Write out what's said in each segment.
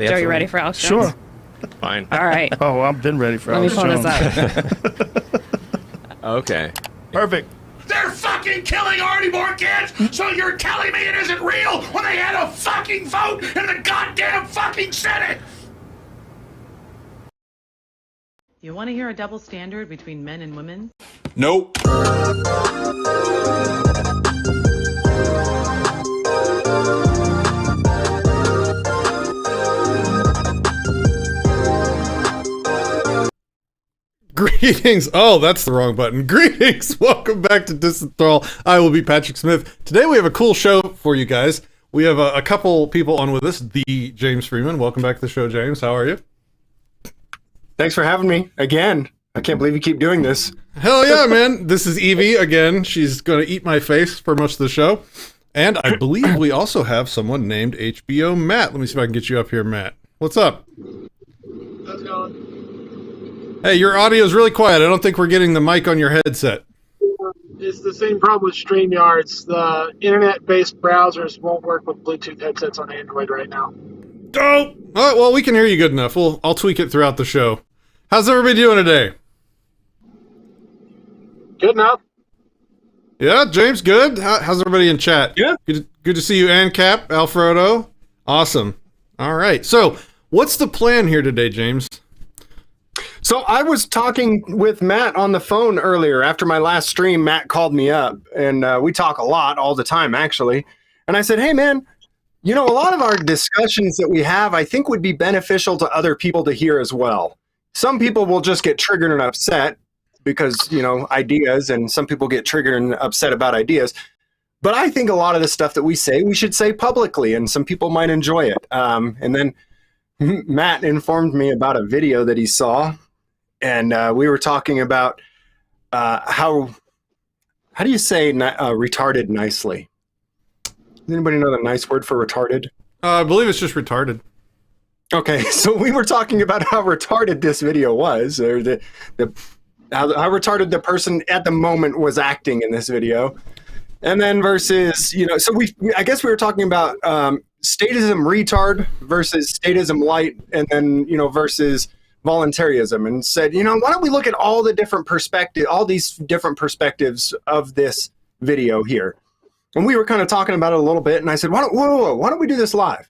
Joe, you ready for Alex Sure. Jones? Fine. All right. Oh, I've been ready for Let me Alex pull Jones. this up. Okay. Perfect. They're fucking killing already more kids, so you're telling me it isn't real when they had a fucking vote in the goddamn fucking Senate? You want to hear a double standard between men and women? Nope. Greetings. Oh, that's the wrong button. Greetings. Welcome back to Disenthrall. I will be Patrick Smith. Today we have a cool show for you guys. We have a couple people on with us. The James Freeman. Welcome back to the show, James. How are you? Thanks for having me again. I can't believe you keep doing this. Hell yeah, man. This is Evie again. She's going to eat my face for most of the show. And I believe we also have someone named HBO Matt. Let me see if I can get you up here, Matt. What's up? How's it going? Hey, your audio is really quiet. I don't think we're getting the mic on your headset. It's the same problem with StreamYards. The internet-based browsers won't work with Bluetooth headsets on Android right now. Oh, well, we can hear you good enough. I'll tweak it throughout the show. How's everybody doing today? Good enough. Yeah, James, good. How's everybody in chat? Yeah. Good to see you, AnCap, Alfredo. Awesome. All right. So, what's the plan here today, James? So I was talking with Matt on the phone earlier. After my last stream, Matt called me up, and we talk a lot all the time, actually. And I said, hey, man, you know, a lot of our discussions that we have, I think would be beneficial to other people to hear as well. Some people will just get triggered and upset because, you know, ideas, and some people get triggered and upset about ideas. But I think a lot of the stuff that we say, we should say publicly, and some people might enjoy it. And then Matt informed me about a video that he saw, and we were talking about how do you say retarded nicely? Does anybody know the nice word for retarded? I believe it's just retarded. Okay, so we were talking about how retarded this video was, or how retarded the person at the moment was acting in this video, and then versus, you know, so I guess we were talking about statism retard versus statism light, and then, you know, versus voluntarism, and said, you know, why don't we look at all these different perspectives of this video here? And we were kind of talking about it a little bit, and I said, why don't we do this live?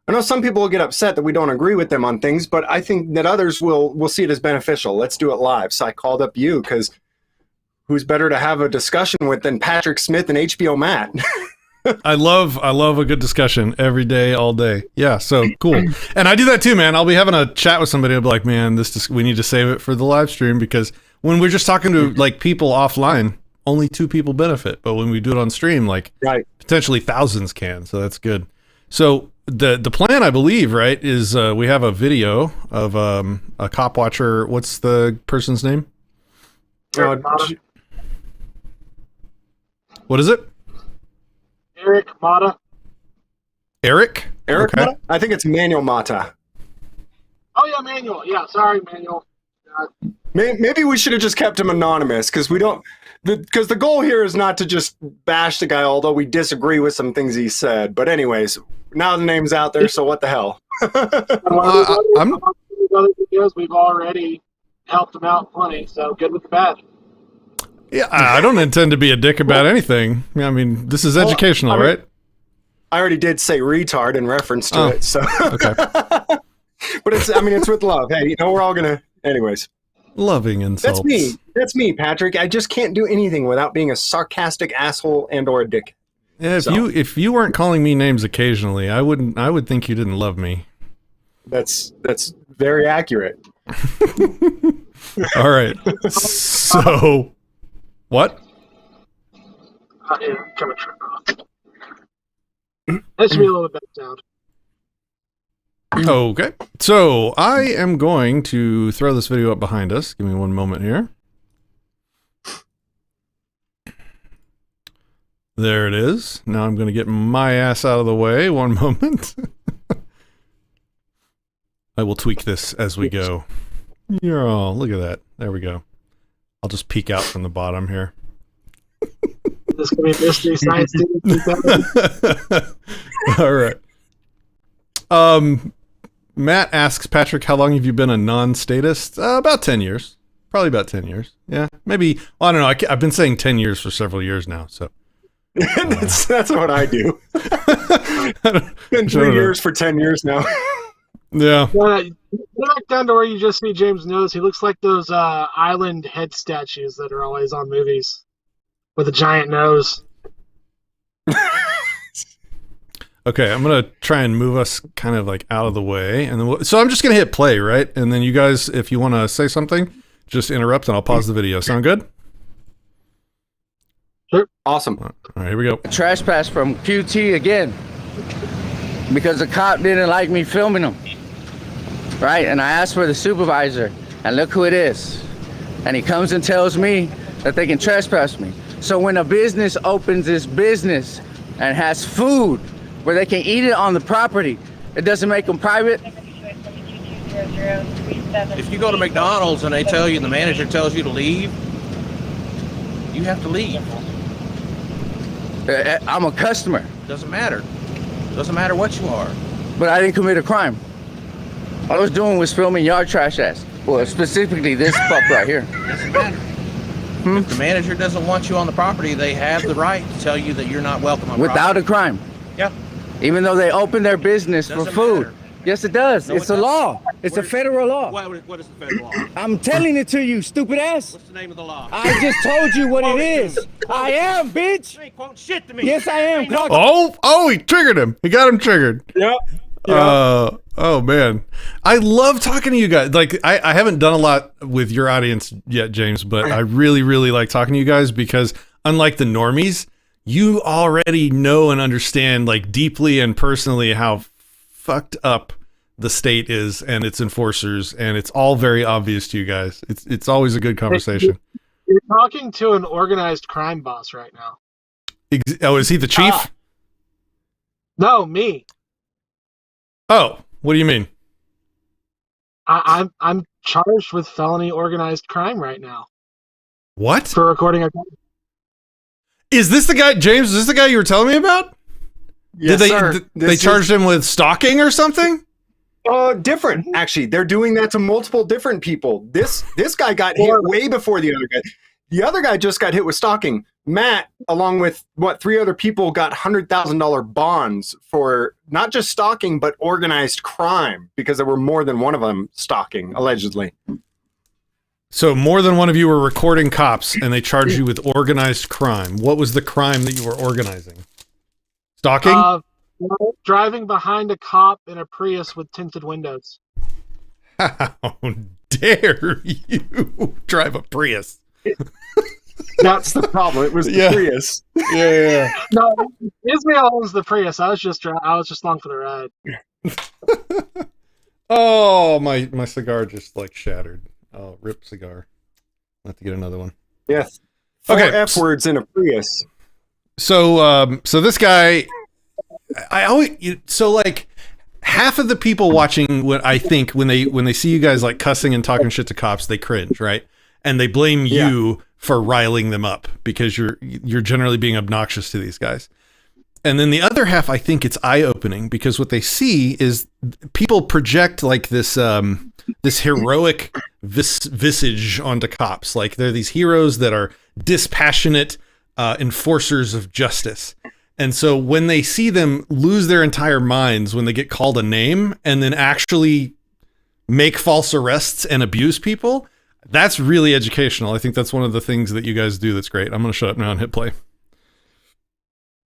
I know some people will get upset that we don't agree with them on things, but I think that others will see it as beneficial. Let's do it live. So I called up you, because who's better to have a discussion with than Patrick Smith and HBO Matt? I love a good discussion every day, all day. Yeah, so cool. And I do that too, man. I'll be having a chat with somebody. I'll be like, man, we need to save it for the live stream, because when we're just talking to like people offline, only 2 people benefit. But when we do it on stream, like potentially thousands can. So that's good. So the plan, I believe, right, is we have a video of a cop watcher. What's the person's name? What is it? Eric Mata. Eric? Eric Okay. Mata? I think it's Manuel Mata. Oh, yeah, Manuel. Yeah, sorry, Manuel. Maybe we should have just kept him anonymous, because because the goal here is not to just bash the guy, although we disagree with some things he said. But anyways, now the name's out there, so what the hell? Other videos, we've already helped him out plenty, so good with the bad. Yeah, I don't intend to be a dick about anything. I mean, this is educational, right? I already did say retard in reference to it, so. Okay. But it's with love. Hey, you know, we're all gonna, anyways. Loving insults. That's me, Patrick. I just can't do anything without being a sarcastic asshole and or a dick. Yeah, if you weren't calling me names occasionally, I would think you didn't love me. That's very accurate. All right. So, what? Yeah, come and turn it off. That should be a little bit better sound. Okay. So, I am going to throw this video up behind us. Give me one moment here. There it is. Now I'm going to get my ass out of the way. One moment. I will tweak this as we go. Oh, look at that. There we go. I'll just peek out from the bottom here. This could be a mystery science student. All right. Matt asks, Patrick, how long have you been a non-statist? About 10 years. Probably about 10 years. Yeah, maybe. Well, I don't know. I've been saying 10 years for several years now, so. That's what I do. Been 3 years for 10 years now. Yeah. Back down to where you just see James' nose. He looks like those island head statues that are always on movies with a giant nose. Okay, I'm gonna try and move us kind of like out of the way, and then so I'm just gonna hit play, right? And then you guys, if you want to say something, just interrupt, and I'll pause the video. Sound good? Sure. Awesome. All right, here we go. Trash pass from QT again because the cop didn't like me filming him. Right? And I asked for the supervisor, and look who it is. And he comes and tells me that they can trespass me. So when a business opens its business and has food where they can eat it on the property, it doesn't make them private. If you go to McDonald's and they tell you, the manager tells you to leave, you have to leave. I'm a customer. Doesn't matter. Doesn't matter what you are. But I didn't commit a crime. All I was doing was filming yard trash ass. Well, specifically this fuck right here. Doesn't matter. If the manager doesn't want you on the property, they have the right to tell you that you're not welcome on Without property. a crime. Yeah. Even though they open their business for Doesn't food. matter. Yes, it does. No, It's it a doesn't. law. It's a federal law. What is the federal law? I'm telling it to you, stupid ass. What's the name of the law? I just told you what it is. I am, bitch. You ain't quoting shit to me. Yes, I am. Oh, he triggered him. He got him triggered. Yep. Oh man, I love talking to you guys. Like I haven't done a lot with your audience yet, James, but I really, really like talking to you guys because unlike the normies, you already know and understand like deeply and personally how fucked up the state is and its enforcers, and it's all very obvious to you guys. It's always a good conversation. You're talking to an organized crime boss right now. Oh, is he the chief? No, me. Oh, what do you mean? I'm charged with felony organized crime right now What? for recording a. Is this the guy, James? Is this the guy you were telling me about? Yes, sir. They charged him with stalking or something? Different. Actually, they're doing that to multiple different people. This guy got hit way before the other guy. The other guy just got hit with stalking. Matt, along with 3 other people, got $100,000 bonds for not just stalking but organized crime because there were more than one of them stalking, allegedly. So more than one of you were recording cops, and they charged you with organized crime. What was the crime that you were organizing? Stalking? Driving behind a cop in a Prius with tinted windows. How dare you drive a Prius? That's the problem. It was the Yeah. Prius. Yeah. No, Israel owns the Prius. I was just along for the ride. Oh, my cigar just like shattered. Oh, rip cigar. I'll have to get another one. Yes. 4 Okay. F words in a Prius. So this guy, like half of the people watching what I think when they see you guys like cussing and talking shit to cops, they cringe, right? And they blame you for riling them up because you're generally being obnoxious to these guys. And then the other half, I think it's eye-opening because what they see is people project like this this heroic visage onto cops. Like they're these heroes that are dispassionate enforcers of justice. And so when they see them lose their entire minds when they get called a name and then actually make false arrests and abuse people, that's really educational. I think that's one of the things that you guys do that's great. I'm going to shut up now and hit play.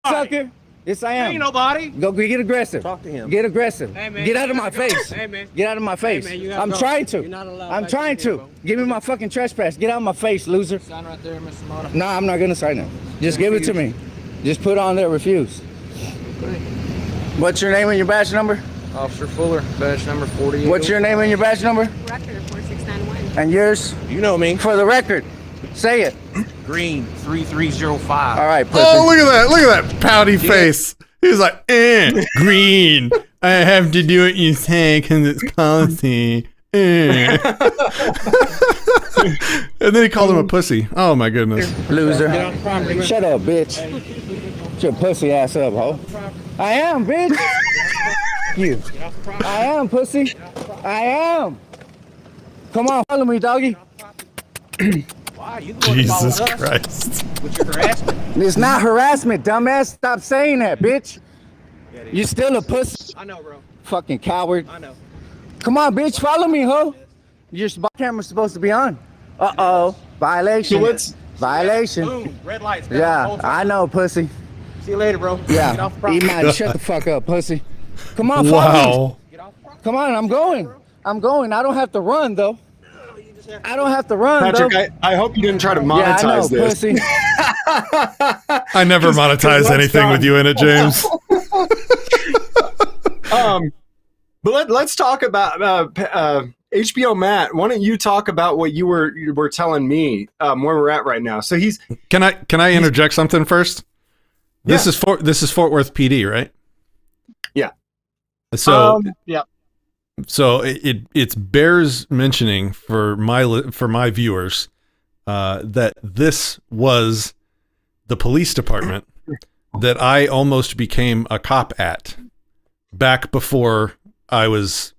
Sucker. Yes, I am. Ain't nobody. Go get aggressive. Talk to him. Get aggressive. Hey, man, get out you of my gotta go. face. Hey, man. Get out of my face. man, you gotta I'm go. trying to. You're not allowed I'm back trying in to. here, bro. Give me my fucking trespass. Get out of my face, loser. Sign right there, Mr. Mata. No, I'm not gonna sign it. Just give it to me. Just put on there, refuse. What's your name and your badge number? Officer Fuller, badge number 48. What's your name and your badge number? Record 4691. And yours? You know me. For the record, say it. Green 3305. All right, pussy. Oh, look at that pouty face. He's like, green. I have to do what you say because it's policy. And then he called him a pussy. Oh my goodness. Loser. Shut up, bitch. Shut your pussy ass up, ho. I am, bitch. you. I am, pussy. I am. Come on, follow me, doggy. Why? You the one that Jesus followed us Christ. with your harassment. It's not harassment, dumbass. Stop saying that, bitch. You still a pussy. I know, bro. Fucking coward. I know. Come on, bitch, follow me, ho. Your camera's supposed to be on. Uh-oh. Violation. So let's- Violation. Boom. Red lights. down the Yeah, whole time. I know, pussy. See you later, bro. Get Yeah. off the property. Shut the fuck up, pussy. Come on, follow me. Wow. Get off the property. Come on, I'm going. I don't have to run, though. I don't have to run, Patrick, though. I hope you didn't try to Yeah, I know, monetize this. pussy. I never monetize let's anything not. with you in it, James. But let's talk about HBO Matt. Why don't you talk about what you were telling me where we're at right now? So he's Can I interject something first? This Yeah. is Fort Worth PD, right? Yeah. So Yeah. so it bears mentioning for my viewers that this was the police department that I almost became a cop at back before I was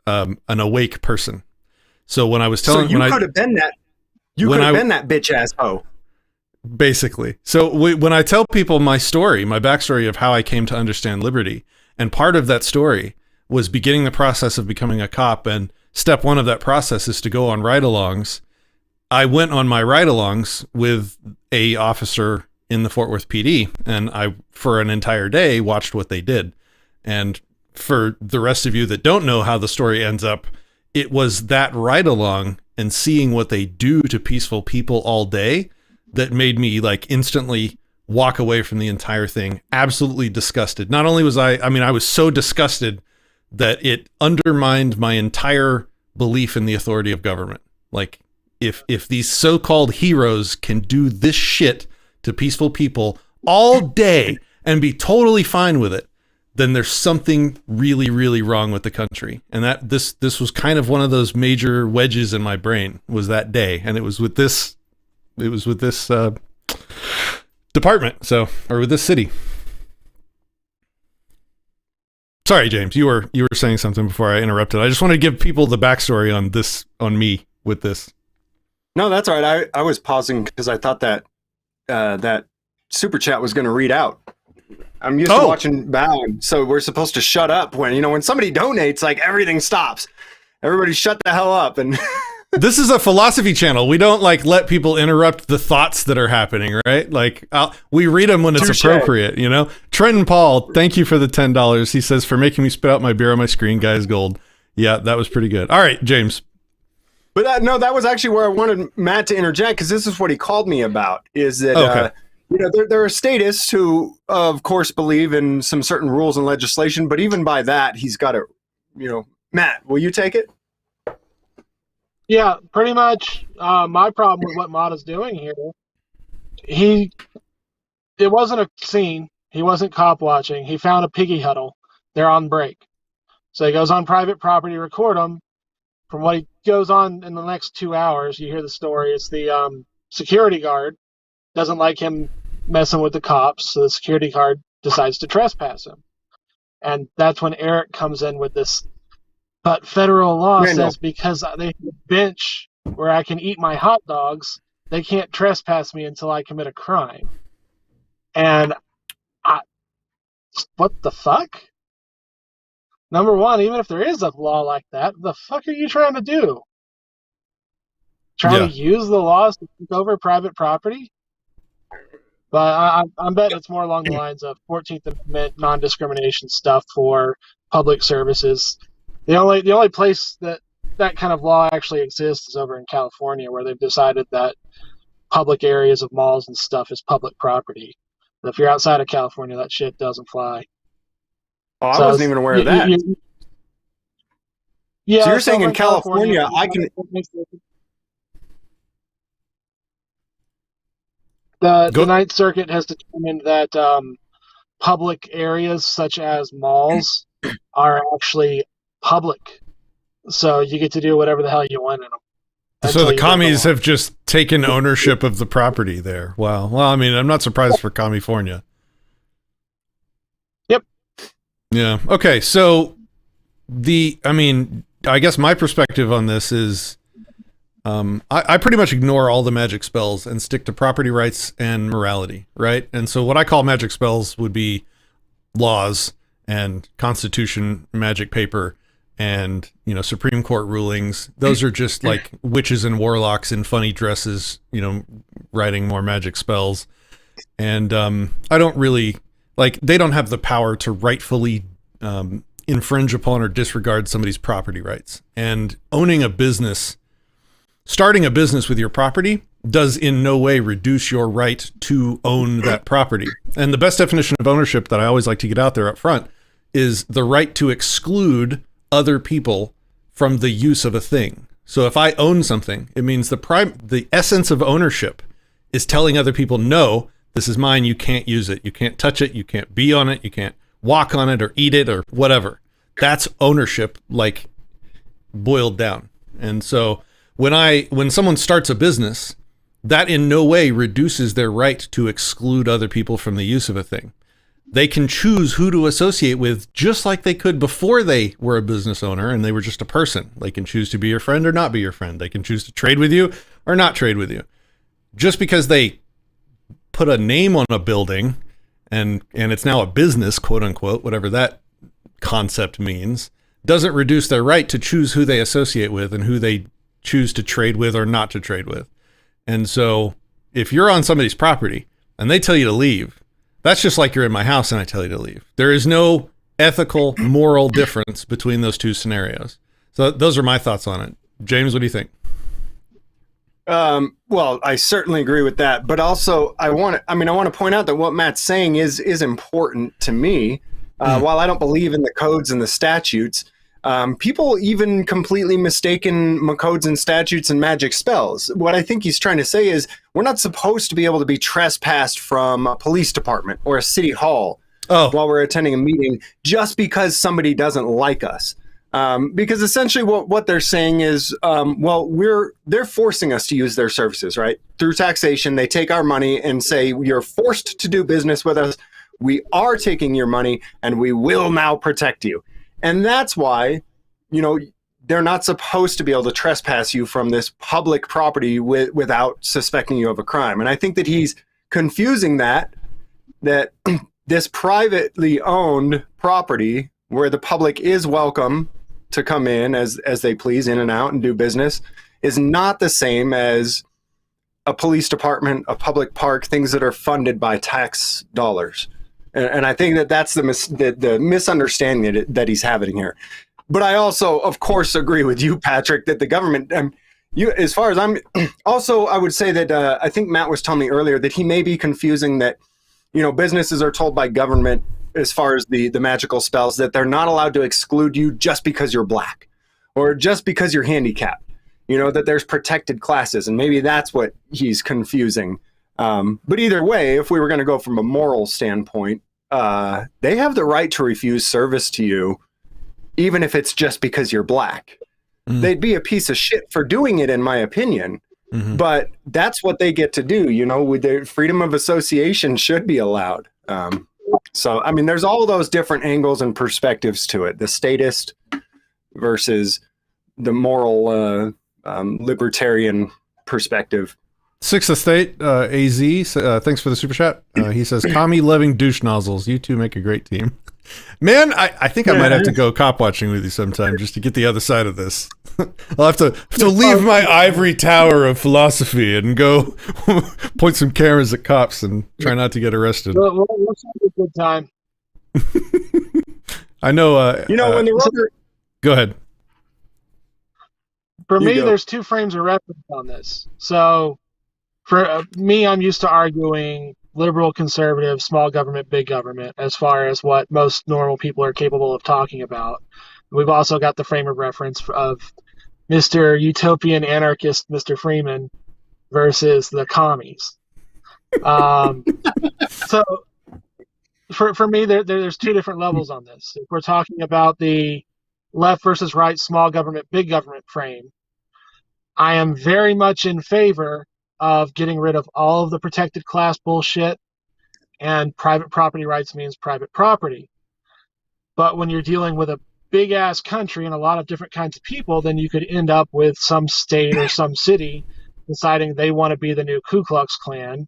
an awake person. So when I was telling, so you could have been that. You when could have I- been that bitch ass hoe. basically. So when I tell people my story, my backstory of how I came to understand liberty, and part of that story was beginning the process of becoming a cop, and step one of that process is to go on ride-alongs. I went on my ride-alongs with a officer in the Fort Worth PD, and I, for an entire day, watched what they did. And for the rest of you that don't know how the story ends up, it was that ride-along and seeing what they do to peaceful people all day that made me like instantly walk away from the entire thing, absolutely disgusted. Not only was I was so disgusted that it undermined my entire belief in the authority of government. Like, if these so-called heroes can do this shit to peaceful people all day and be totally fine with it, then there's something really, really wrong with the country. And that this was kind of one of those major wedges in my brain, was that day. And it was with this department, or with this city. Sorry, James, you were saying something before I interrupted. I just wanted to give people the backstory on me with this. No, that's all right. I was pausing because I thought that that super chat was going to read out. I'm used to watching Bound, so we're supposed to shut up when somebody donates, like everything stops. Everybody shut the hell up. And this is a philosophy channel. We don't like let people interrupt the thoughts that are happening, right? Like we read them when it's Touché. appropriate, Trenton Paul, thank you for the $10. He says, for making me spit out my beer on my screen, guys, gold. Yeah, that was pretty good. All right, James. But that was actually where I wanted Matt to interject, because this is what he called me about, is that, Okay. there are statists who, of course, believe in some certain rules and legislation, but even by that, he's got to, Matt, will you take it? Yeah, pretty much. My problem with what Mott is doing here, it wasn't a scene. He wasn't cop watching. He found a piggy huddle. They're on break. So he goes on private property to record them. From what he goes on in the next 2 hours, you hear the story. It's the security guard doesn't like him messing with the cops, so the security guard decides to trespass him. And that's when Eric comes in with this. But federal law says because they have a bench where I can eat my hot dogs, they can't trespass me until I commit a crime. And what the fuck? Number one, even if there is a law like that, the fuck are you trying to do? Trying to use the laws to take over private property? But I'm betting it's more along the lines of 14th Amendment non-discrimination stuff for public services. The only place that kind of law actually exists is over in California, where they've decided that public areas of malls and stuff is public property. But if you're outside of California, that shit doesn't fly. Oh, I wasn't even aware of that. Yeah. So you're saying in California, I can. The Ninth Circuit has determined that public areas such as malls are actually public, so you get to do whatever the hell you want in them. So the commies have just taken ownership of the property there. Wow. Well, I mean, I'm not surprised for California. Yep. Yeah. Okay. So I guess my perspective on this is, I pretty much ignore all the magic spells and stick to property rights and morality, right? And so what I call magic spells would be laws and constitution magic paper and, Supreme Court rulings. Those are just like witches and warlocks in funny dresses, writing more magic spells. And I don't really, they don't have the power to rightfully infringe upon or disregard somebody's property rights. And starting a business with your property does in no way reduce your right to own that property. And the best definition of ownership that I always like to get out there up front is the right to exclude other people from the use of a thing. So if I own something, it means the essence of ownership is telling other people, no, this is mine, you can't use it, you can't touch it, you can't be on it, you can't walk on it or eat it or whatever. That's ownership, boiled down. And so when someone starts a business, that in no way reduces their right to exclude other people from the use of a thing. They can choose who to associate with, just like they could before they were a business owner and they were just a person. They can choose to be your friend or not be your friend. They can choose to trade with you or not trade with you. Just because they put a name on a building and it's now a business, quote unquote, whatever that concept means, doesn't reduce their right to choose who they associate with and who they choose to trade with or not to trade with. And so if you're on somebody's property and they tell you to leave, that's just like you're in my house and I tell you to leave. There is no ethical, moral difference between those two scenarios. So those are my thoughts on it. James, what do you think? Well, I certainly agree with that, but also I want to point out that what Matt's saying is important to me. While I don't believe in the codes and the statutes, people even completely mistaken codes and statutes and magic spells. What I think he's trying to say is we're not supposed to be able to be trespassed from a police department or a city hall while we're attending a meeting just because somebody doesn't like us. Because essentially what they're saying is, they're forcing us to use their services, right? Through taxation, they take our money and say, you're forced to do business with us. We are taking your money and we will now protect you. And that's why, they're not supposed to be able to trespass you from this public property without suspecting you of a crime. And I think that he's confusing that this privately owned property where the public is welcome to come in as they please, in and out and do business, is not the same as a police department, a public park, things that are funded by tax dollars. And I think that that's the misunderstanding that he's having here. But I also, of course, agree with you, Patrick, that the government, as far as I'm, also, I would say that I think Matt was telling me earlier that he may be confusing that, businesses are told by government, as far as the magical spells, that they're not allowed to exclude you just because you're black or just because you're handicapped, that there's protected classes. And maybe that's what he's confusing. But either way, if we were going to go from a moral standpoint, they have the right to refuse service to you, even if it's just because you're black. They'd be a piece of shit for doing it, in my opinion. But that's what they get to do. With their freedom of association should be allowed. So, there's all those different angles and perspectives to it. The statist versus the moral libertarian perspective. Sixth Estate, AZ, thanks for the super chat. He says, commie-loving douche nozzles. You two make a great team. Man, I think I might have to go cop watching with you sometime just to get the other side of this. I'll have to leave my ivory tower of philosophy and go point some cameras at cops and try not to get arrested. We'll have a good time. I know. When the rubber... Go ahead. For me, there's two frames of reference on this. So for me, I'm used to arguing liberal, conservative, small government, big government, as far as what most normal people are capable of talking about. We've also got the frame of reference of Mr. Utopian Anarchist, Mr. Freeman, versus the commies. So for me, there's two different levels on this. If we're talking about the left versus right, small government, big government frame, I am very much in favor of getting rid of all of the protected class bullshit, and private property rights means private property. But when you're dealing with a big ass country and a lot of different kinds of people, then you could end up with some state or some city deciding they want to be the new Ku Klux Klan,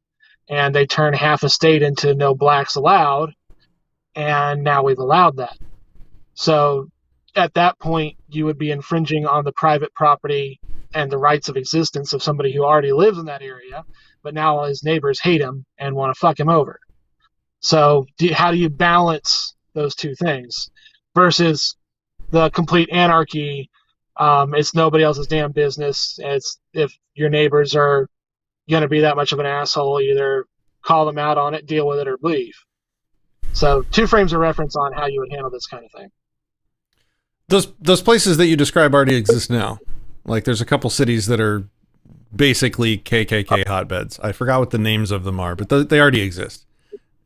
and they turn half a state into no blacks allowed, and now we've allowed that. So at that point, you would be infringing on the private property and the rights of existence of somebody who already lives in that area, but now all his neighbors hate him and want to fuck him over. So how do you balance those two things versus the complete anarchy? It's nobody else's damn business. It's if your neighbors are going to be that much of an asshole, either call them out on it, deal with it, or leave. So 2 frames of reference on how you would handle this kind of thing. Those places that you describe already exist now. Like there's a couple cities that are basically KKK hotbeds. I forgot what the names of them are, but they already exist.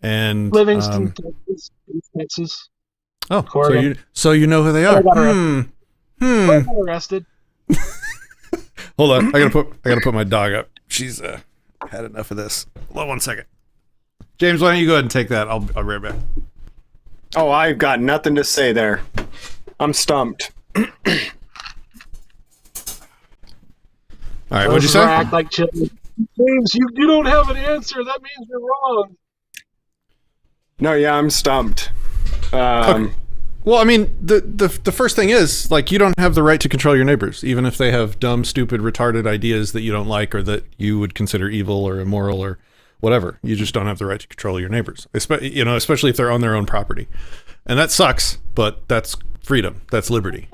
And Livingston, Texas. Oh, so you know who they are. Got arrested. Hold on, I gotta put my dog up. She's had enough of this. Hold on 1 second. James, why don't you go ahead and take that? I'll be right back. Oh, I've got nothing to say there. I'm stumped. All right, what'd you say? Act like children. James, you don't have an answer. That means you're wrong. No, yeah, I'm stumped. Okay. Well, I mean, the first thing is, like, you don't have the right to control your neighbors, even if they have dumb, stupid, retarded ideas that you don't like or that you would consider evil or immoral or whatever. You just don't have the right to control your neighbors, especially if they're on their own property. And that sucks, but that's freedom. That's liberty.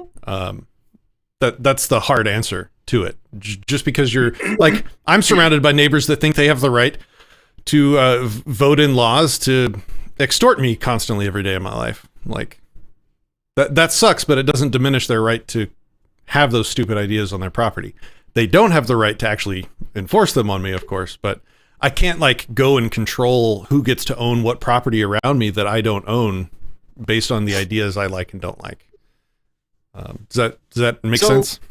That's the hard answer to it. Just because you're, like, I'm surrounded by neighbors that think they have the right to vote in laws to extort me constantly every day of my life. Like, that sucks, but it doesn't diminish their right to have those stupid ideas on their property. They don't have the right to actually enforce them on me, of course, but I can't, like, go and control who gets to own what property around me that I don't own based on the ideas I like and don't like. Does that make sense?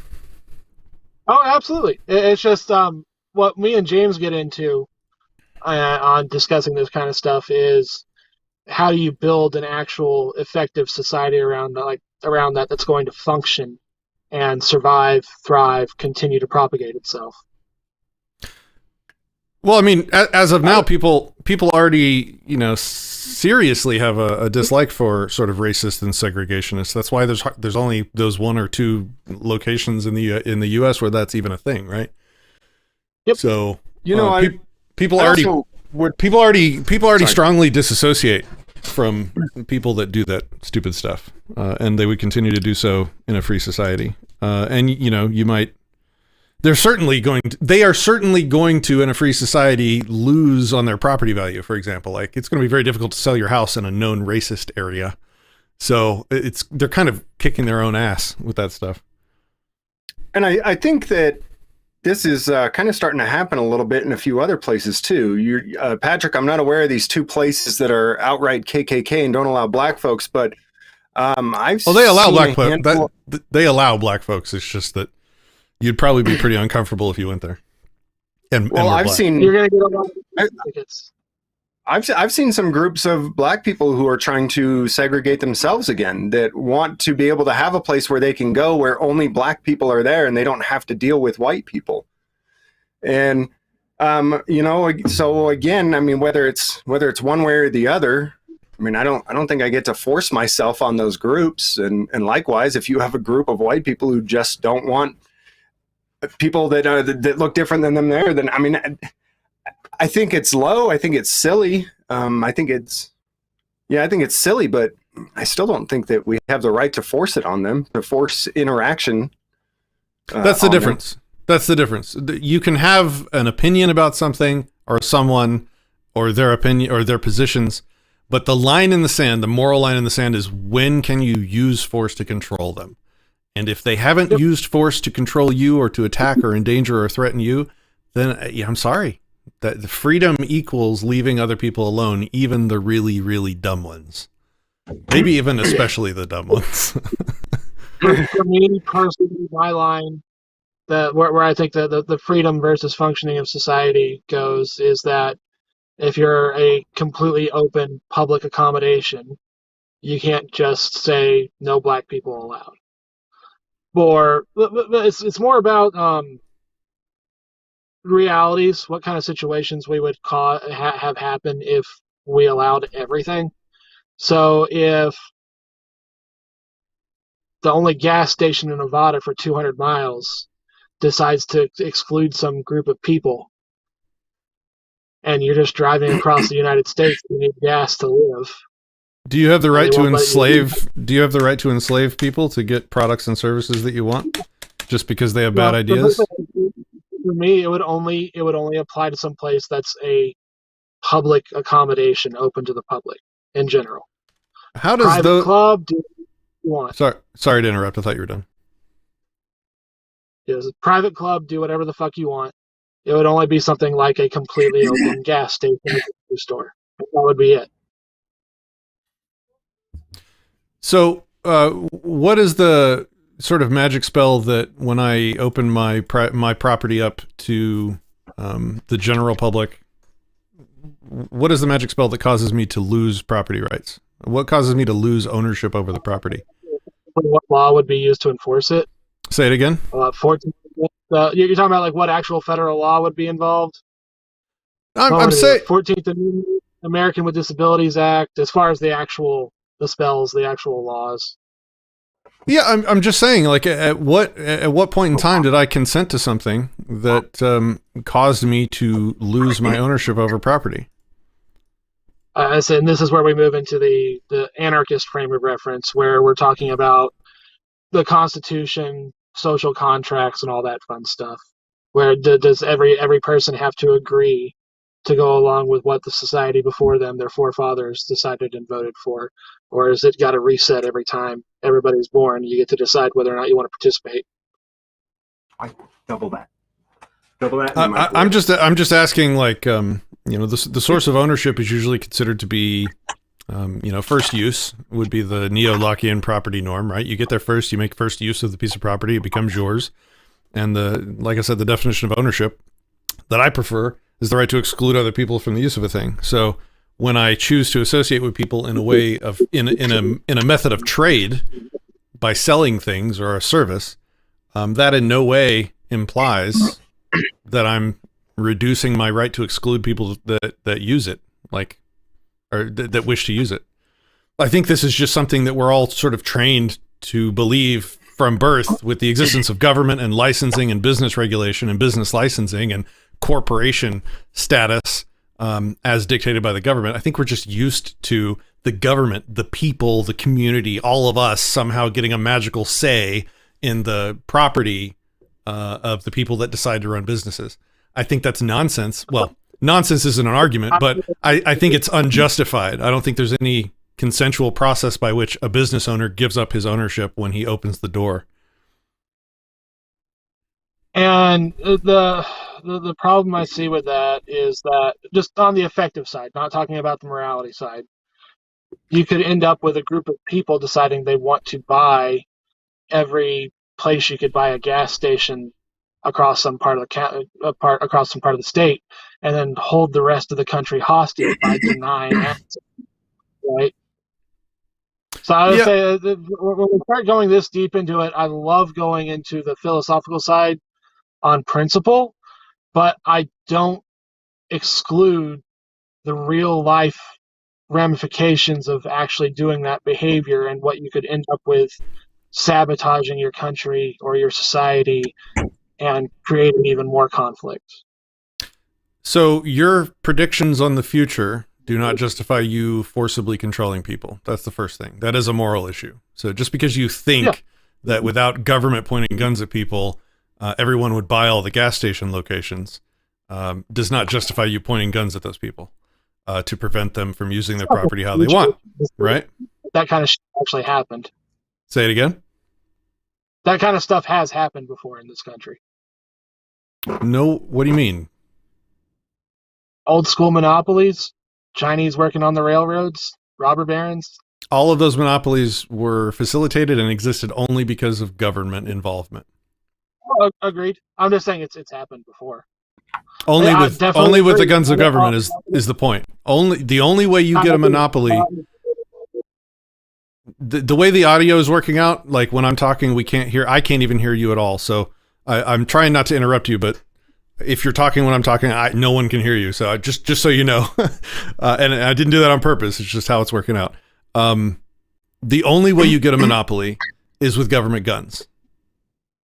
Oh, absolutely. It's just what me and James get into on discussing this kind of stuff is how do you build an actual effective society around that that's going to function and survive, thrive, continue to propagate itself. Well, I mean, as of now, people already, seriously have a dislike for sort of racist and segregationists. That's why there's only those 1 or 2 locations in the U.S. where that's even a thing, right? Yep. So people I already also would- strongly disassociate from people that do that stupid stuff, and they would continue to do so in a free society. And you might. They are certainly going to, in a free society, lose on their property value, for example. Like, it's going to be very difficult to sell your house in a known racist area. So they're kind of kicking their own ass with that stuff. And I think that this is kind of starting to happen a little bit in a few other places too. Patrick, I'm not aware of these 2 places that are outright KKK and don't allow black folks, but they allow black folks. They allow black folks. It's just that you'd probably be pretty uncomfortable if you went there. I've seen. You're gonna get a lot of tickets. I've seen some groups of black people who are trying to segregate themselves again, that want to be able to have a place where they can go where only black people are there and they don't have to deal with white people. And so again, I mean, whether it's one way or the other, I mean, I don't think I get to force myself on those groups. And likewise, if you have a group of white people who just don't want people that look different than them there, then I mean, I think it's low. I think it's silly. I think it's silly, but I still don't think that we have the right to force it on them, to force interaction. That's the difference. That's the difference. You can have an opinion about something or someone or their opinion or their positions, but the line in the sand, the moral line in the sand, is when can you use force to control them? And if they haven't used force to control you or to attack or endanger or threaten you, then I'm sorry. That the freedom equals leaving other people alone, even the really, really dumb ones. Maybe even especially the dumb ones. For me personally, my line, where I think the freedom versus functioning of society goes is that if you're a completely open public accommodation, You can't just say no black people allowed. Or it's more about realities, what kind of situations we would have happen if we allowed everything. So if the only gas station in Nevada for 200 miles decides to exclude some group of people, and you're just driving across the United States, you need gas to live. Do you have the right to enslave? Do you have the right to enslave people to get products and services that you want, just because they have bad ideas? For me, it would only apply to some place that's a public accommodation open to the public in general. How does private club do what you want? Sorry to interrupt. I thought you were done. Yes, private club, do whatever the fuck you want. It would only be something like a completely open gas station or grocery store. That would be it. So, what is the sort of magic spell that when I open my property up to the general public, what is the magic spell that causes me to lose property rights? What causes me to lose ownership over the property? What law would be used to enforce it? Say it again. 14. You're talking about like what actual federal law would be involved? I'm saying 14th Amendment, American with Disabilities Act, as far as the spells, the actual laws. Yeah, I'm just saying, like, at what point in time did I consent to something that caused me to lose my ownership over property? And this is where we move into the anarchist frame of reference, where we're talking about the Constitution, social contracts, and all that fun stuff. Where does every person have to agree to go along with what the society before them, their forefathers, decided and voted for? Or is it got to reset every time everybody's born? You get to decide whether or not you want to participate. Double that. I'm just asking, like, the source of ownership is usually considered to be, first use would be the neo-Lockean property norm, right? You get there first, you make first use of the piece of property, it becomes yours. And like I said, the definition of ownership that I prefer is the right to exclude other people from the use of a thing. So when I choose to associate with people in a way of in a method of trade by selling things or a service, that in no way implies that I'm reducing my right to exclude people that use it, like, or that wish to use it. I think this is just something that we're all sort of trained to believe from birth, with the existence of government and licensing and business regulation and business licensing and corporation status as dictated by the government. I think we're just used to the government, the people, the community, all of us somehow getting a magical say in the property of the people that decide to run businesses. I think that's nonsense. Well, nonsense isn't an argument, but I think it's unjustified. I don't think there's any consensual process by which a business owner gives up his ownership when he opens the door. And the problem I see with that is that, just on the effective side, not talking about the morality side, you could end up with a group of people deciding they want to buy every place you could buy a gas station across some part of the state, and then hold the rest of the country hostage by denying access. Right. So I would say when we start going this deep into it, I love going into the philosophical side on principle, but I don't exclude the real life ramifications of actually doing that behavior and what you could end up with sabotaging your country or your society and creating even more conflict. So your predictions on the future do not justify you forcibly controlling people. That's the first thing. That is a moral issue. So just because you think that without government pointing guns at people, everyone would buy all the gas station locations, does not justify you pointing guns at those people to prevent them from using their property how they want, right? That kind of shit actually happened. Say it again? That kind of stuff has happened before in this country. No, what do you mean? Old school monopolies, Chinese working on the railroads, robber barons. All of those monopolies were facilitated and existed only because of government involvement. Oh, agreed. I'm just saying it's happened before. Only with the guns of government is the point. The only way you get a monopoly. the way the audio is working out, like when I'm talking, I can't even hear you at all. So I'm trying not to interrupt you, but if you're talking when I'm talking, no one can hear you. So just so you know, and I didn't do that on purpose. It's just how it's working out. The only way you get a monopoly is with government guns.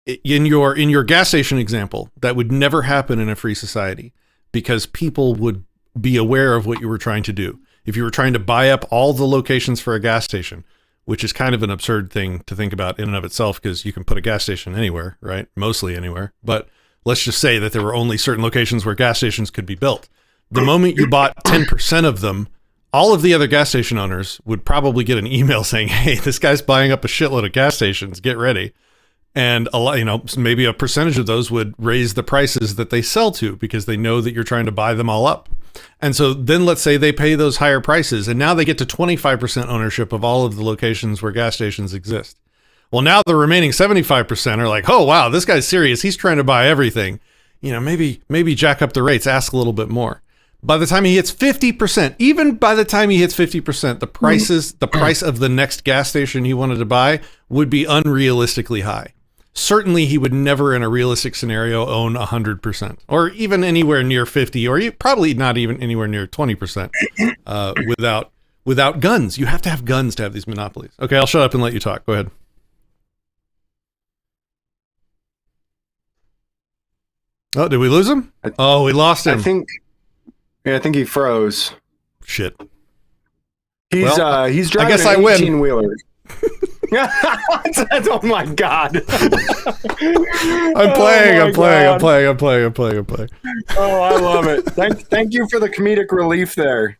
In your gas station example, that would never happen in a free society because people would be aware of what you were trying to do. If you were trying to buy up all the locations for a gas station, which is kind of an absurd thing to think about in and of itself, because you can put a gas station anywhere, right? Mostly anywhere. But let's just say that there were only certain locations where gas stations could be built. The moment you bought 10% of them, all of the other gas station owners would probably get an email saying, hey, this guy's buying up a shitload of gas stations, get ready. And a lot, maybe a percentage of those would raise the prices that they sell to because they know that you're trying to buy them all up. And so then let's say they pay those higher prices and now they get to 25% ownership of all of the locations where gas stations exist. Well, now the remaining 75% are like, oh, wow, this guy's serious. He's trying to buy everything. Maybe jack up the rates, ask a little bit more. By the time he hits 50%, even by the time he hits 50%, the price of the next gas station he wanted to buy would be unrealistically high. Certainly he would never in a realistic scenario own 100% or even anywhere near 50 or probably not even anywhere near 20% without guns. You have to have guns to have these monopolies. Okay, I'll shut up and let you talk. Go ahead. Oh, did we lose him? Oh, we lost him. I think he froze. Shit. He's driving I guess an I win. 18-wheeler. Oh my god. I'm playing. Oh, I love it. Thank you for the comedic relief there.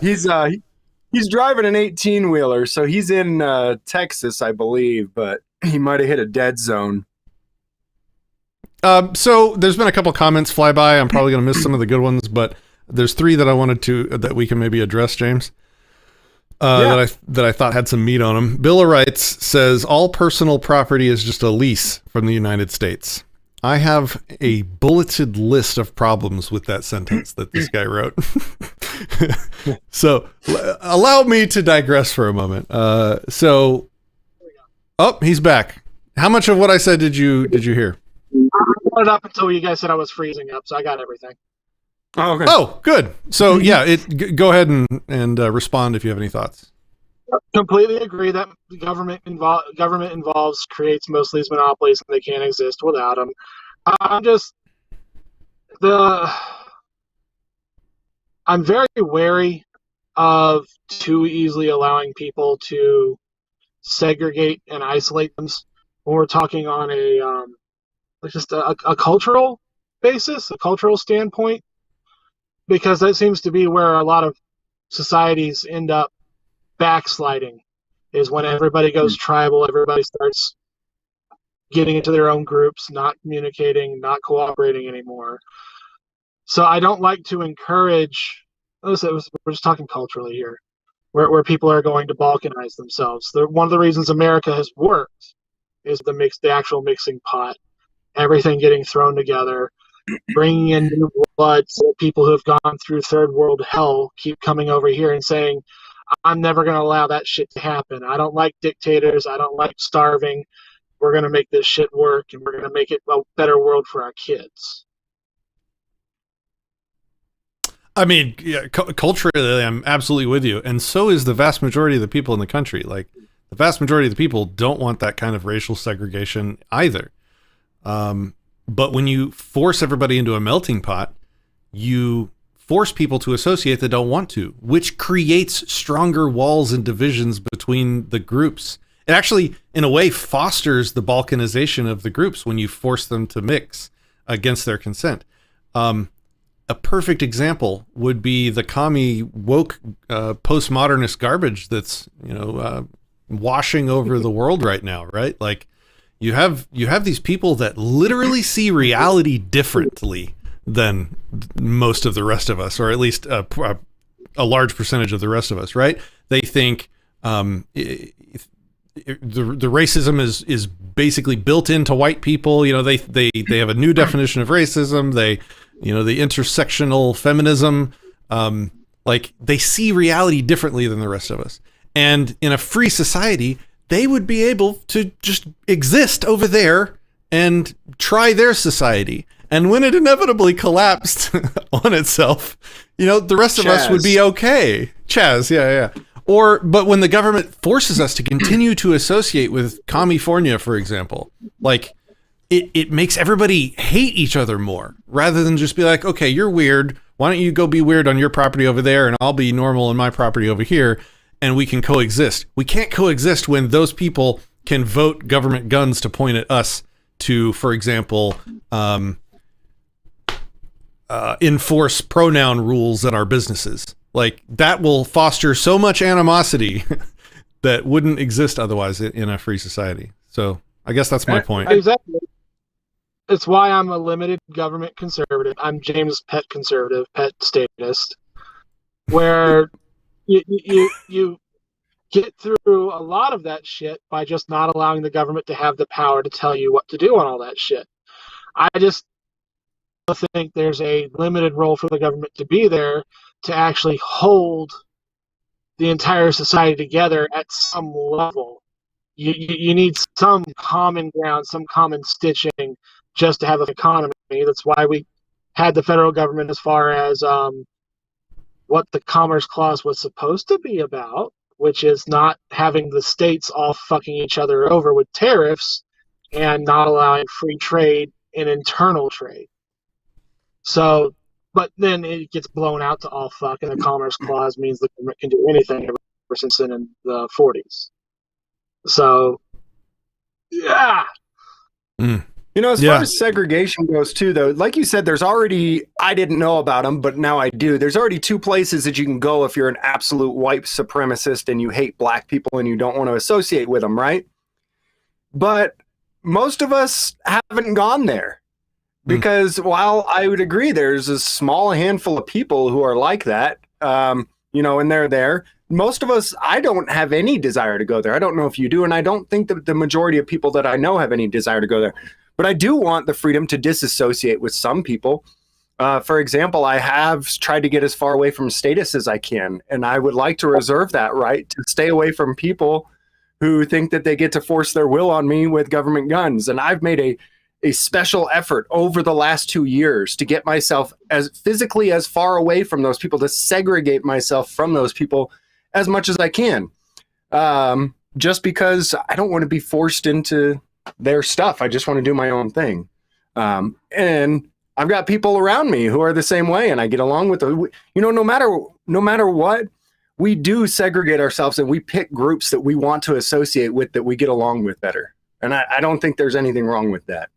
He's driving an 18-wheeler, so he's in Texas, I believe, but he might have hit a dead zone. So there's been a couple comments fly by. I'm probably going to miss some of the good ones, but there's three that I wanted that we can maybe address, James. That I thought had some meat on them. Bill of Rights says all personal property is just a lease from the United States. I have a bulleted list of problems with that sentence that this guy wrote. So allow me to digress for a moment. Oh, he's back. How much of what I said did you hear? I brought it up until you guys said I was freezing up, so I got everything. Oh, okay. Oh, good. So yeah, go ahead and respond if you have any thoughts. Completely agree that government involves creates most of these monopolies and they can't exist without them. I'm very wary of too easily allowing people to segregate and isolate them when we're talking on a cultural basis, a cultural standpoint. Because that seems to be where a lot of societies end up backsliding, is when everybody goes tribal, everybody starts getting into their own groups, not communicating, not cooperating anymore. So I don't like to encourage, we're just talking culturally here, where people are going to balkanize themselves. One of the reasons America has worked is the actual mixing pot, everything getting thrown together, bringing in new blood so that people who have gone through third world hell keep coming over here and saying, I'm never going to allow that shit to happen. I don't like dictators. I don't like starving. We're going to make this shit work, and we're going to make it a better world for our kids. I mean, yeah, culturally, I'm absolutely with you. And so is the vast majority of the people in the country. Like, the vast majority of the people don't want that kind of racial segregation either. But when you force everybody into a melting pot, you force people to associate that don't want to, which creates stronger walls and divisions between the groups. It actually, in a way, fosters the balkanization of the groups when you force them to mix against their consent. A perfect example would be the commie woke postmodernist garbage that's washing over the world right now, right? Like, you have these people that literally see reality differently than most of the rest of us, or at least a large percentage of the rest of us, right? They think the racism is basically built into white people. They have a new definition of racism. The intersectional feminism, like, they see reality differently than the rest of us. And in a free society, they would be able to just exist over there and try their society. And when it inevitably collapsed on itself, the rest of us would be okay. Chaz, yeah. But when the government forces us to continue to associate with California, for example, like it makes everybody hate each other more rather than just be like, okay, you're weird. Why don't you go be weird on your property over there and I'll be normal on my property over here and we can coexist. We can't coexist when those people can vote government guns to point at us to, for example, enforce pronoun rules in our businesses. Like that will foster so much animosity that wouldn't exist otherwise in a free society. So I guess that's my point. Exactly. It's why I'm a limited government conservative. I'm James Pet conservative, pet statist, where you get through a lot of that shit by just not allowing the government to have the power to tell you what to do on all that shit. I just think there's a limited role for the government to be there to actually hold the entire society together at some level. You need some common ground, some common stitching just to have an economy. That's why we had the federal government as far as what the Commerce Clause was supposed to be about, which is not having the states all fucking each other over with tariffs and not allowing free trade and internal trade. So, but then it gets blown out to all fuck, and the Commerce Clause means the government can do anything ever since then in the 40s. So, yeah. As far as segregation goes too, though, like you said, there's already, I didn't know about them, but now I do. There's already two places that you can go if you're an absolute white supremacist and you hate black people and you don't want to associate with them, right? But most of us haven't gone there. Because while I would agree there's a small handful of people who are like that, and they're there, most of us, I don't have any desire to go there. I don't know if you do, and I don't think that the majority of people that I know have any desire to go there. But I do want the freedom to disassociate with some people. For example, I have tried to get as far away from status as I can, and I would like to reserve that right to stay away from people who think that they get to force their will on me with government guns. And I've made a special effort over the last 2 years to get myself as physically as far away from those people, to segregate myself from those people as much as I can. Just because I don't want to be forced into their stuff. I just want to do my own thing. And I've got people around me who are the same way, and I get along with them. No matter what, we do segregate ourselves and we pick groups that we want to associate with, that we get along with better. And I don't think there's anything wrong with that.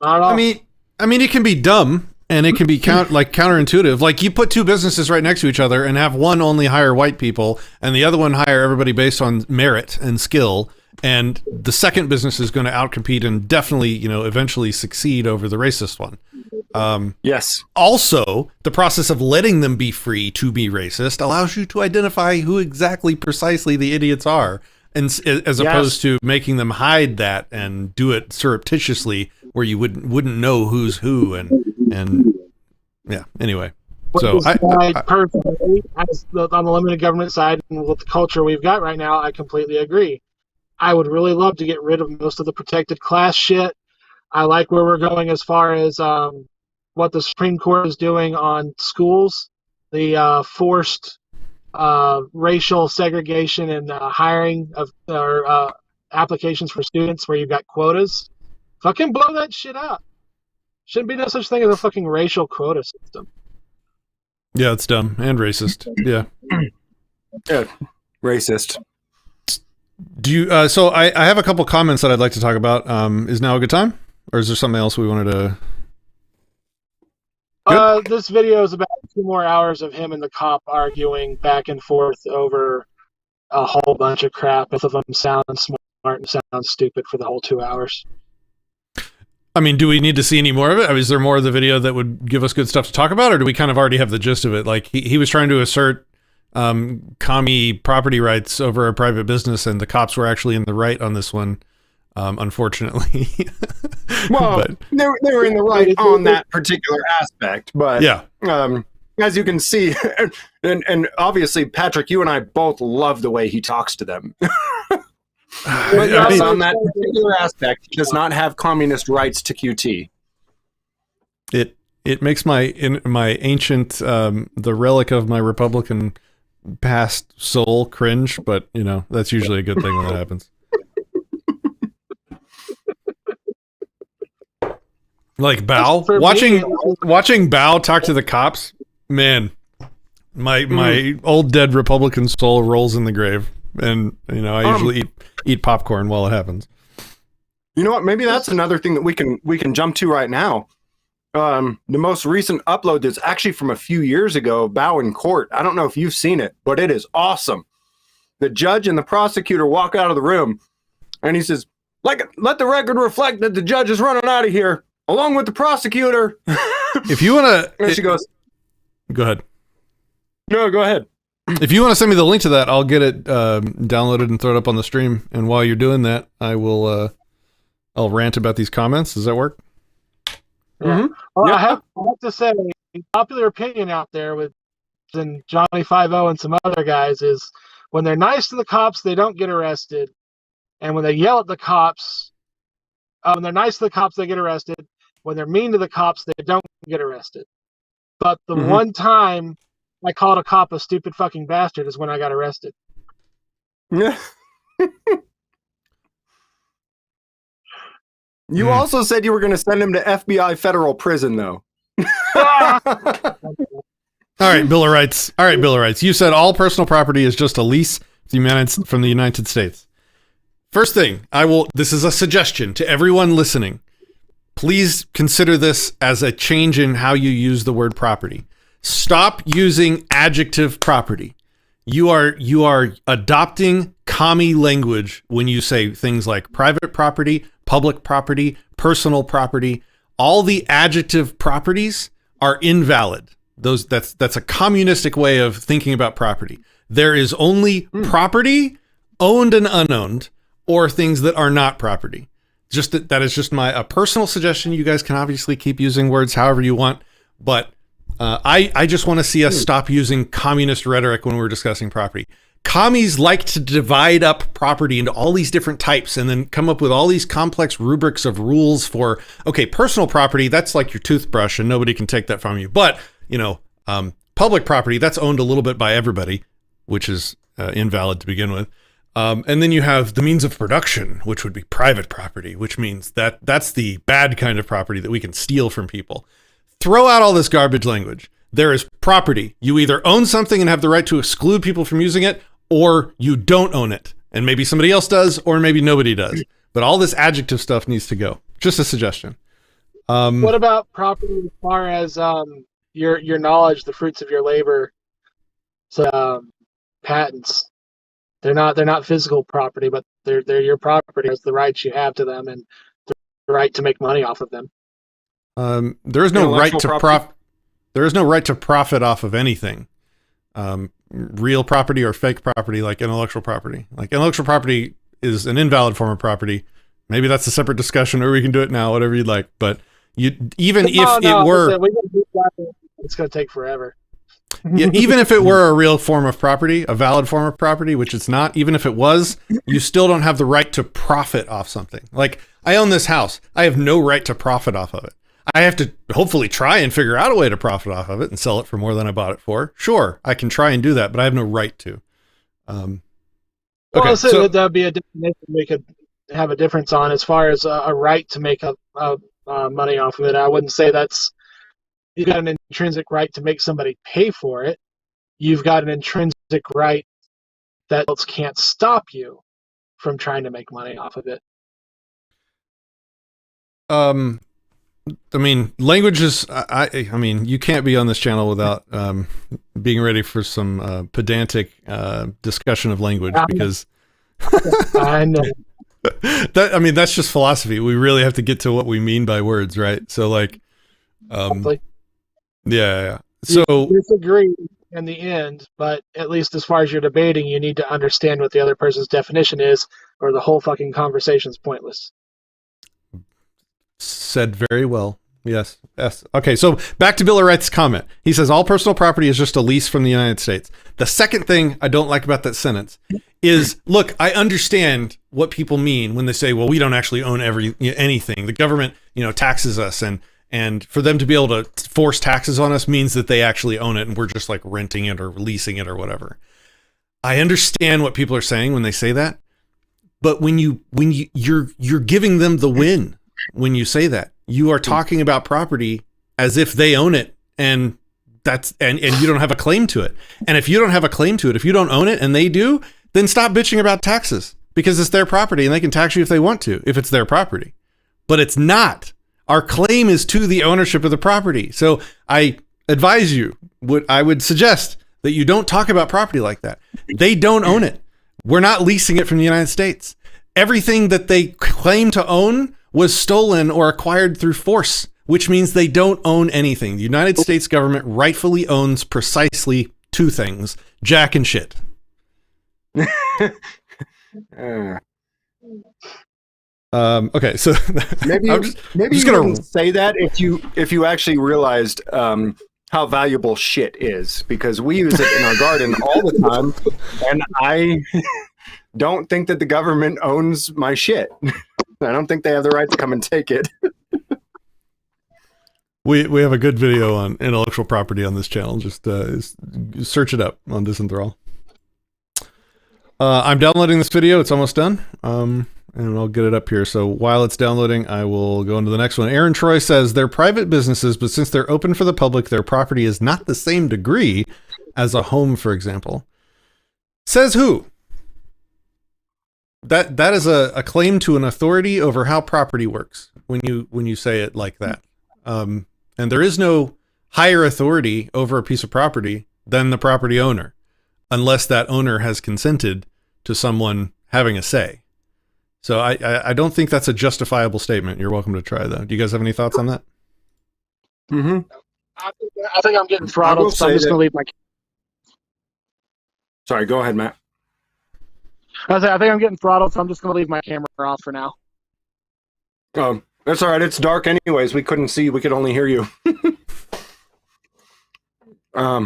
I mean, it can be dumb and it can be counterintuitive. Like you put two businesses right next to each other and have one only hire white people and the other one hire everybody based on merit and skill. And the second business is going to outcompete and definitely, eventually succeed over the racist one. Yes. Also, the process of letting them be free to be racist allows you to identify who exactly precisely the idiots are. And as opposed to making them hide that and do it surreptitiously where you wouldn't know who's who and yeah. Anyway, so I personally, on the limited government side and with the culture we've got right now, I completely agree. I would really love to get rid of most of the protected class shit. I like where we're going as far as what the Supreme Court is doing on schools, the forced racial segregation and hiring of applications for students where you've got quotas. Fucking blow that shit up. Shouldn't be no such thing as a fucking racial quota system. Yeah, it's dumb and racist. Yeah. Yeah, racist. Do you? So I have a couple comments that I'd like to talk about. Is now a good time, or is there something else we wanted to? This video is about 2 more hours of him and the cop arguing back and forth over a whole bunch of crap. Both of them sound smart and sound stupid for the whole 2 hours. I mean, do we need to see any more of it? I mean, is there more of the video that would give us good stuff to talk about, or do we kind of already have the gist of it? Like he was trying to assert commie property rights over a private business, and the cops were actually in the right on this one, unfortunately. Well, they were in the right on that particular aspect, but yeah. as you can see, and obviously, Patrick, you and I both love the way he talks to them. But yes, on that particular aspect, he does not have communist rights to QT. It makes my ancient the relic of my Republican past soul cringe, but you know that's usually a good thing when that happens. Like Bao, watching Bao talk to the cops, man, my old dead Republican soul rolls in the grave, and you know I usually eat popcorn while it happens. You know what? Maybe that's another thing that we can jump to right now. The most recent upload is actually from a few years ago, Bao in court. I don't know if you've seen it, but it is awesome. The judge and the prosecutor walk out of the room, and he says, let the record reflect that the judge is running out of here, along with the prosecutor. If you want to... And she goes... Go ahead. No, go ahead. If you want to send me the link to that, I'll get it downloaded and throw it up on the stream. And while you're doing that, I will... I'll rant about these comments. Does that work? Mm-hmm. Well, I have to say, popular opinion out there with Johnny 5-0 and some other guys is when they're nice to the cops, they don't get arrested. And when they yell at the cops, when they're nice to the cops, they get arrested. When they're mean to the cops, they don't get arrested. But the one time I called a cop a stupid fucking bastard is when I got arrested. Yeah. You also said you were going to send him to FBI federal prison, though. All right, Bill of Rights. You said all personal property is just a lease from the United States. First thing, this is a suggestion to everyone listening. Please consider this as a change in how you use the word property. Stop using adjective property. You are adopting commie language when you say things like private property, public property, personal property. All the adjective properties are invalid. That's a communistic way of thinking about property. There is only property, owned and unowned, or things that are not property. That is just a personal suggestion. You guys can obviously keep using words however you want, but I just want to see us stop using communist rhetoric when we're discussing property. Commies like to divide up property into all these different types and then come up with all these complex rubrics of rules for, okay, personal property, that's like your toothbrush and nobody can take that from you. But, public property, that's owned a little bit by everybody, which is invalid to begin with. And then you have the means of production, which would be private property, which means that's the bad kind of property that we can steal from people. Throw out all this garbage language. There is property. You either own something and have the right to exclude people from using it, or you don't own it. And maybe somebody else does, or maybe nobody does. But all this adjective stuff needs to go. Just a suggestion. What about property as far as your knowledge, the fruits of your labor? So patents. They're not physical property, but they're your property. It's the rights you have to them and the right to make money off of them. There is no right to There is no right to profit off of anything. Real property or fake property, like intellectual property. Like intellectual property is an invalid form of property. Maybe that's a separate discussion, or we can do it now, whatever you'd like. But it's going to take forever. Yeah, even if it were a real form of property, a valid form of property, which it's not, even if it was, you still don't have the right to profit off something. Like, I own this house. I have no right to profit off of it. I have to hopefully try and figure out a way to profit off of it and sell it for more than I bought it for. Sure, I can try and do that, but I have no right to. Okay, so that would be a definition we could have a difference on as far as a right to make money off of it. I wouldn't say you've got an intrinsic right to make somebody pay for it. You've got an intrinsic right that else can't stop you from trying to make money off of it. I mean, language is, I mean, you can't be on this channel without being ready for some pedantic discussion of language, because I know. That's just philosophy. We really have to get to what we mean by words, right? So like, yeah. So you disagree in the end, but at least as far as you're debating, you need to understand what the other person's definition is, or the whole fucking conversation's pointless. Said very well. Yes. Yes. Okay. So back to Bill of Rights' comment. He says all personal property is just a lease from the United States. The second thing I don't like about that sentence is, look, I understand what people mean when they say, well, we don't actually own anything. The government, taxes us, and for them to be able to force taxes on us means that they actually own it and we're just like renting it or leasing it or whatever. I understand what people are saying when they say that, but when you're giving them the win when you say that. You are talking about property as if they own it, and you don't have a claim to it. And if you don't have a claim to it, if you don't own it and they do, then stop bitching about taxes, because it's their property and they can tax you if they want to, if it's their property. But it's not. Our claim is to the ownership of the property. So I advise you, I would suggest that you don't talk about property like that. They don't own it. We're not leasing it from the United States. Everything that they claim to own was stolen or acquired through force, which means they don't own anything. The United States government rightfully owns precisely two things: Jack and shit. Okay, so maybe I'm maybe just you gonna wouldn't say that if you actually realized how valuable shit is, because we use it in our garden all the time, and I don't think that the government owns my shit. I don't think they have the right to come and take it. We have a good video on intellectual property on this channel. Just search it up on Disenthrall. I'm downloading this video. It's almost done. And I'll get it up here. So while it's downloading, I will go into the next one. Aaron Troy says they're private businesses, but since they're open for the public, their property is not the same degree as a home, for example. Says who? That is a claim to an authority over how property works when you say it like that. And there is no higher authority over a piece of property than the property owner, unless that owner has consented to someone having a say. So I don't think that's a justifiable statement. You're welcome to try, though. Do you guys have any thoughts on that? Mm-hmm. I think I'm getting throttled, so I'm just going to leave my... Sorry, go ahead, Matt. I think I'm getting throttled, so I'm just going to leave my camera off for now. That's all right. It's dark anyways. We couldn't see. We could only hear you. All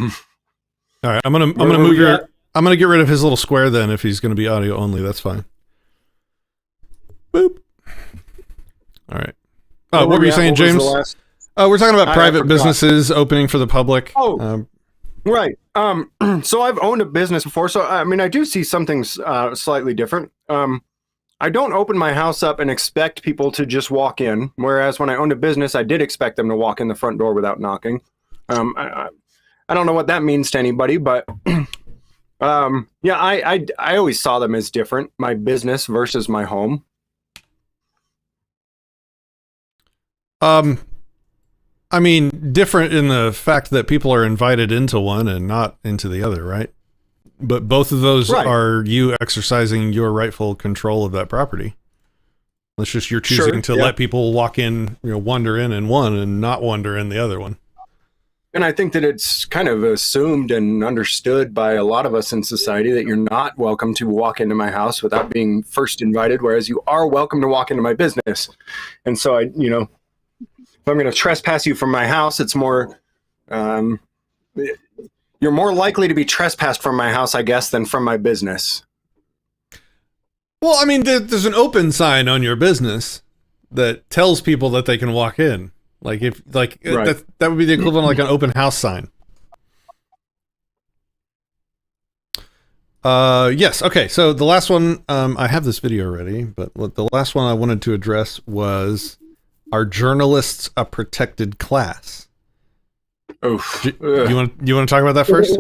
right. I'm gonna get rid of his little square then, if he's gonna be audio only. That's fine. Boop. All right. Oh, what were you saying, James? We're talking about private businesses opening for the public. Oh, right. So I've owned a business before. So, I mean, I do see something slightly different. I don't open my house up and expect people to just walk in. Whereas when I owned a business, I did expect them to walk in the front door without knocking. I don't know what that means to anybody, but yeah, I always saw them as different. My business versus my home. I mean, different in the fact that people are invited into one and not into the other, right? But both of those are you exercising your rightful control of that property. It's just you're choosing to let people walk in, wander in one and not wander in the other one. And I think that it's kind of assumed and understood by a lot of us in society that you're not welcome to walk into my house without being first invited, whereas you are welcome to walk into my business. And so if I'm going to trespass you from my house, it's more, you're more likely to be trespassed from my house, I guess, than from my business. Well, I mean, there's an open sign on your business that tells people that they can walk in. Like that would be the equivalent of like an open house sign. Yes. Okay. So the last one, I have this video already, but the last one I wanted to address was, are journalists a protected class? Oof. You want to talk about that first?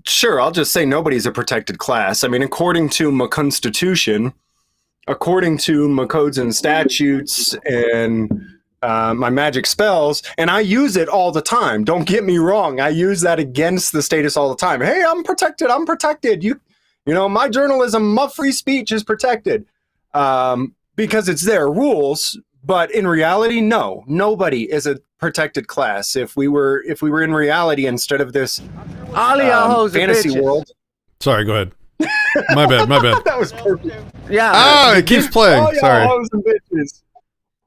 Sure. I'll just say nobody's a protected class. I mean, according to my constitution, according to my codes and statutes and my magic spells, and I use it all the time. Don't get me wrong. I use that against the status all the time. Hey, I'm protected. I'm protected. You know, my journalism, my free speech is protected because it's their rules. But in reality, no, nobody is a protected class. If we were in reality instead of this fantasy world. Sorry, go ahead. My bad. That was perfect. Yeah. Oh, it keeps playing. Sorry. Hoes and bitches.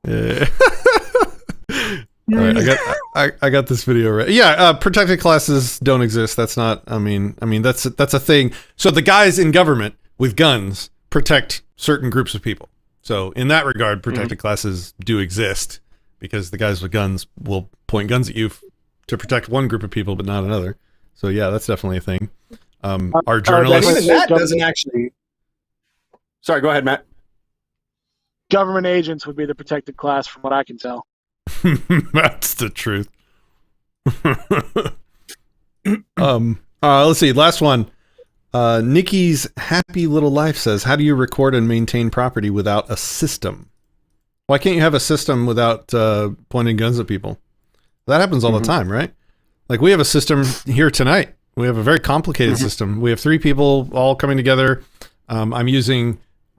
Yeah. All right, I got this video right. Yeah, protected classes don't exist. That's not. I mean that's a thing. So the guys in government with guns protect certain groups of people. So in that regard, protected classes do exist because the guys with guns will point guns at you to protect one group of people, but not another. So yeah, that's definitely a thing. Our journalists. Even that doesn't actually. Sorry, go ahead, Matt. Government agents would be the protected class, from what I can tell. That's the truth. Let's see. Last one. Nikki's Happy Little Life says, how do you record and maintain property without a system? Why can't you have a system without pointing guns at people? That happens all the time, right? Like we have a system here tonight. We have a very complicated system. We have 3 people all coming together. I'm using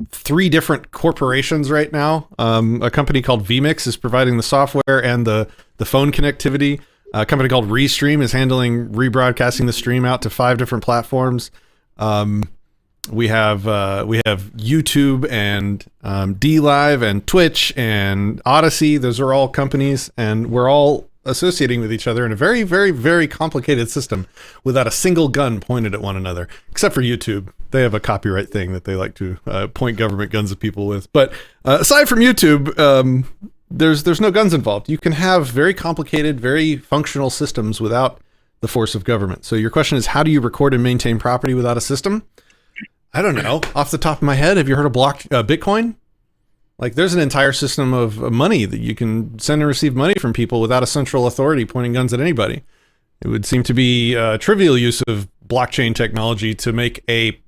3 different corporations right now. A company called vMix is providing the software and the phone connectivity. A company called Restream is handling rebroadcasting the stream out to 5 different platforms. We have YouTube and DLive and Twitch and Odysee. Those are all companies, and we're all associating with each other in a very, very, very complicated system without a single gun pointed at one another, except for YouTube. They have a copyright thing that they like to point government guns at people with. But aside from YouTube, there's no guns involved. You can have very complicated, very functional systems without the force of government. So your question is, how do you record and maintain property without a system? I don't know. Off the top of my head, have you heard of Bitcoin? Like there's an entire system of money that you can send and receive money from people without a central authority pointing guns at anybody. It would seem to be a trivial use of blockchain technology to make a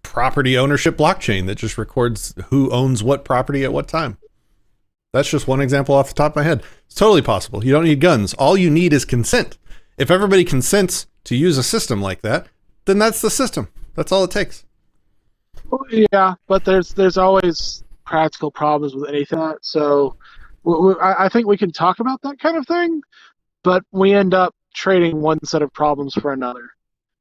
property ownership blockchain that just records who owns what property at what time. That's just one example off the top of my head. It's totally possible. You don't need guns. All you need is consent. If everybody consents to use a system like that, then that's the system. That's all it takes. Well, yeah, but there's always practical problems with anything. So I think we can talk about that kind of thing, but we end up trading one set of problems for another.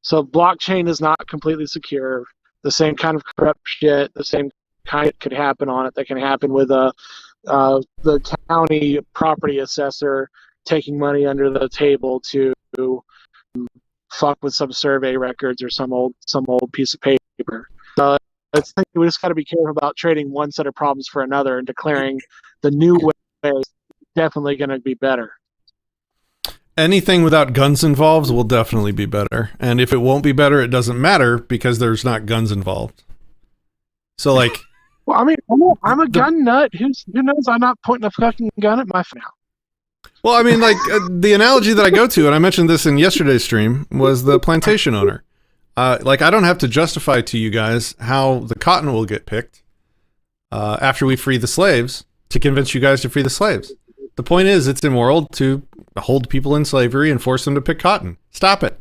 So blockchain is not completely secure. The same kind of corrupt shit, the same kind could happen on it that can happen with the county property assessor taking money under the table to fuck with some survey records or some old piece of paper. So I think we just got to be careful about trading one set of problems for another and declaring the new way is definitely going to be better. Anything without guns involved will definitely be better. And if it won't be better, it doesn't matter because there's not guns involved. So like, well, I mean, I'm a gun nut. Who knows? I'm not pointing a fucking gun at my now. Well, I mean, like the analogy that I go to, and I mentioned this in yesterday's stream, was the plantation owner. Like I don't have to justify to you guys how the cotton will get picked after we free the slaves to convince you guys to free the slaves. The point is, it's immoral to hold people in slavery and force them to pick cotton. Stop it.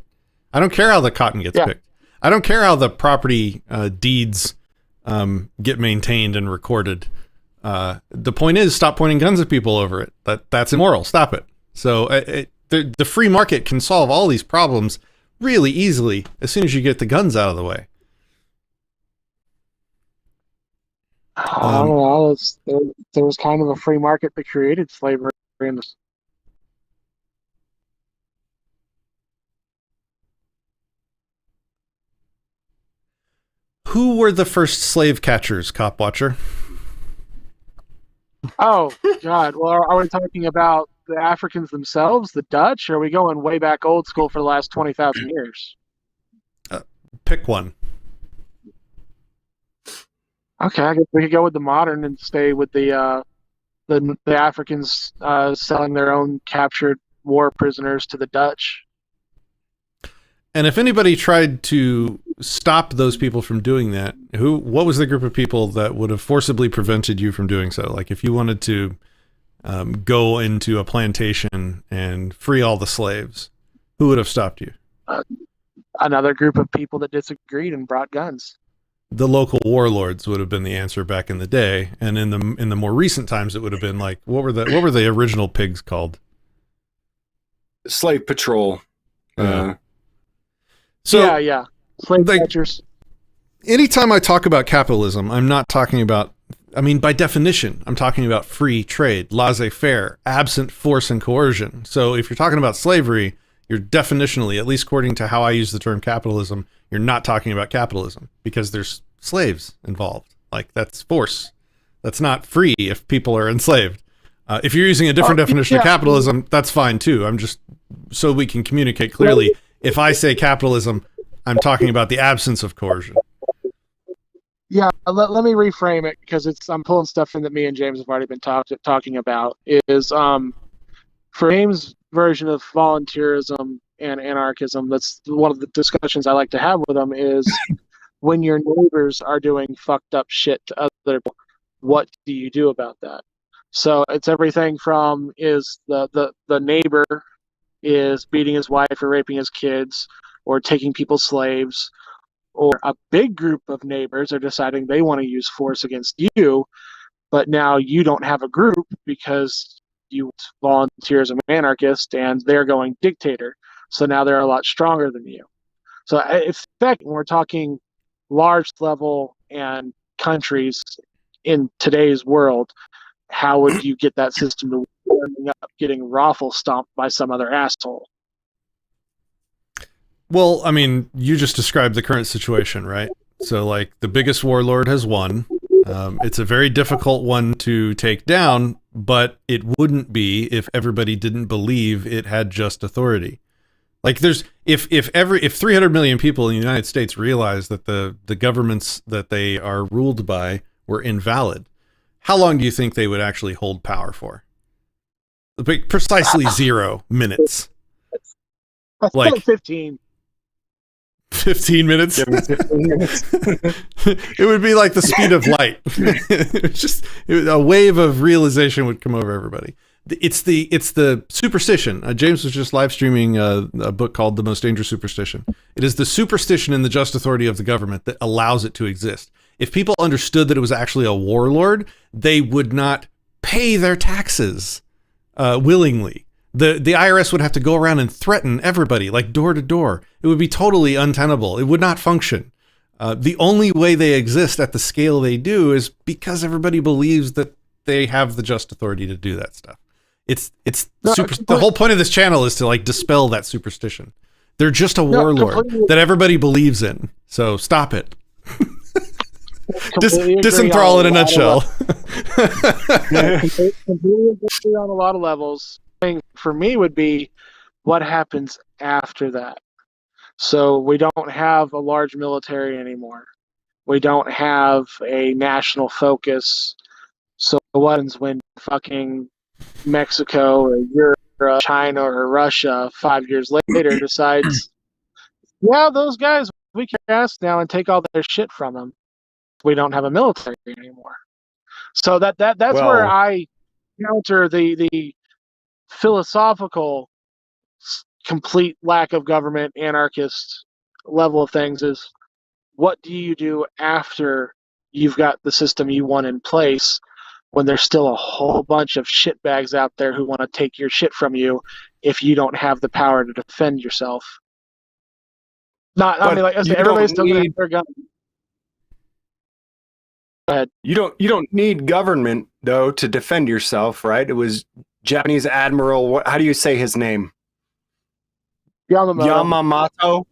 I don't care how the cotton gets picked. I don't care how the property deeds get maintained and recorded. The point is, stop pointing guns at people over it. That's immoral. Stop it. So the free market can solve all these problems really easily as soon as you get the guns out of the way. I don't know. There was kind of a free market that created slavery. Who were the first slave catchers, Cop Watcher? Oh, God. Well, are we talking about the Africans themselves, the Dutch, or are we going way back old school for the last 20,000 years? Pick one. Okay, I guess we could go with the modern and stay with the Africans selling their own captured war prisoners to the Dutch. And if anybody tried to stop those people from doing that, what was the group of people that would have forcibly prevented you from doing so? Like if you wanted to go into a plantation and free all the slaves, who would have stopped you? Another group of people that disagreed and brought guns. The local warlords would have been the answer back in the day, and in the more recent times, it would have been like what were the original pigs called? Slave patrol. So yeah, slave catchers. Anytime I talk about capitalism, I'm not talking about I mean, by definition, I'm talking about free trade, laissez-faire, absent force and coercion. So if you're talking about slavery, you're definitionally, at least according to how I use the term capitalism, you're not talking about capitalism because there's slaves involved. Like, that's force. That's not free if people are enslaved. If you're using a different definition of capitalism, that's fine too. I'm just, so we can communicate clearly. If I say capitalism, I'm talking about the absence of coercion. Yeah, let me reframe it because I'm pulling stuff in that me and James have already been talking about. Is for James' version of volunteerism and anarchism, that's one of the discussions I like to have with them, is when your neighbors are doing fucked up shit to other people, what do you do about that? So it's everything from, is the neighbor is beating his wife or raping his kids or taking people's slaves, or a big group of neighbors are deciding they want to use force against you, but now you don't have a group because you volunteer as an anarchist and they're going dictator. So now they're a lot stronger than you. So in fact, when we're talking large level and countries in today's world, how would you get that system to end up getting raffle stomped by some other asshole? Well, I mean, you just described the current situation, right? So, like, the biggest warlord has won. It's a very difficult one to take down, but it wouldn't be if everybody didn't believe it had just authority. Like, there's if 300 million people in the United States realize that the governments that they are ruled by were invalid, how long do you think they would actually hold power for? Precisely 0 minutes. Like 15. 15 minutes. It would be like the speed of light. A wave of realization would come over everybody. It's the superstition. James was just live streaming a book called The Most Dangerous Superstition. It is the superstition in the just authority of the government that allows it to exist. If people understood that it was actually a warlord, they would not pay their taxes willingly. The IRS would have to go around and threaten everybody, like door to door. It would be totally untenable. It would not function. The only way they exist at the scale they do is because everybody believes that they have the just authority to do that stuff. The whole point of this channel is to, like, dispel that superstition. They're just a warlord that everybody believes in. So stop it. Disenthrall in a nutshell. Completely agree on a lot of levels. For me would be what happens after that. So we don't have a large military anymore. We don't have a national focus. So what happens when fucking Mexico or Europe or China or Russia 5 years later decides, yeah, those guys, we can ask now and take all their shit from them. We don't have a military anymore. So that's where I counter the philosophical complete lack of government anarchist level of things is, what do you do after you've got the system you want in place when there's still a whole bunch of shitbags out there who want to take your shit from you if you don't have the power to defend yourself? I mean, like I said, everybody's still going to have their gun. Go ahead. You don't need government though to defend yourself, right? It was Japanese admiral. How do you say his name? Yamamoto.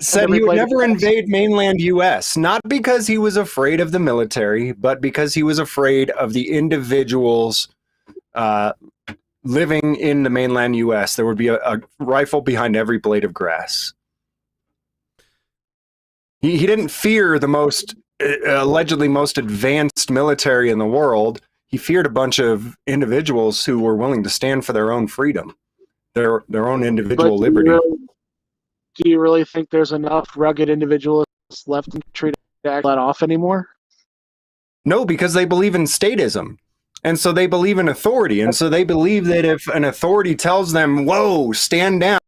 Said he would never invade mainland U.S. Not because he was afraid of the military, but because he was afraid of the individuals living in the mainland U.S. There would be a rifle behind every blade of grass. He didn't fear the most allegedly most advanced military in the world. He feared a bunch of individuals who were willing to stand for their own freedom, their own individual liberty. Do you really think there's enough rugged individuals left in the country to act that off anymore? No, because they believe in statism. And so they believe in authority. And so they believe that if an authority tells them, whoa, stand down,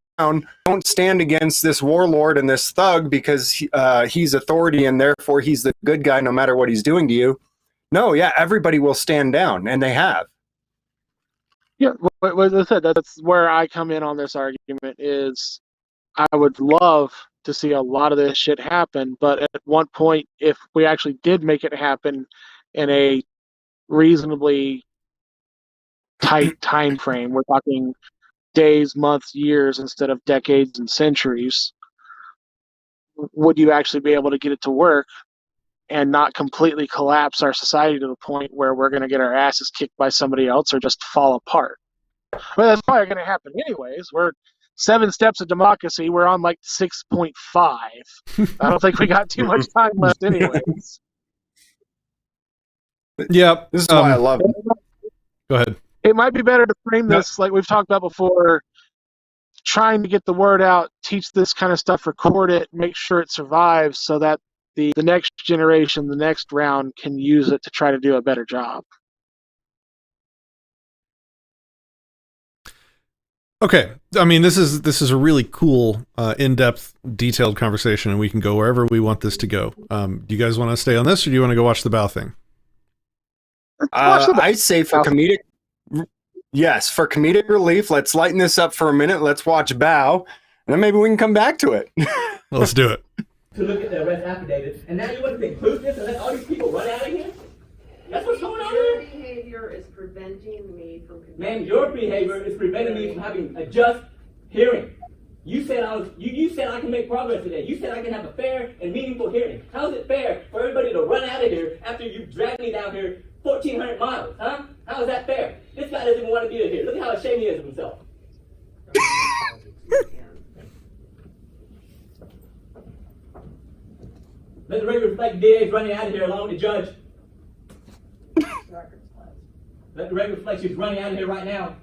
don't stand against this warlord and this thug because he's authority and therefore he's the good guy no matter what he's doing to you. No, yeah, everybody will stand down, and they have. Yeah, as I said, that's where I come in on this argument is I would love to see a lot of this shit happen. But at one point, if we actually did make it happen in a reasonably tight time frame, we're talking days, months, years instead of decades and centuries, would you actually be able to get it to work and not completely collapse our society to the point where we're going to get our asses kicked by somebody else or just fall apart? Well, that's probably going to happen anyways. We're 7 steps of democracy. We're on like 6.5. I don't think we got too much time left anyways. Yeah. This is why I love it. Go ahead. It might be better to frame this, like we've talked about before, trying to get the word out, teach this kind of stuff, record it, make sure it survives so that the next generation, the next round can use it to try to do a better job. Okay. I mean, this is a really cool, in-depth, detailed conversation, and we can go wherever we want this to go. Do you guys want to stay on this, or do you want to go watch the bow thing? I say for comedic, yes, for comedic relief, let's lighten this up for a minute. Let's watch bow, and then maybe we can come back to it. Let's do it. To look at the arrest affidavit, and now you want to include this and let all these people run out of here? That's what's going on Your here? behavior is preventing me from... Man, your behavior is preventing me from having a just hearing. You said you said I can make progress today. You said I can have a fair and meaningful hearing. How is it fair for everybody to run out of here after you dragged me down here 1,400 miles, huh? How is that fair? This guy doesn't even want to be here. Look at how ashamed he is of himself. Let the record reflect DA's running out of here along with the judge. Let the record reflect she's running out of here right now.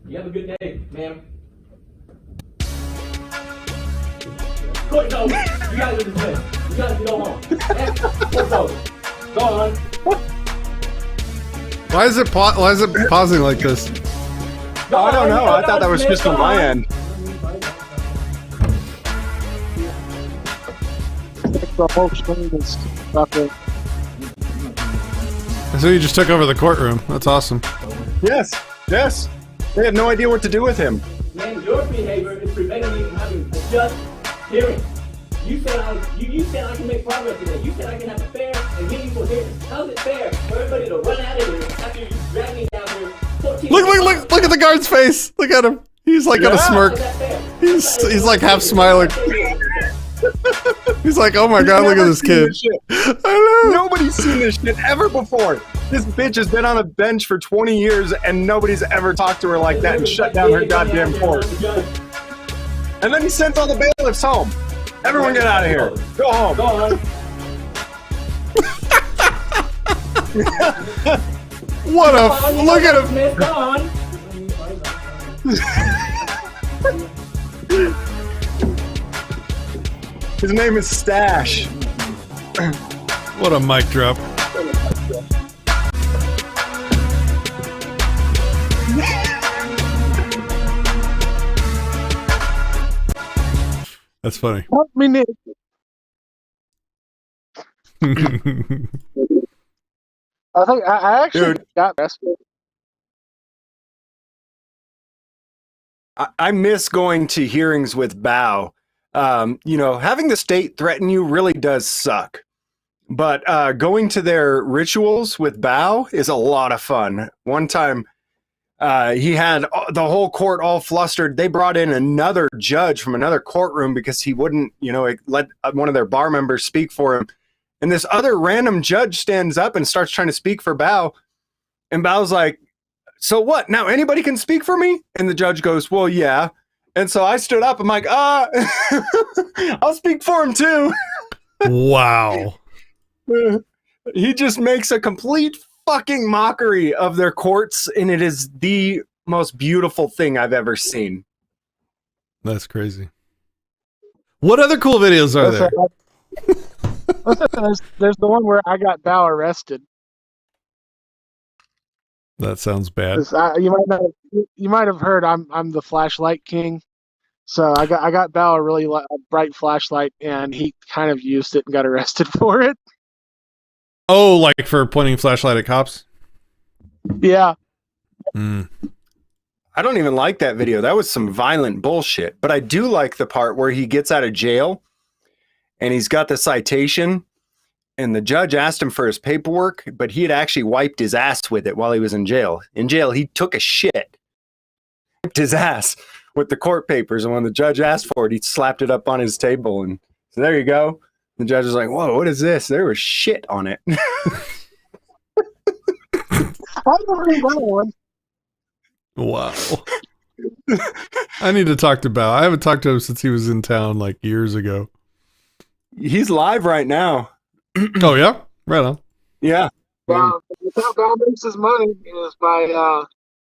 You have a good day, ma'am. Court's over. You guys are dismissed. You guys can go home. Court's over. Go on. Why is it pausing like this? I don't know. I thought that was just on my end. The whole screen is fucking... So you just took over the courtroom. That's awesome. Yes. They had no idea what to do with him. Man, your behavior is preventing me from having a just hearing. You said I can make progress today. You said I can have a fair and meaningful hearing. How is it fair for everybody to run out of here after you dragged me down here 14 Look at the guard's face. Look at him. He's like got a smirk. He's like half smiling. He's like, oh my god, look at this kid. I know. Nobody's seen this shit ever before. This bitch has been on a bench for 20 years and nobody's ever talked to her like that and shut down her goddamn court. And then he sent all the bailiffs home. Everyone get out of here. Go home. Go on. What a look at him. Go on. His name is Stash. What a mic drop. That's funny. I think I actually got arrested. I miss going to hearings with Bao. Having the state threaten you really does suck. But going to their rituals with Bao is a lot of fun. One time, he had the whole court all flustered. They brought in another judge from another courtroom because he wouldn't, let one of their bar members speak for him. And this other random judge stands up and starts trying to speak for Bao. And Bao's like, so what? Now anybody can speak for me? And the judge goes, well, yeah. And so I stood up. I'm like, I'll speak for him too. Wow. He just makes a complete fucking mockery of their courts, and it is the most beautiful thing I've ever seen. That's crazy. What other cool videos are there? There's the one where I got Bao arrested. That sounds bad. You might have heard I'm the flashlight king. So I got Bao a really bright flashlight, and he kind of used it and got arrested for it. Oh, like for pointing flashlight at cops? Yeah. Mm. I don't even like that video. That was some violent bullshit. But I do like the part where he gets out of jail and he's got the citation and the judge asked him for his paperwork, but he had actually wiped his ass with it while he was in jail. In jail, he took a shit, wiped his ass with the court papers. And when the judge asked for it, he slapped it up on his table and so there you go. The judge was like, whoa, what is this? There was shit on it. I don't think that one. Wow. I need to talk to Bao. I haven't talked to him since he was in town like years ago. He's live right now. Oh, yeah? Right on. Yeah. That's how God makes his money is by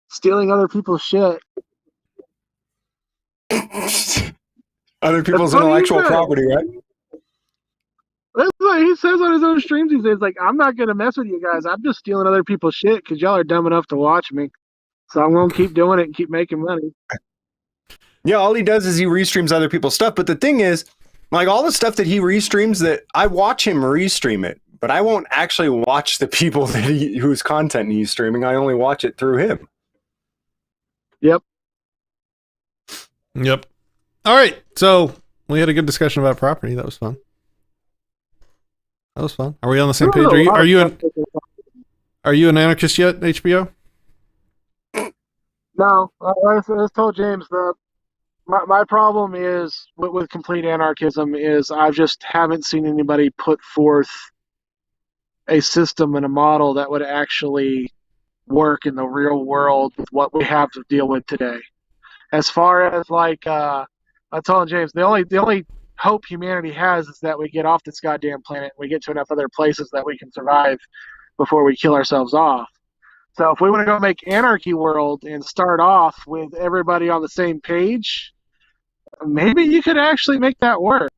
stealing other people's shit. Other people's intellectual property, right? That's what he says on his own streams. He says, like, I'm not going to mess with you guys. I'm just stealing other people's shit because y'all are dumb enough to watch me. So I'm going to keep doing it and keep making money. Yeah, all he does is he restreams other people's stuff. But the thing is, like all the stuff that he restreams, that I watch him restream it, but I won't actually watch the people that whose content he's streaming. I only watch it through him. Yep. All right. So we had a good discussion about property. That was fun. Are we on the same page? Are you an anarchist yet, HBO? No, I told James that my problem is with complete anarchism is I just haven't seen anybody put forth a system and a model that would actually work in the real world with what we have to deal with today. As far as like I told James, the only hope humanity has is that we get off this goddamn planet and we get to enough other places that we can survive before we kill ourselves off. So if we want to go make anarchy world and start off with everybody on the same page, maybe you could actually make that work.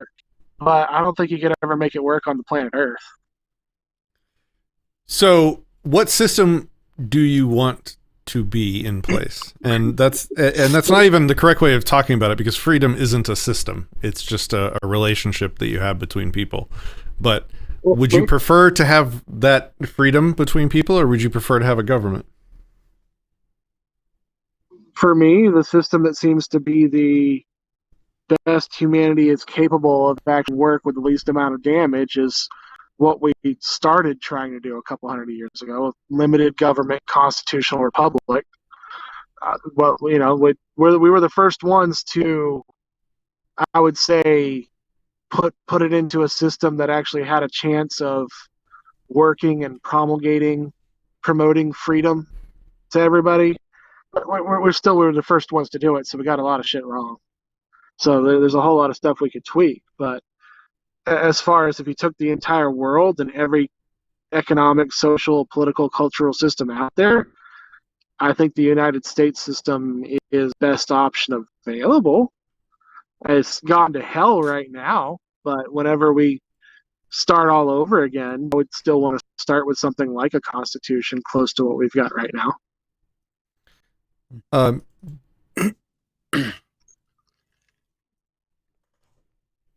But I don't think you could ever make it work on the planet Earth. So what system do you want to be in place? And that's not even the correct way of talking about it, because freedom isn't a system. It's just a relationship that you have between people. But would you prefer to have that freedom between people, or would you prefer to have a government? For me, the system that seems to be the best humanity is capable of actually work with the least amount of damage is what we started trying to do a couple hundred years ago, limited government, constitutional republic. Well, you know, we were the first ones to, I would say, put it into a system that actually had a chance of working and promoting freedom to everybody. But we were the first ones to do it, so we got a lot of shit wrong. So there's a whole lot of stuff we could tweak. But as far as if you took the entire world and every economic, social, political, cultural system out there, I think the United States system is best option available. It's gone to hell right now, but whenever we start all over again, I would still want to start with something like a constitution close to what we've got right now.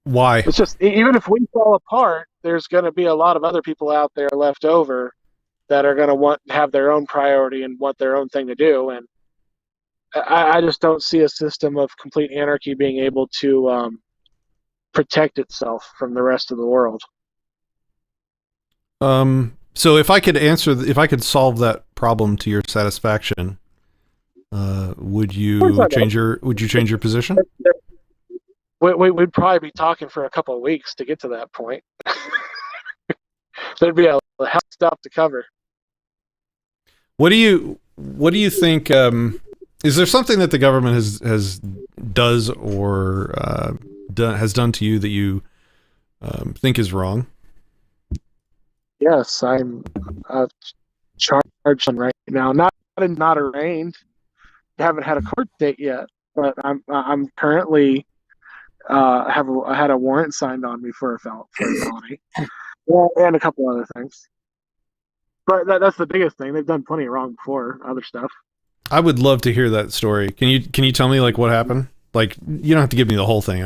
Why? It's just, even if we fall apart, there's going to be a lot of other people out there left over that are going to have their own priority and want their own thing to do. And I just don't see a system of complete anarchy being able to protect itself from the rest of the world. So if I could solve that problem to your satisfaction, would you change your position? We'd probably be talking for a couple of weeks to get to that point. There'd be a hell of stuff to cover. What do you think? Is there something that the government has done to you that you think is wrong? Yes, I'm charged right now. Not arraigned. I haven't had a court date yet, but I'm currently I had a warrant signed on me for a felony, and a couple other things. But that's the biggest thing. They've done plenty of wrong before, other stuff. I would love to hear that story. Can you tell me like what happened? Like, you don't have to give me the whole thing. I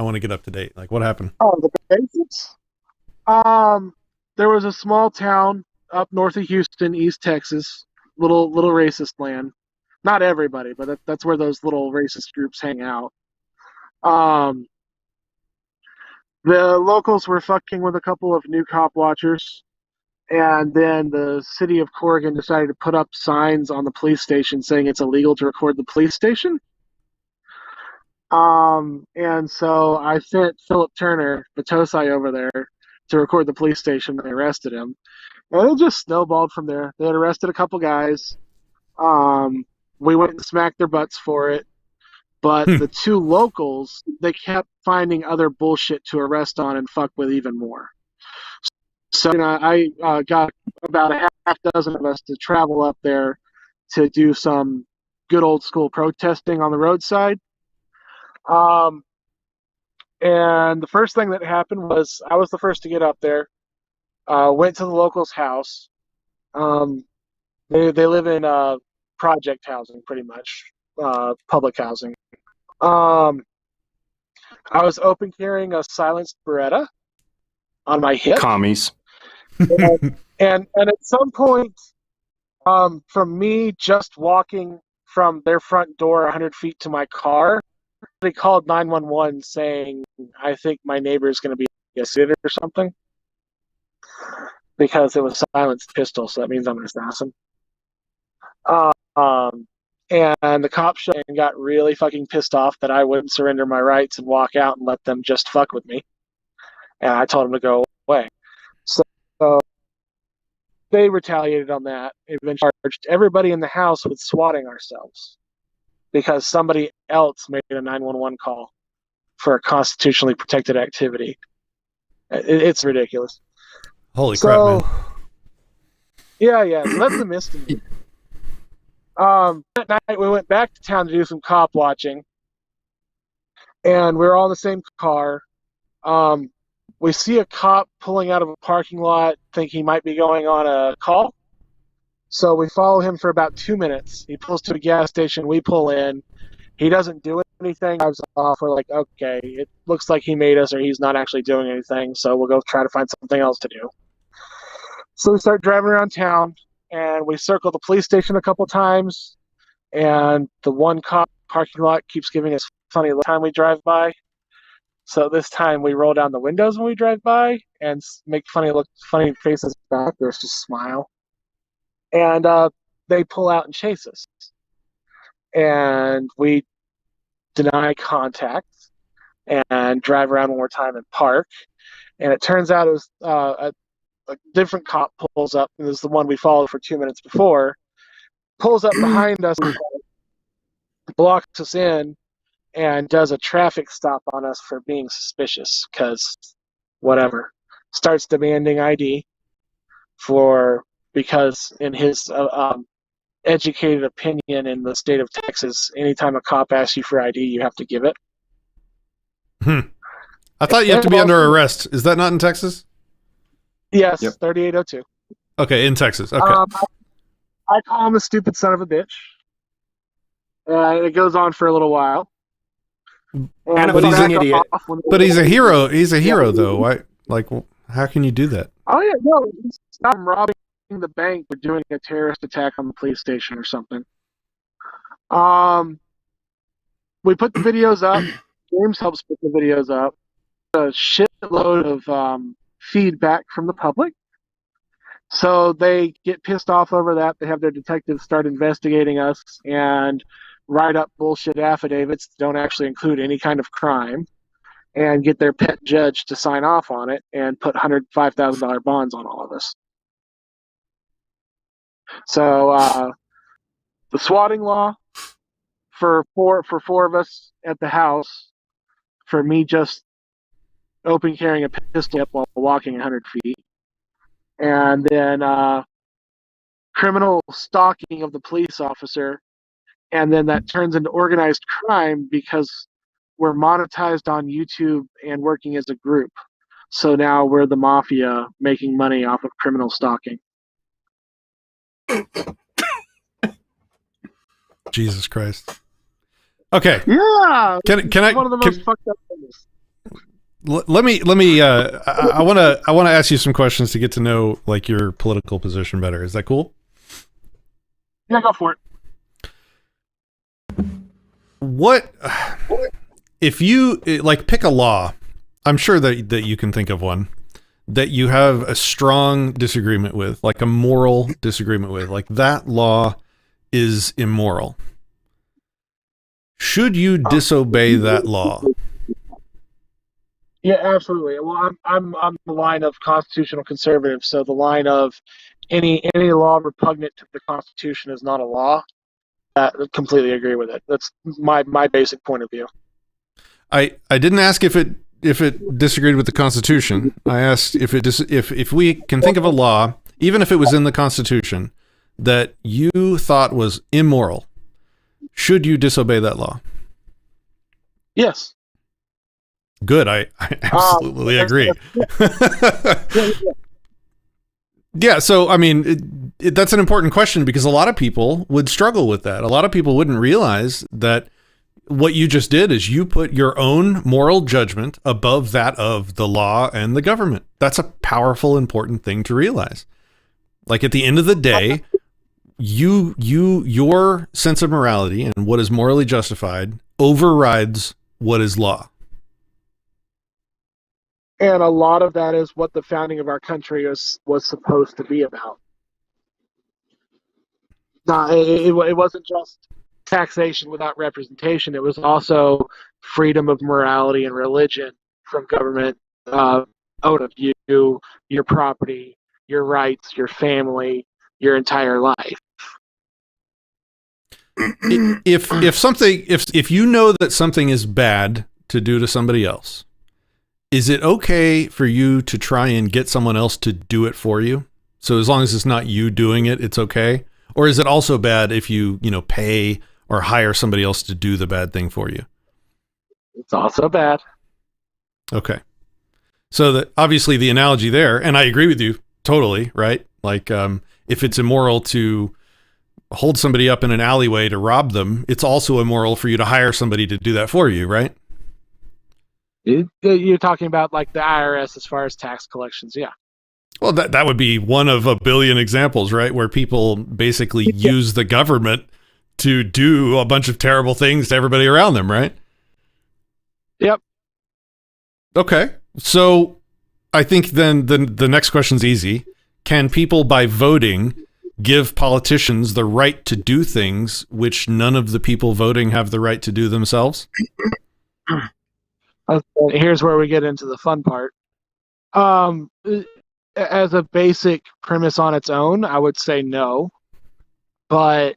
want to get up to date. Like, what happened? Oh, the basics. There was a small town up north of Houston, East Texas, little racist land. Not everybody, but that's where those little racist groups hang out. Um, the locals were fucking with a couple of new cop watchers, and then the city of Corrigan decided to put up signs on the police station saying it's illegal to record the police station. And so I sent Philip Turner, Batosai, over there to record the police station. They arrested him. And it just snowballed from there. They had arrested a couple guys. We went and smacked their butts for it. But the two locals, they kept finding other bullshit to arrest on and fuck with even more. So I got about a half dozen of us to travel up there to do some good old school protesting on the roadside. And the first thing that happened was I was the first to get up there. Went to the locals' house. They live in project housing, pretty much, public housing. I was open carrying a silenced Beretta on my hip. Commies. and at some point, from me just walking from their front door 100 feet to my car, they called 911 saying, I think my neighbor is going to be assassinated or something. Because it was a silenced pistol, so that means I'm an assassin. And the cop showed and got really fucking pissed off that I wouldn't surrender my rights and walk out and let them just fuck with me. And I told them to go away. So they retaliated on that. Eventually charged everybody in the house with swatting ourselves because somebody else made a 911 call for a constitutionally protected activity. It's ridiculous. Holy crap, man. Yeah, so that's the misdemeanor. That night we went back to town to do some cop watching, and we were all in the same car. We see a cop pulling out of a parking lot, think he might be going on a call. So we follow him for about 2 minutes. He pulls to a gas station, we pull in. He doesn't do anything. I was off. We're like, okay, it looks like he made us or he's not actually doing anything, so we'll go try to find something else to do. So we start driving around town, and we circle the police station a couple times, and the one cop parking lot keeps giving us funny look time we drive by. So this time we roll down the windows when we drive by and make funny faces back. There's just smile. And they pull out and chase us. And we deny contact and drive around one more time and park. And it turns out it was a different cop pulls up, and this is the one we followed for 2 minutes before, pulls up behind us, blocks us in, and does a traffic stop on us for being suspicious, because whatever. Starts demanding ID because in his educated opinion in the state of Texas, anytime a cop asks you for ID, you have to give it. I thought you have to be under arrest. Is that not in Texas? Yes, Yep. 3802. Okay, in Texas. Okay. I call him a stupid son of a bitch. It goes on for a little while. And But he's an idiot. But he's a hero. He's a hero, though. Why? Like, how can you do that? Oh, yeah, no. It's not robbing the bank or doing a terrorist attack on the police station or something. We put the videos up. James helps put the videos up. A shitload of feedback from the public. So they get pissed off over that. They have their detectives start investigating us and write up bullshit affidavits that don't actually include any kind of crime and get their pet judge to sign off on it and put $105,000 bonds on all of us. So the swatting law for four of us at the house, for me just open carrying a pistol up while walking 100 feet. And then criminal stalking of the police officer. And then that turns into organized crime because we're monetized on YouTube and working as a group. So now we're the mafia making money off of criminal stalking. Jesus Christ. Okay. Yeah. Can I? One of the most fucked up things. Let me. I want to ask you some questions to get to know like your political position better. Is that cool? Yeah, go for it. what if you like pick a law? I'm sure that you can think of one that you have a strong disagreement with, like a moral disagreement with, like that law is immoral. Should you disobey that law? Yeah, absolutely. Well, I'm on the line of constitutional conservative, so the line of any law repugnant to the Constitution is not a law. I completely agree with it. That's my basic point of view. I didn't ask if it disagreed with the Constitution. I asked if we can think of a law, even if it was in the Constitution, that you thought was immoral. Should you disobey that law? Yes. Good. I absolutely agree. Yeah. So, I mean, that's an important question because a lot of people would struggle with that. A lot of people wouldn't realize that what you just did is you put your own moral judgment above that of the law and the government. That's a powerful, important thing to realize. Like at the end of the day, your sense of morality and what is morally justified overrides what is law. And a lot of that is what the founding of our country was supposed to be about. No, it wasn't just taxation without representation. It was also freedom of morality and religion from government out of you, your property, your rights, your family, your entire life. If you know that something is bad to do to somebody else, is it okay for you to try and get someone else to do it for you? So as long as it's not you doing it, it's okay? Or is it also bad if you pay or hire somebody else to do the bad thing for you? It's also bad. Okay. So that obviously the analogy there, and I agree with you totally, right? Like if it's immoral to hold somebody up in an alleyway to rob them, it's also immoral for you to hire somebody to do that for you, right? You're talking about like the IRS as far as tax collections, yeah. Well, that would be one of a billion examples, right? Where people basically use the government to do a bunch of terrible things to everybody around them, right? Yep. Okay. So I think then the next question's easy. Can people by voting give politicians the right to do things which none of the people voting have the right to do themselves? Here's where we get into the fun part. As a basic premise on its own, I would say no. But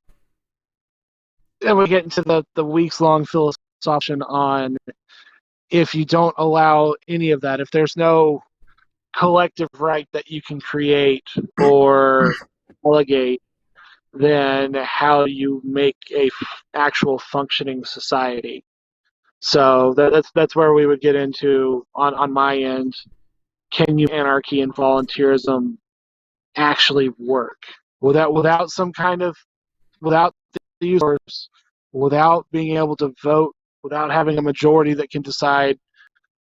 then we get into the weeks-long philosophy on if you don't allow any of that, if there's no collective right that you can create or delegate, then how do you make a actual functioning society? So that's where we would get into on my end. Can you anarchy and volunteerism actually work without some kind of without the users, without being able to vote, without having a majority that can decide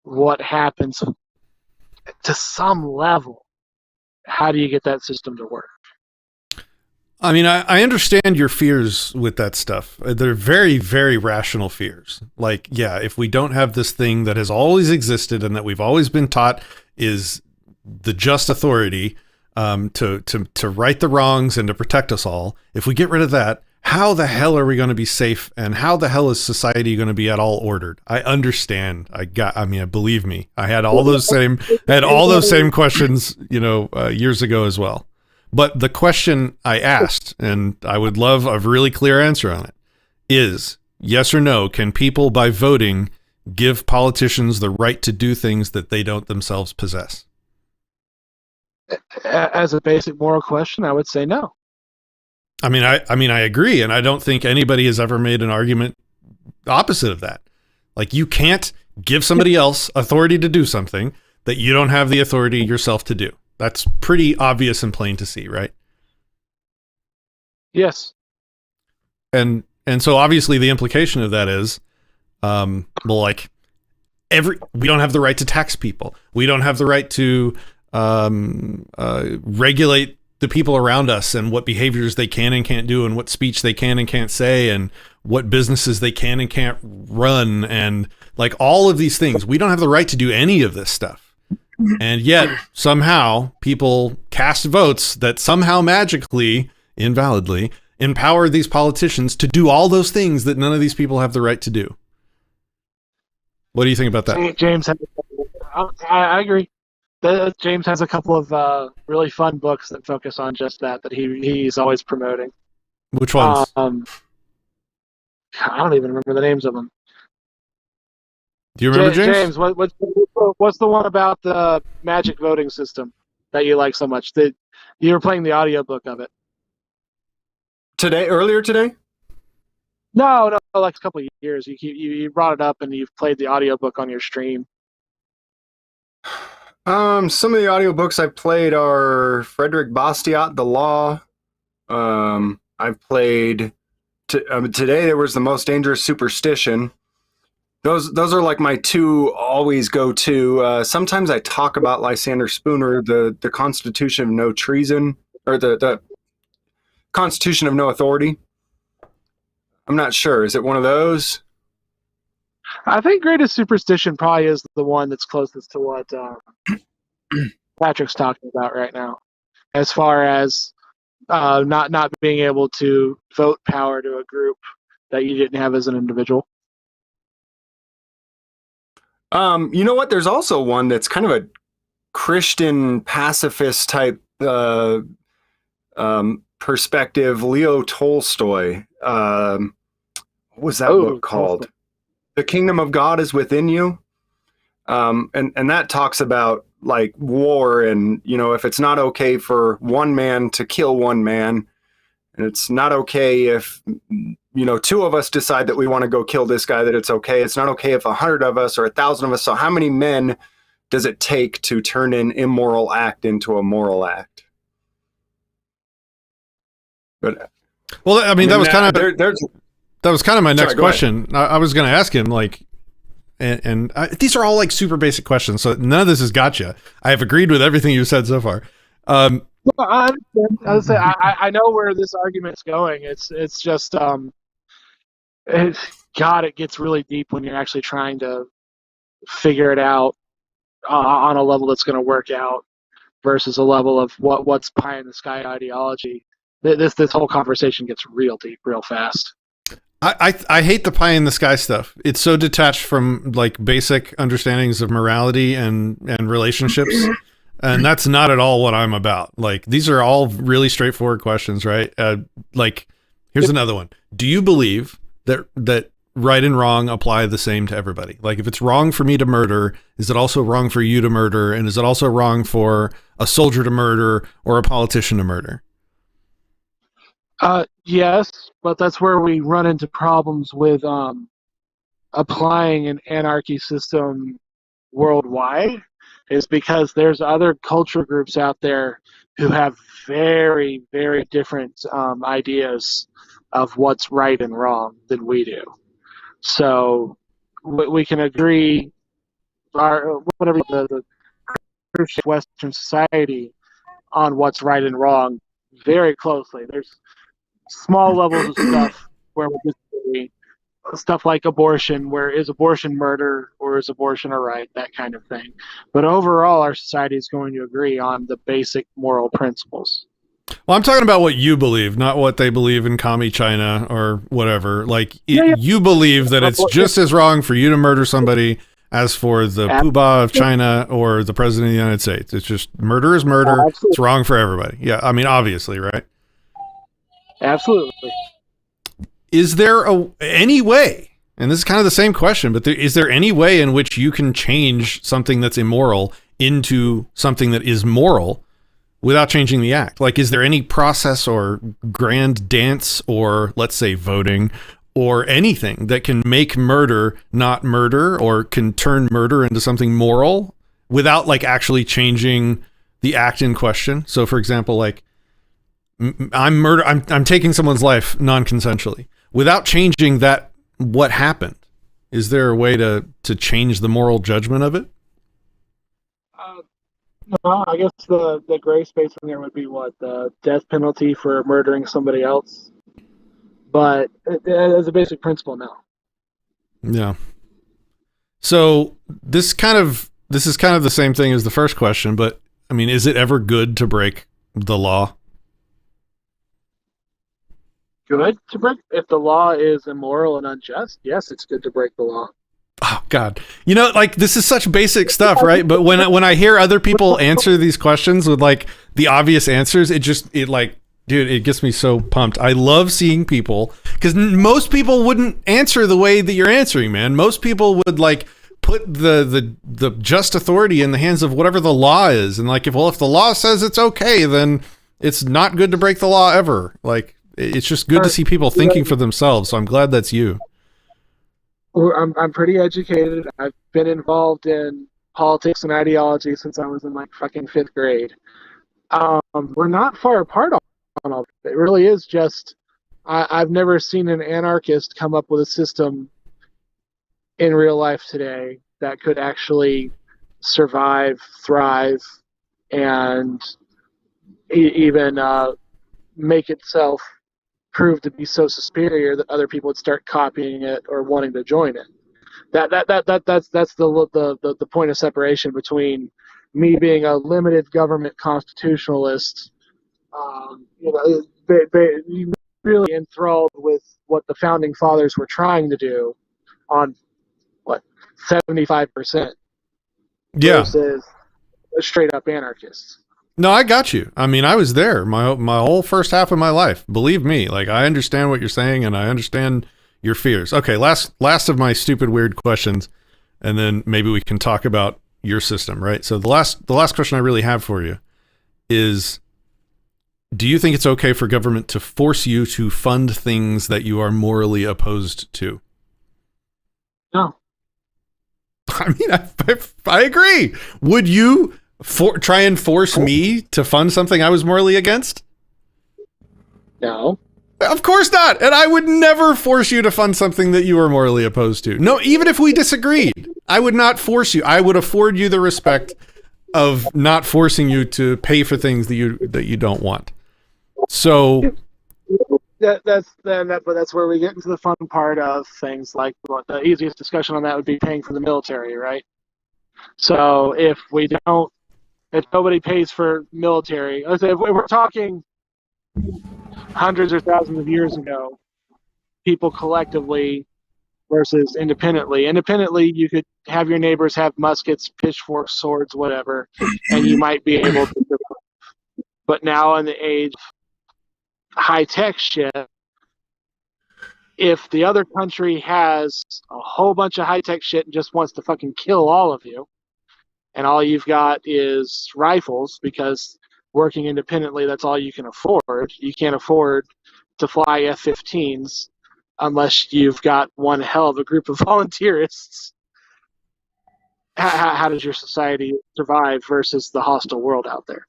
what happens to some level? How do you get that system to work? I mean, I understand your fears with that stuff. They're very, very rational fears. Like, yeah, if we don't have this thing that has always existed and that we've always been taught is the just authority to right the wrongs and to protect us all, if we get rid of that, how the hell are we going to be safe? And how the hell is society going to be at all ordered? I understand. Believe me, I had all those same questions, years ago as well. But the question I asked, and I would love a really clear answer on it, is yes or no, can people by voting give politicians the right to do things that they don't themselves possess? As a basic moral question, I would say no. I mean, I agree, and I don't think anybody has ever made an argument opposite of that. Like, you can't give somebody else authority to do something that you don't have the authority yourself to do. That's pretty obvious and plain to see, right? Yes. And so obviously the implication of that is, we don't have the right to tax people. We don't have the right to regulate the people around us and what behaviors they can and can't do and what speech they can and can't say and what businesses they can and can't run and like all of these things. We don't have the right to do any of this stuff. And yet somehow people cast votes that somehow magically, invalidly, empower these politicians to do all those things that none of these people have the right to do. What do you think about that? James, I agree. James has a couple of really fun books that focus on just that he's always promoting. Which ones? I don't even remember the names of them. Do you remember, James? What's the one about the magic voting system that you like so much? You were playing the audiobook of it. Earlier today? No, like a couple of years. You brought it up and you've played the audiobook on your stream. Some of the audiobooks I played are Frederick Bastiat, The Law. I've played today there was The Most Dangerous Superstition. Those are like my two always go to. Sometimes I talk about Lysander Spooner, the Constitution of No Treason, or the Constitution of No Authority. I'm not sure. Is it one of those? I think Greatest Superstition probably is the one that's closest to what Patrick's talking about right now, as far as not being able to vote power to a group that you didn't have as an individual. You know what? There's also one that's kind of a Christian pacifist type perspective. Leo Tolstoy. What was that book called? Tolstoy. The Kingdom of God is Within You. And that talks about like war and, if it's not okay for one man to kill one man, and it's not okay if, two of us decide that we want to go kill this guy, that it's okay. It's not okay if 100 of us or 1,000 of us. So how many men does it take to turn an immoral act into a moral act? But well, I mean that was kind of that was kind of my next question. I was going to ask him like, and these are all like super basic questions, so none of this has got you. I have agreed with everything you said so far. I understand. I know where this argument's going. It's just it gets really deep when you're actually trying to figure it out on a level that's going to work out versus a level of what's pie in the sky ideology. This whole conversation gets real deep real fast. I hate the pie in the sky stuff. It's so detached from like basic understandings of morality and relationships. And that's not at all what I'm about. Like, these are all really straightforward questions, right? Like, here's another one. Do you believe that right and wrong apply the same to everybody? Like, if it's wrong for me to murder, is it also wrong for you to murder? And is it also wrong for a soldier to murder or a politician to murder? Yes, but that's where we run into problems with applying an anarchy system worldwide. Is because there's other culture groups out there who have very, very different ideas of what's right and wrong than we do. So we can agree, whatever the Christian Western society, on what's right and wrong very closely. There's small levels of stuff where we disagree. Stuff like abortion, where is abortion murder or is abortion a right, that kind of thing. But overall, our society is going to agree on the basic moral principles. Well, I'm talking about what you believe, not what they believe in commie China or whatever. Like, you believe that it's just as wrong for you to murder somebody as for the poobah of China or the president of the United States. It's just murder is murder. Absolutely. It's wrong for everybody. Yeah, I mean, obviously, right? Absolutely. Is there any way, and this is kind of the same question, but is there any way in which you can change something that's immoral into something that is moral without changing the act? Like, is there any process or grand dance or, let's say, voting or anything that can make murder not murder or can turn murder into something moral without, like, actually changing the act in question? So, for example, like, I'm taking someone's life non-consensually. Without changing that, what happened? Is there a way to change the moral judgment of it? No, I guess the gray space in there would be what, the death penalty for murdering somebody else. But as a basic principle, no. Yeah. So this is kind of the same thing as the first question, but I mean, is it ever good to break the law? Good to break? If the law is immoral and unjust, yes, it's good to break the law. Oh God. You know, like this is such basic stuff, right? But when I hear other people answer these questions with like the obvious answers, it like, dude, it gets me so pumped. I love seeing people, because most people wouldn't answer the way that you're answering, man. Most people would like put the just authority in the hands of whatever the law is. And like, if the law says it's okay, then it's not good to break the law ever. Like, it's just good to see people thinking for themselves. So I'm glad that's you. I'm pretty educated. I've been involved in politics and ideology since I was in like fucking 5th grade. We're not far apart on all of it. It really is just I've never seen an anarchist come up with a system in real life today that could actually survive, thrive, and even make itself prove to be so superior that other people would start copying it or wanting to join it. That's the point of separation between me being a limited government constitutionalist, they really enthralled with what the founding fathers were trying to do on 75%. Yeah. Versus straight up anarchists. No, I got you. I mean, I was there my whole first half of my life. Believe me, like I understand what you're saying and I understand your fears. Okay, last of my stupid weird questions, and then maybe we can talk about your system, right? So the last question I really have for you is, do you think it's okay for government to force you to fund things that you are morally opposed to? No. I mean, I agree. Would you try and force me to fund something I was morally against? No. Of course not. And I would never force you to fund something that you were morally opposed to. No, even if we disagreed, I would not force you. I would afford you the respect of not forcing you to pay for things that you don't want. So that's where we get into the fun part of things. Like the easiest discussion on that would be paying for the military, right? So if nobody pays for military, let's say if we're talking hundreds or thousands of years ago, people collectively versus independently. Independently, you could have your neighbors have muskets, pitchforks, swords, whatever, and you might be able to survive. But now in the age of high-tech shit, if the other country has a whole bunch of high-tech shit and just wants to fucking kill all of you, and all you've got is rifles, because working independently, that's all you can afford. You can't afford to fly F-15s unless you've got one hell of a group of volunteerists. How does your society survive versus the hostile world out there?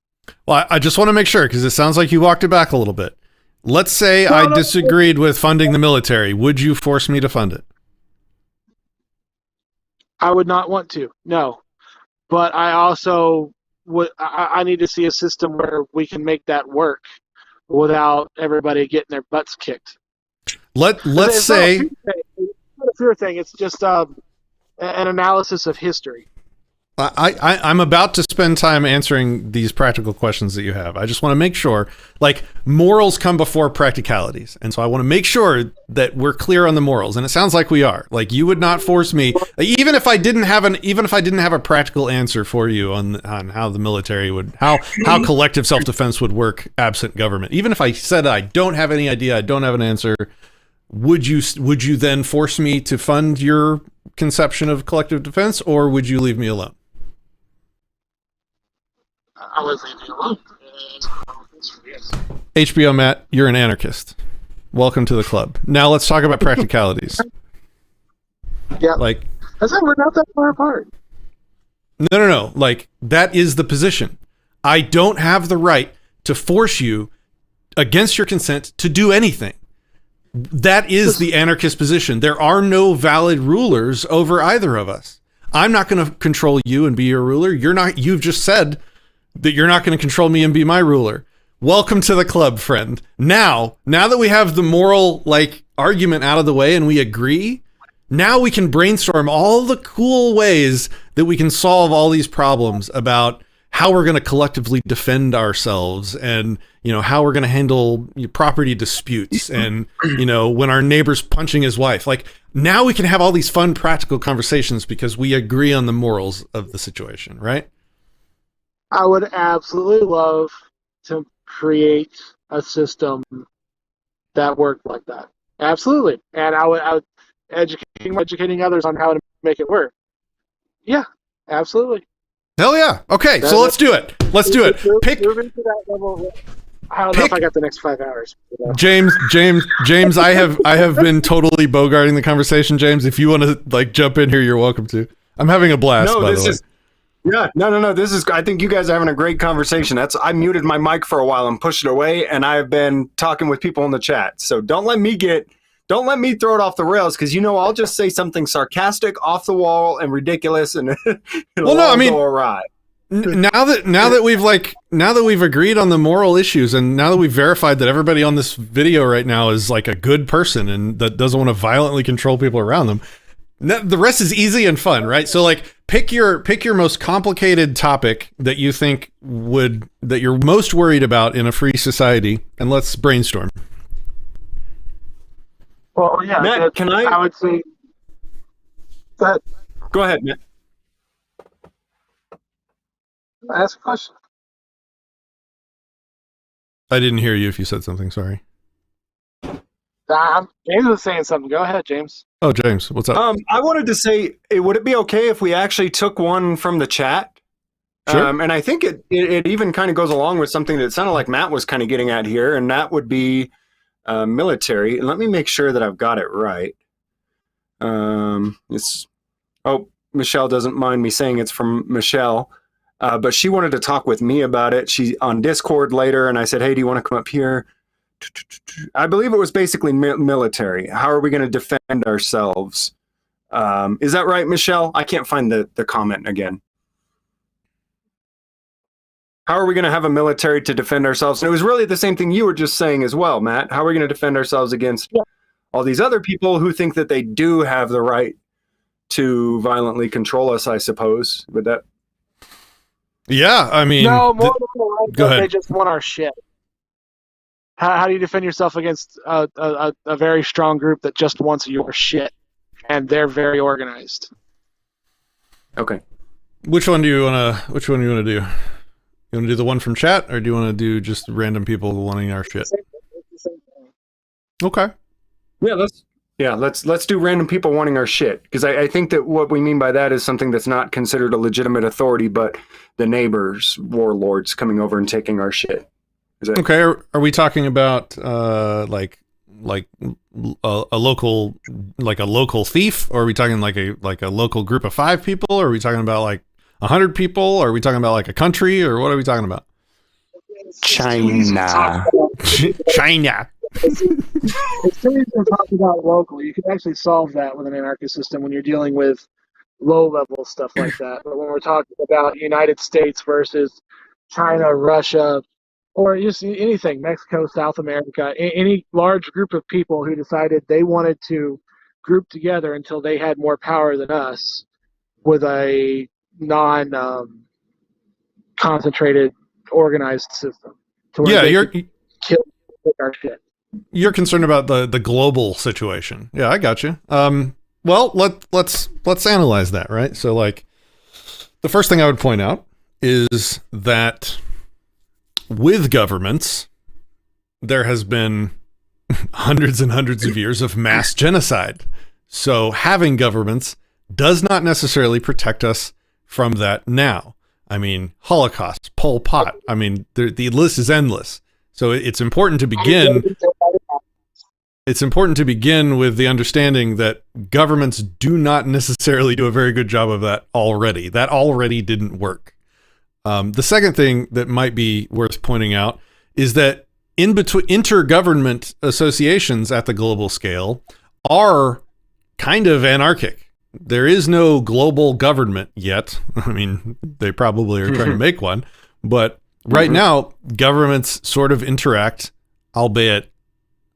Well, I just want to make sure, because it sounds like you walked it back a little bit. Let's say I disagreed with funding the military. Would you force me to fund it? I would not want to, no. But I also I need to see a system where we can make that work without everybody getting their butts kicked. Let's say it's not a fear thing. It's just an analysis of history. I'm about to spend time answering these practical questions that you have. I just want to make sure, like, morals come before practicalities. And so I want to make sure that we're clear on the morals. And it sounds like we are. Like, you would not force me, even if I didn't have a practical answer for you on how the military would, how collective self-defense would work absent government. Even if I said I don't have any idea, I don't have an answer, would you then force me to fund your conception of collective defense, or would you leave me alone? I would leave you alone. HBO Matt, you're an anarchist. Welcome to the club. Now let's talk about practicalities. Yeah. Like, I said we're not that far apart. No. Like, that is the position. I don't have the right to force you against your consent to do anything. That is the anarchist position. There are no valid rulers over either of us. I'm not going to control you and be your ruler. You're not. You've just said that you're not going to control me and be my ruler. Welcome to the club, friend. Now that we have the moral like argument out of the way and we agree, now we can brainstorm all the cool ways that we can solve all these problems about how we're going to collectively defend ourselves and, you know, how we're going to handle property disputes and, you know, when our neighbor's punching his wife. Like, now we can have all these fun, practical conversations because we agree on the morals of the situation, right? I would absolutely love to create a system that worked like that. Absolutely. And I would educating others on how to make it work. Yeah, absolutely. Hell yeah. Okay, so let's do it. Let's do it. Pick. Move into that level. I don't know if I got the next 5 hours. James, I have been totally bogarting the conversation, James. If you want to like jump in here, you're welcome to. I'm having a blast, by the way. Yeah, no. This is. I think you guys are having a great conversation. I muted my mic for a while and pushed it away, and I've been talking with people in the chat. So don't let me throw it off the rails, because I'll just say something sarcastic, off the wall, and ridiculous, and it'll go awry. Now that we've agreed on the moral issues, and now that we've verified that everybody on this video right now is like a good person and that doesn't want to violently control people around them, the rest is easy and fun, right? So like pick your most complicated topic that you think that you're most worried about in a free society, and let's brainstorm. Well, yeah, Matt, I would say that. Go ahead, Matt. Ask a question. I didn't hear you if you said something. Sorry. James was saying something. Go ahead, James. Oh, James, what's up? I wanted to say, would it be okay if we actually took one from the chat? Sure. And I think it even kind of goes along with something that sounded like Matt was kind of getting at here, and that would be military. And let me make sure that I've got it right. Michelle doesn't mind me saying it's from Michelle, but she wanted to talk with me about it. She's on Discord later, and I said, hey, do you want to come up here? I believe it was basically military. How are we going to defend ourselves? Is that right, Michelle? I can't find the comment again. How are we going to have a military to defend ourselves? And it was really the same thing you were just saying as well, Matt. How are we going to defend ourselves against all these other people who think that they do have the right to violently control us, I suppose? With that? Yeah, I mean... No, more go ahead. They just want our shit. How do you defend yourself against a very strong group that just wants your shit, and they're very organized? Okay. Which one do you want to do? You want to do the one from chat, or do you want to do just random people wanting our shit? Okay. Yeah, let's do random people wanting our shit, because I think that what we mean by that is something that's not considered a legitimate authority, but the neighbors, warlords coming over and taking our shit. Okay, are we talking about like a local thief, or are we talking like a local group of 5 people, or are we talking about like 100 people, or are we talking about like a country, or what are we talking about? China. It's too easy to talk about local. You can actually solve that with an anarchist system when you're dealing with low-level stuff like that. But when we're talking about United States versus China, Russia, or just anything, Mexico, South America, any large group of people who decided they wanted to group together until they had more power than us with a non-concentrated, organized system. Kill our shit. You're concerned about the global situation. Yeah, I got you. Well, let's analyze that, right? So, like, the first thing I would point out is that with governments, there has been hundreds and hundreds of years of mass genocide. So having governments does not necessarily protect us from that now. I mean, Holocaust, Pol Pot. I mean, the list is endless. So it's important to begin. It's important to begin with the understanding that governments do not necessarily do a very good job of that already. That already didn't work. The second thing that might be worth pointing out is that in between intergovernment associations at the global scale are kind of anarchic. There is no global government yet. I mean, they probably are trying to make one, But right now, governments sort of interact, albeit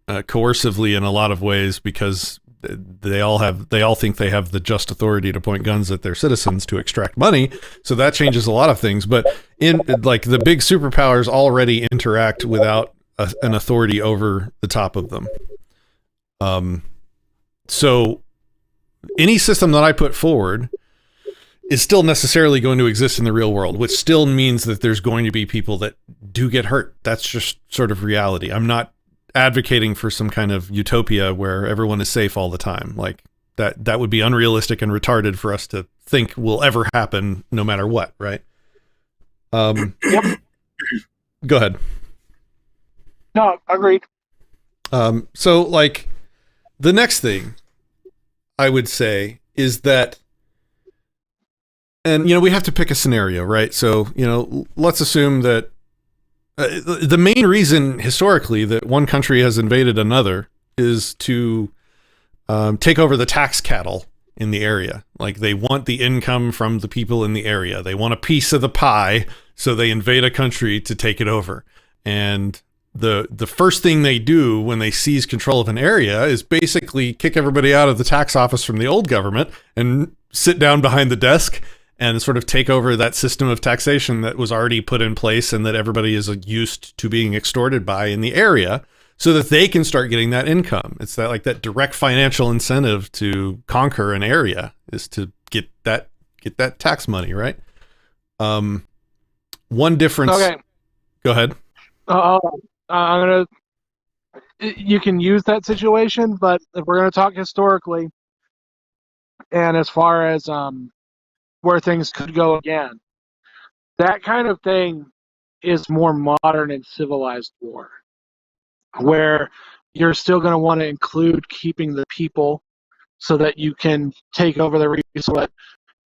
coercively in a lot of ways, because they all think they have the just authority to point guns at their citizens to extract money. So that changes a lot of things. But in like the big superpowers already interact without an authority over the top of them. So any system that I put forward is still necessarily going to exist in the real world, which still means that there's going to be people that do get hurt. That's just sort of reality. I'm not advocating for some kind of utopia where everyone is safe all the time. Like that would be unrealistic and retarded for us to think will ever happen no matter what, right? Yep. Go ahead. No, agreed. So like the next thing I would say is that, and, we have to pick a scenario, right? So, let's assume that the main reason historically that one country has invaded another is to take over the tax cattle in the area. Like they want the income from the people in the area. They want a piece of the pie, so they invade a country to take it over. And the first thing they do when they seize control of an area is basically kick everybody out of the tax office from the old government and sit down behind the desk and sort of take over that system of taxation that was already put in place and that everybody is used to being extorted by in the area, so that they can start getting that income. It's that direct financial incentive to conquer an area is to get that tax money, right? One difference. Okay. Go ahead. You can use that situation, but if we're gonna talk historically, and as far as where things could go again, that kind of thing is more modern and civilized war, where you're still going to want to include keeping the people so that you can take over the resource, but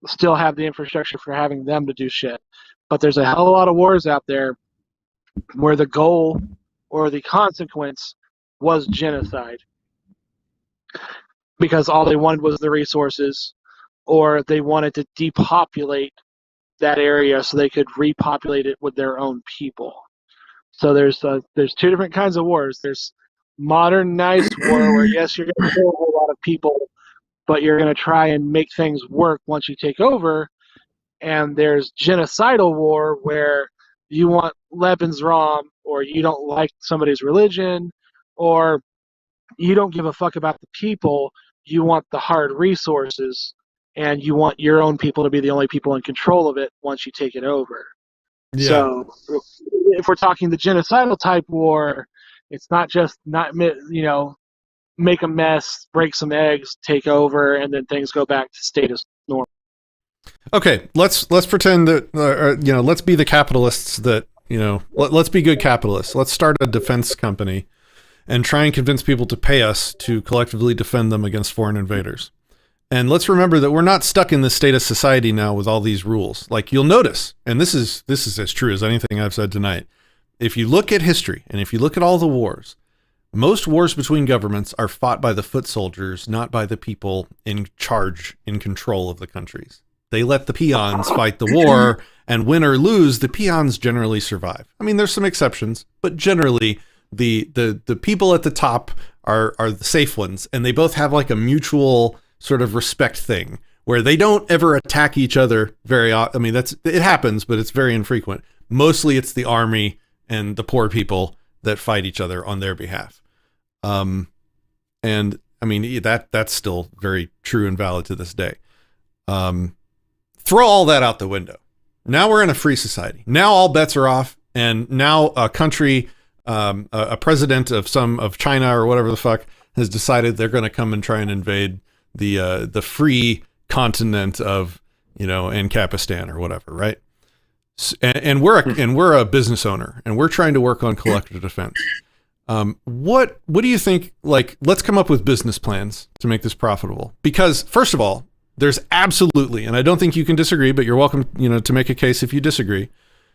still have the infrastructure for having them to do shit. But there's a hell of a lot of wars out there where the goal or the consequence was genocide, because all they wanted was the resources, or they wanted to depopulate that area so they could repopulate it with their own people. So there's two different kinds of wars. There's modernized war, where yes, you're going to kill a whole lot of people, but you're going to try and make things work once you take over. And there's genocidal war, where you want Lebensraum, or you don't like somebody's religion, or you don't give a fuck about the people. You want the hard resources, and you want your own people to be the only people in control of it once you take it over. Yeah. So if we're talking the genocidal type war, it's not just make a mess, break some eggs, take over, and then things go back to status normal. Okay, let's pretend that let's be the capitalists that let's be good capitalists. Let's start a defense company and try and convince people to pay us to collectively defend them against foreign invaders. And let's remember that we're not stuck in this state of society now with all these rules. Like you'll notice, and this is as true as anything I've said tonight. If you look at history and if you look at all the wars, most wars between governments are fought by the foot soldiers, not by the people in charge, in control of the countries. They let the peons fight the war, and win or lose, the peons generally survive. I mean, there's some exceptions, but generally the people at the top are the safe ones, and they both have like a mutual sort of respect thing where they don't ever attack each other very often. I mean, it happens, but it's very infrequent. Mostly it's the army and the poor people that fight each other on their behalf. And I mean, that's still very true and valid to this day. Throw all that out the window. Now we're in a free society. Now all bets are off. And now a country, a president of China or whatever the fuck has decided they're going to come and try and invade the free continent of, Ancapistan or whatever. Right. And we're a business owner and we're trying to work on collective defense. What do you think? Like, let's come up with business plans to make this profitable, because first of all, there's absolutely, and I don't think you can disagree, but you're welcome, to make a case if you disagree.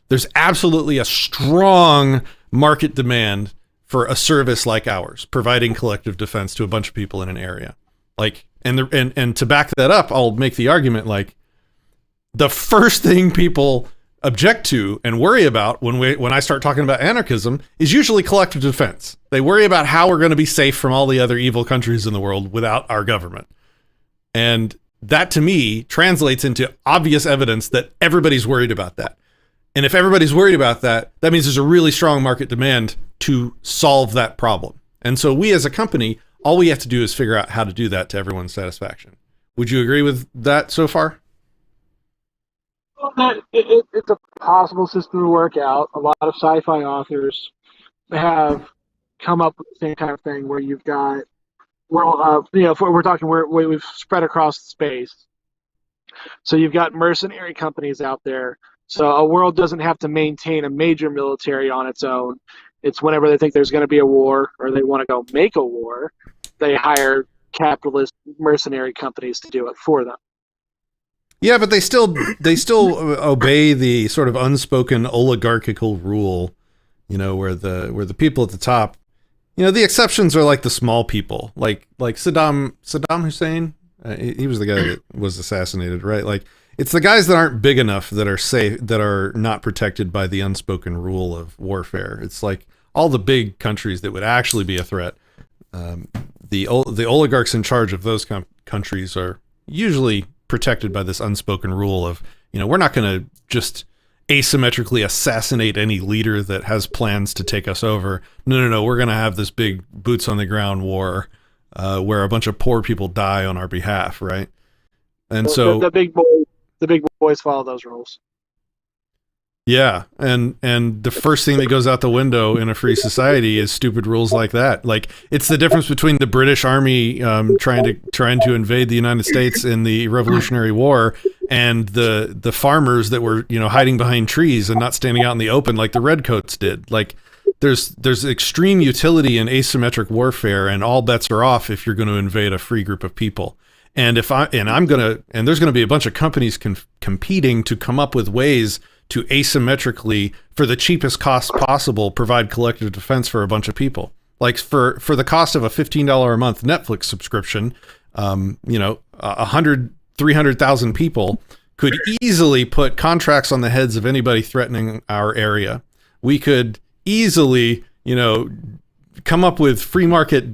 There's absolutely a strong market demand for a service like ours, providing collective defense to a bunch of people in an area. Like, and to back that up, I'll make the argument like the first thing people object to and worry about when I start talking about anarchism is usually collective defense. They worry about how we're going to be safe from all the other evil countries in the world without our government. And that to me translates into obvious evidence that everybody's worried about that. And if everybody's worried about that, that means there's a really strong market demand to solve that problem. And so we as a company, all we have to do is figure out how to do that to everyone's satisfaction. Would you agree with that so far? It's a possible system to work out. A lot of sci-fi authors have come up with the same kind of thing where you've got, if we're talking where we've spread across space. So you've got mercenary companies out there. So a world doesn't have to maintain a major military on its own. It's whenever they think there's going to be a war or they want to go make a war, they hire capitalist mercenary companies to do it for them. Yeah, but they still obey the sort of unspoken oligarchical rule, where the people at the top, the exceptions are like the small people, like Saddam Hussein. He was the guy that was assassinated, right? Like it's the guys that aren't big enough that are safe, that are not protected by the unspoken rule of warfare. It's like all the big countries that would actually be a threat. The oligarchs in charge of those countries are usually protected by this unspoken rule of, we're not going to just asymmetrically assassinate any leader that has plans to take us over. No. We're going to have this big boots on the ground war where a bunch of poor people die on our behalf, right? And so the big boys follow those rules. Yeah, and the first thing that goes out the window in a free society is stupid rules like that. Like it's the difference between the British Army trying to invade the United States in the Revolutionary War and the farmers that were hiding behind trees and not standing out in the open like the Redcoats did. Like there's extreme utility in asymmetric warfare, and all bets are off if you're going to invade a free group of people. And there's going to be a bunch of companies competing to come up with ways to asymmetrically, for the cheapest cost possible, provide collective defense for a bunch of people. Like for the cost of a $15 a month Netflix subscription, 300,000 people could easily put contracts on the heads of anybody threatening our area. We could easily, come up with free market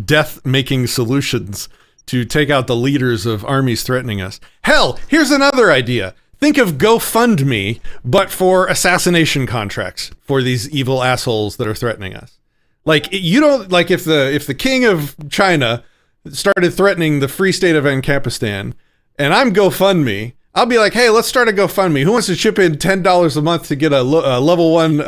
death-making solutions to take out the leaders of armies threatening us. Hell, here's another idea. Think of GoFundMe, but for assassination contracts for these evil assholes that are threatening us. Like if the king of China started threatening the free state of Ancapistan, and I'm GoFundMe, I'll be like, hey, let's start a GoFundMe. Who wants to chip in $10 a month to get a level 1,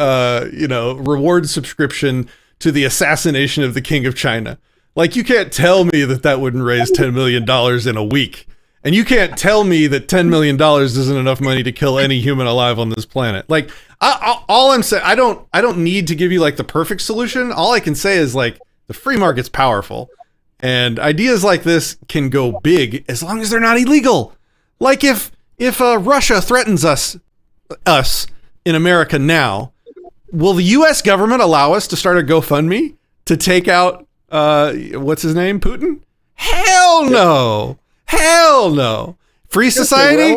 reward subscription to the assassination of the king of China? Like, you can't tell me that wouldn't raise $10 million in a week. And you can't tell me that $10 million isn't enough money to kill any human alive on this planet. Like, all I'm saying, I don't need to give you like the perfect solution. All I can say is like the free market's powerful, and ideas like this can go big as long as they're not illegal. Like if Russia threatens us in America now, will the U.S. government allow us to start a GoFundMe to take out what's his name, Putin? Hell no. Hell no. Free society,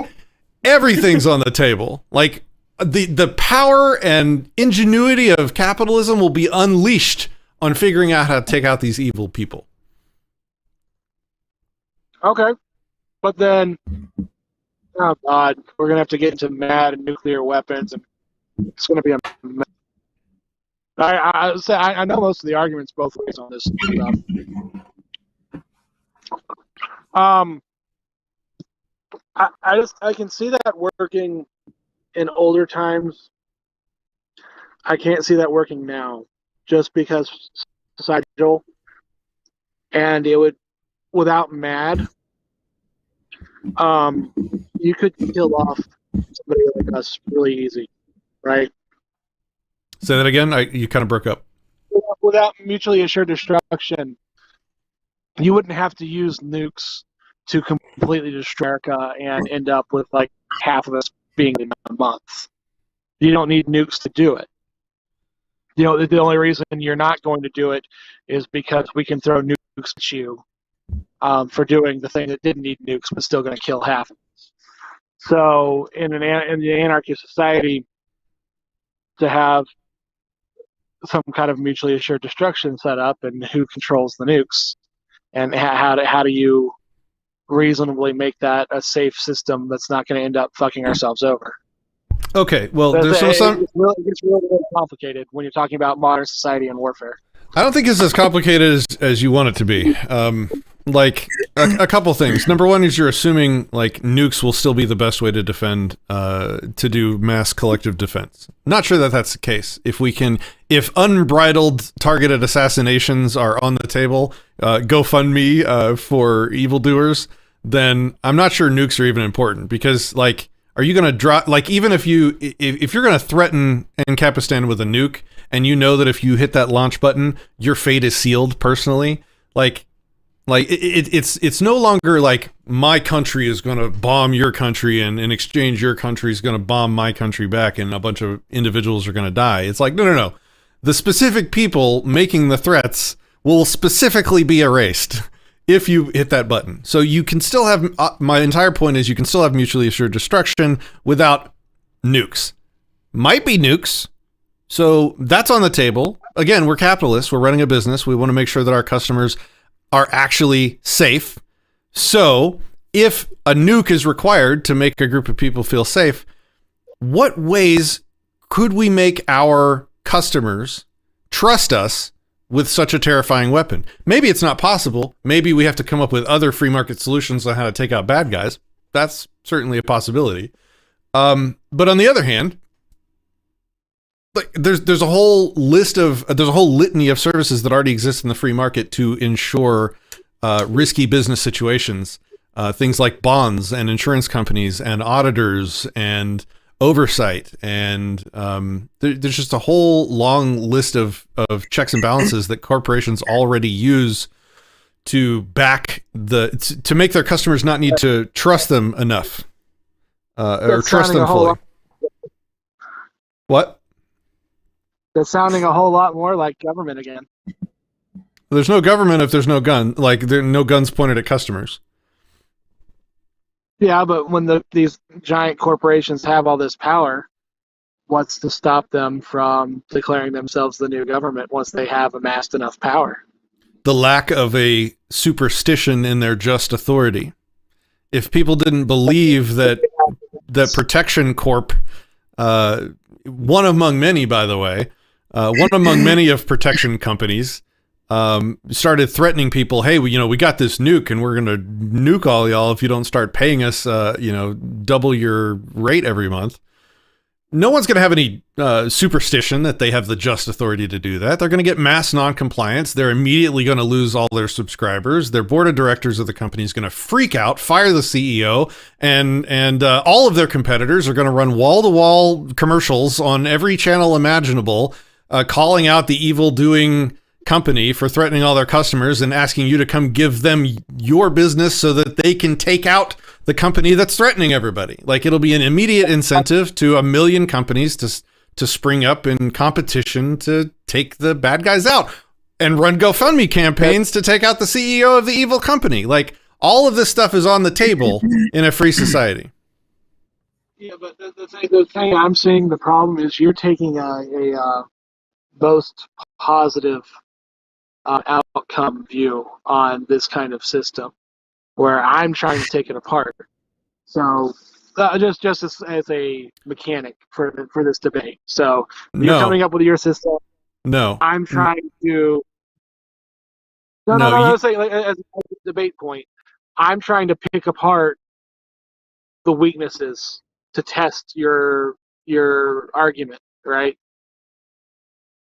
everything's on the table. Like the power and ingenuity of capitalism will be unleashed on figuring out how to take out these evil people. Okay. But then, oh God, we're going to have to get into mad and nuclear weapons, and it's going to be a mess. I know most of the arguments both ways on this stuff. I can see that working in older times. I can't see that working now, just because societal, and it would, without MAD, you could kill off somebody like us really easy, right? Say that again. You kind of broke up. Without mutually assured destruction, you wouldn't have to use nukes to completely destroy America and end up with like half of us being in a month. You don't need nukes to do it. The only reason you're not going to do it is because we can throw nukes at you for doing the thing that didn't need nukes but still going to kill half of us. So in the anarchist society, to have some kind of mutually assured destruction set up, and who controls the nukes, and how do you reasonably make that a safe system that's not going to end up fucking ourselves over? Okay, well, there's some. It gets really complicated when you're talking about modern society and warfare. I don't think it's as complicated as you want it to be. Like a couple things. Number one is you're assuming like nukes will still be the best way to defend, to do mass collective defense. Not sure that that's the case. If unbridled targeted assassinations are on the table, GoFundMe for evildoers, then I'm not sure nukes are even important, because like, are you going to drop, like, even if you're going to threaten Ancapistan with a nuke, and you know that if you hit that launch button, your fate is sealed personally, it's no longer like my country is going to bomb your country, and in exchange your country is going to bomb my country back, and a bunch of individuals are going to die. It's like, no. The specific people making the threats will specifically be erased if you hit that button. So you can still have, my entire point is you can still have mutually assured destruction without nukes. Might be nukes. So that's on the table. Again, we're capitalists. We're running a business. We want to make sure that our customers are actually safe. So if a nuke is required to make a group of people feel safe, what ways could we make our customers trust us with such a terrifying weapon? Maybe it's not possible. Maybe we have to come up with other free market solutions on how to take out bad guys. That's certainly a possibility. But on the other hand, like there's a whole litany of services that already exist in the free market to ensure risky business situations. Things like bonds and insurance companies and auditors and oversight, and there's just a whole long list of checks and balances that corporations already use to to make their customers not need to trust them enough, or trust them fully. What? That's sounding a whole lot more like government again. There's no government if there's no gun. Like, there are no guns pointed at customers. Yeah, but when these giant corporations have all this power, what's to stop them from declaring themselves the new government once they have amassed enough power? The lack of a superstition in their just authority. If people didn't believe that Protection Corp, one among many, by the way, one among many of protection companies, started threatening people, hey, we got this nuke and we're going to nuke all y'all if you don't start paying us, double your rate every month. No one's going to have any superstition that they have the just authority to do that. They're going to get mass non-compliance. They're immediately going to lose all their subscribers. Their board of directors of the company is going to freak out, fire the CEO, and all of their competitors are going to run wall-to-wall commercials on every channel imaginable, calling out the evil-doing company for threatening all their customers and asking you to come give them your business so that they can take out the company that's threatening everybody. Like, it'll be an immediate incentive to a million companies to spring up in competition to take the bad guys out and run GoFundMe campaigns to take out the CEO of the evil company. Like, all of this stuff is on the table in a free society. Yeah, but the thing I'm seeing, the problem is you're taking a most positive outcome view on this kind of system, where I'm trying to take it apart. So just as a mechanic for this debate. So you're coming up with your system. No, I'm trying to. No. Say, like, as a debate point, I'm trying to pick apart the weaknesses to test your argument, right?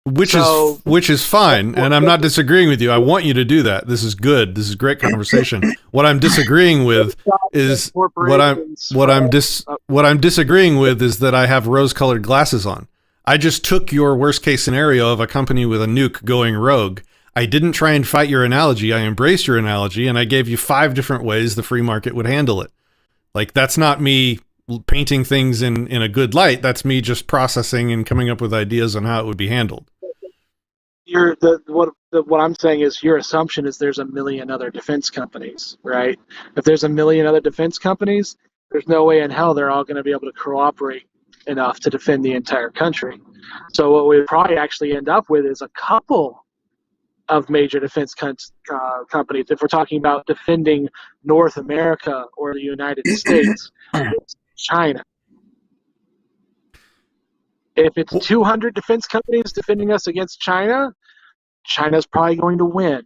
Which is fine, and I'm not disagreeing with you. I want you to do that. This is good. This is great conversation. What I'm disagreeing with is what I'm disagreeing with is that I have rose-colored glasses on. I just took your worst-case scenario of a company with a nuke going rogue. I didn't try and fight your analogy. I embraced your analogy, and I gave you 5 different ways the free market would handle it. Like, that's not me painting things in a good light. That's me just processing and coming up with ideas on how it would be handled. What I'm saying is your assumption is there's a million other defense companies, right? If there's a million other defense companies, there's no way in hell they're all going to be able to cooperate enough to defend the entire country. So what we'd probably actually end up with is a couple of major defense companies. If we're talking about defending North America or the United States, it's China. If it's 200 defense companies defending us against China, China's probably going to win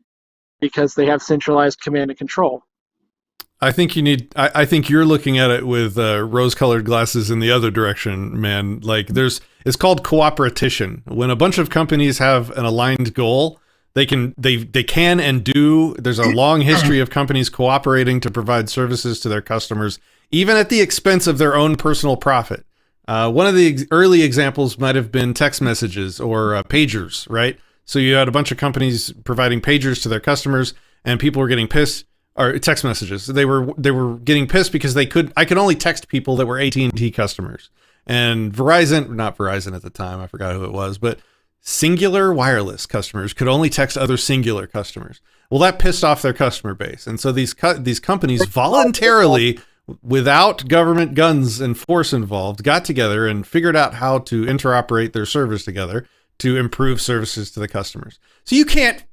because they have centralized command and control. I think you need. I think you're looking at it with rose-colored glasses in the other direction, man. Like it's called cooperation. When a bunch of companies have an aligned goal, they can and do. There's a long history of companies cooperating to provide services to their customers, even at the expense of their own personal profit. One of the early examples might have been text messages or pagers, right? So you had a bunch of companies providing pagers to their customers, and people were getting pissed. Or text messages. They were getting pissed because I could only text people that were AT&T customers. And Verizon, not Verizon at the time, I forgot who it was, but Singular Wireless customers could only text other Singular customers. Well, that pissed off their customer base. And so these companies voluntarily, without government guns and force involved, got together and figured out how to interoperate their servers together to improve services to the customers. So you can't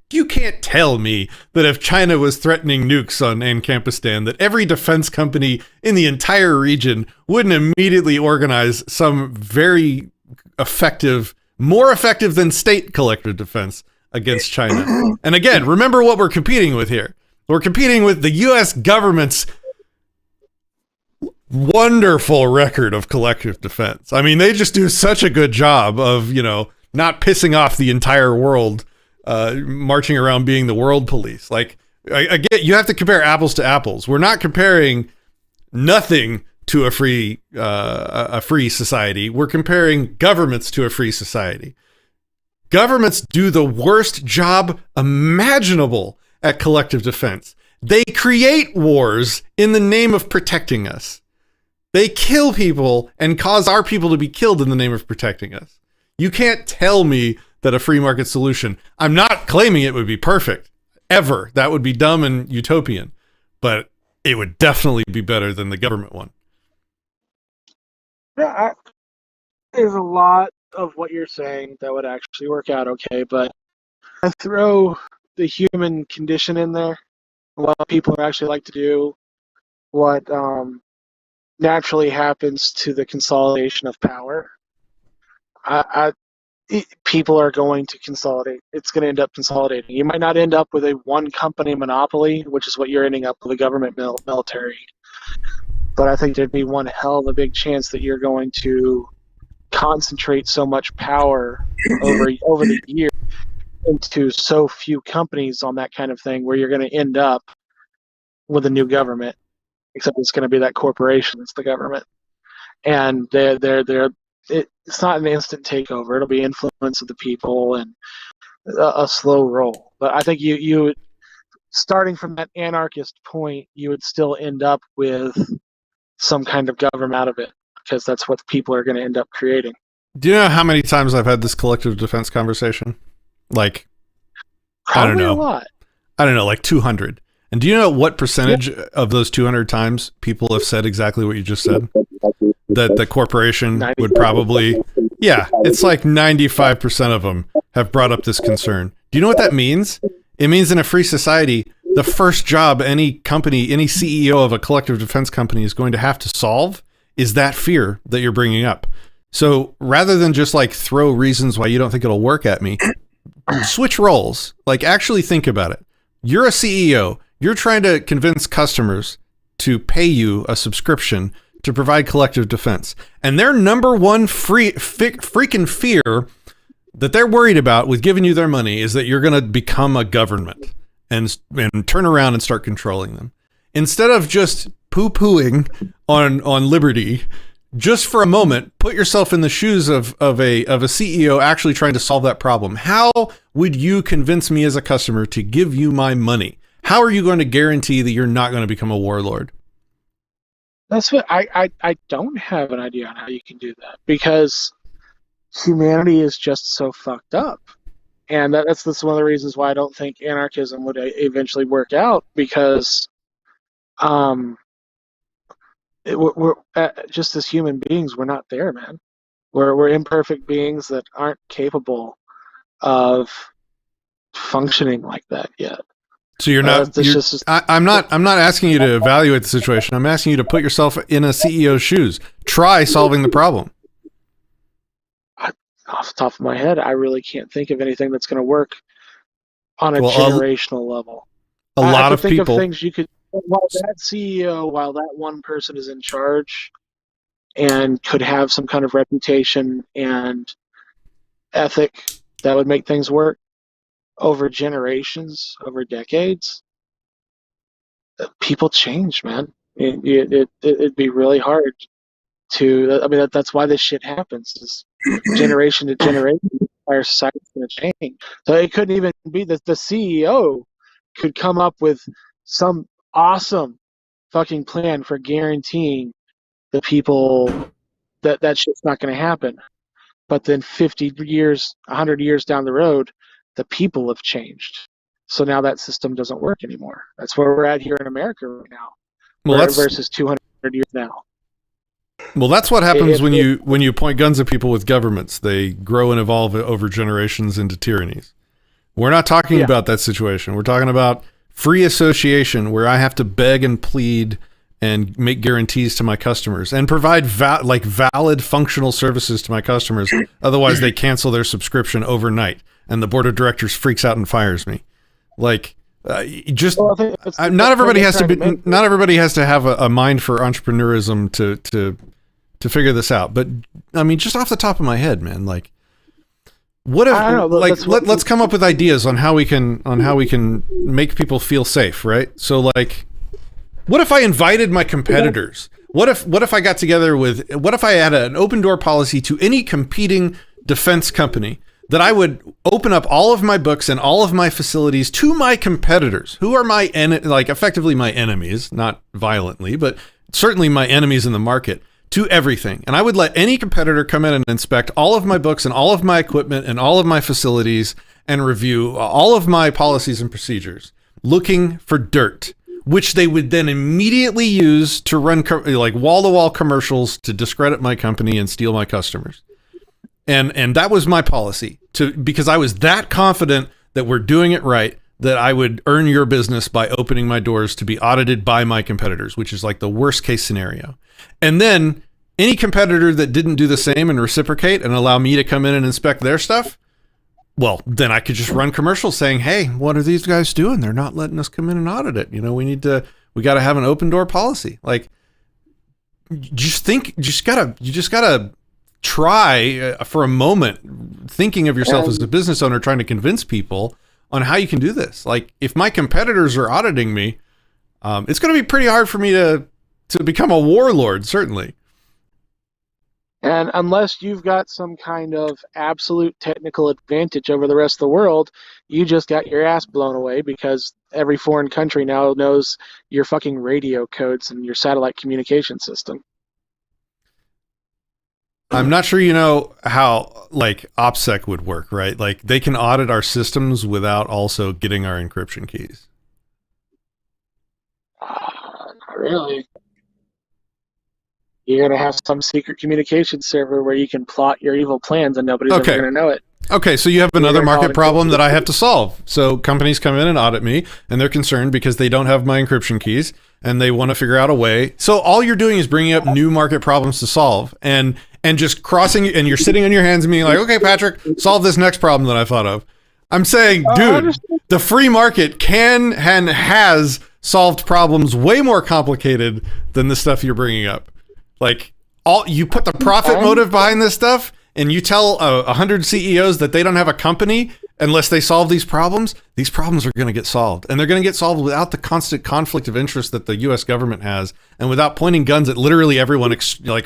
tell me that if China was threatening nukes on Ankhampistan, that every defense company in the entire region wouldn't immediately organize some very effective, more effective than state collective defense against China. And again, remember what we're competing with here. We're competing with the U.S. government's wonderful record of collective defense. I mean, they just do such a good job of, not pissing off the entire world, marching around being the world police. Like, I get, you have to compare apples to apples. We're not comparing nothing to a free society. We're comparing governments to a free society. Governments do the worst job imaginable at collective defense. They create wars in the name of protecting us. They kill people and cause our people to be killed in the name of protecting us. You can't tell me that a free market solution, I'm not claiming it would be perfect, ever. That would be dumb and utopian, but it would definitely be better than the government one. Yeah, there's a lot of what you're saying that would actually work out okay, but I throw the human condition in there, what people actually like to do, what naturally happens to the consolidation of power. People are going to consolidate. It's going to end up consolidating. You might not end up with a one-company monopoly, which is what you're ending up with, a government military. But I think there'd be one hell of a big chance that you're going to concentrate so much power over the years into so few companies on that kind of thing, where you're going to end up with a new government, except it's going to be that corporation that's the government. And it's not an instant takeover. It'll be influence of the people and a slow roll. But I think you starting from that anarchist point, you would still end up with some kind of government out of it, because that's what people are going to end up creating. Do you know how many times I've had this collective defense conversation? Like, Probably I don't know. A lot. I don't know, like 200. And do you know what percentage of those 200 times people have said exactly what you just said? That the corporation would probably, it's like 95% of them have brought up this concern. Do you know what that means? It means in a free society, the first job any company, any CEO of a collective defense company is going to have to solve is that fear that you're bringing up. So rather than just like throw reasons why you don't think it'll work at me, switch roles. Like, actually think about it. You're a CEO. You're trying to convince customers to pay you a subscription to provide collective defense. And their number one freaking fear that they're worried about with giving you their money is that you're going to become a government and turn around and start controlling them. Instead of just poo-pooing on liberty, just for a moment, put yourself in the shoes of a CEO actually trying to solve that problem. How would you convince me as a customer to give you my money? How are you going to guarantee that you're not going to become a warlord? That's what I don't have an idea on how you can do that, because humanity is just so fucked up. And that's one of the reasons why I don't think anarchism would eventually work out, because we're just as human beings, we're not there, man. We're imperfect beings that aren't capable of functioning like that yet. So you're not. I'm not asking you to evaluate the situation. I'm asking you to put yourself in a CEO's shoes. Try solving the problem. Off the top of my head, I really can't think of anything that's going to work on a generational level. A lot of think people. Of things you could. While that CEO, while that one person is in charge, and could have some kind of reputation and ethic that would make things work over generations, over decades, people change, man. It'd be really hard to. I mean, that's why this shit happens. Is generation to generation, our society's going to change. So it couldn't even be that the CEO could come up with some awesome fucking plan for guaranteeing the people that shit's not going to happen. But then 50 years, 100 years down the road, the people have changed. So now that system doesn't work anymore. That's where we're at here in America right now. Well, versus 200 years now. Well, that's what happens when you point guns at people with governments. They grow and evolve over generations into tyrannies. We're not talking about that situation. We're talking about free association, where I have to beg and plead and make guarantees to my customers and provide valid functional services to my customers. Otherwise, they cancel their subscription overnight, and the board of directors freaks out and fires me. Not everybody has to have a mind for entrepreneurism to figure this out. But I mean, just off the top of my head, man, like, what if let's come up with ideas on how we can make people feel safe, right? So like, what if I invited my competitors? What if I got together what if I had an open door policy to any competing defense company, that I would open up all of my books and all of my facilities to my competitors, who are effectively my enemies, not violently, but certainly my enemies in the market, to everything. And I would let any competitor come in and inspect all of my books and all of my equipment and all of my facilities and review all of my policies and procedures, looking for dirt, which they would then immediately use to run wall-to-wall commercials to discredit my company and steal my customers. And that was my policy, because I was that confident that we're doing it right, that I would earn your business by opening my doors to be audited by my competitors, which is like the worst case scenario. And then any competitor that didn't do the same and reciprocate and allow me to come in and inspect their stuff, well, then I could just run commercials saying, hey, what are these guys doing? They're not letting us come in and audit it. We got to have an open door policy. Like, you just gotta try for a moment thinking of yourself as a business owner, trying to convince people on how you can do this. Like, if my competitors are auditing me, it's going to be pretty hard for me to become a warlord, certainly. And unless you've got some kind of absolute technical advantage over the rest of the world, you just got your ass blown away, because every foreign country now knows your fucking radio codes and your satellite communication system. I'm not sure you know how OPSEC would work, right? Like, they can audit our systems without also getting our encryption keys. Not really. You're going to have some secret communication server where you can plot your evil plans and nobody's ever going to know it. Okay, so you have another market problem that I have to solve. So companies come in and audit me, and they're concerned because they don't have my encryption keys, and they want to figure out a way. So all you're doing is bringing up new market problems to solve, and just crossing, and you're sitting on your hands and being like, okay, Patrick, solve this next problem that I thought of. I'm saying, dude, the free market can and has solved problems way more complicated than the stuff you're bringing up. Like, you put the profit motive behind this stuff, and you tell 100 CEOs that they don't have a company unless they solve these problems are going to get solved. And they're going to get solved without the constant conflict of interest that the U.S. government has, and without pointing guns at literally everyone,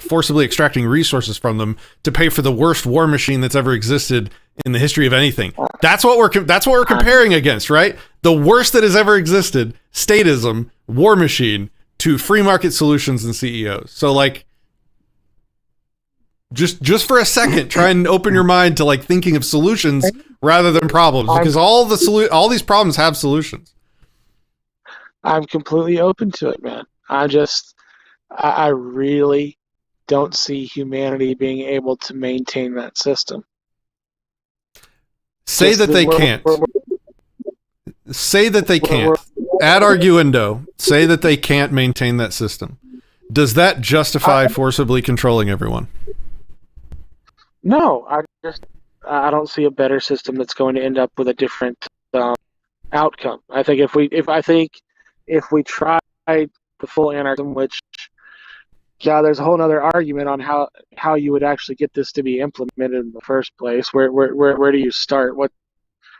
forcibly extracting resources from them to pay for the worst war machine that's ever existed in the history of anything. That's what we're comparing against, right? The worst that has ever existed, statism, war machine, to free market solutions and CEOs. So just for a second, try and open your mind to thinking of solutions rather than problems, because all these problems have solutions. I'm completely open to it, man. I really don't see humanity being able to maintain that system. Say that they can't. Say that they can't. Ad arguendo. Say that they can't maintain that system. Does that justify forcibly controlling everyone? No, I don't see a better system that's going to end up with a different outcome. I think if we try the full anarchism, which there's a whole other argument on how you would actually get this to be implemented in the first place. Where do you start?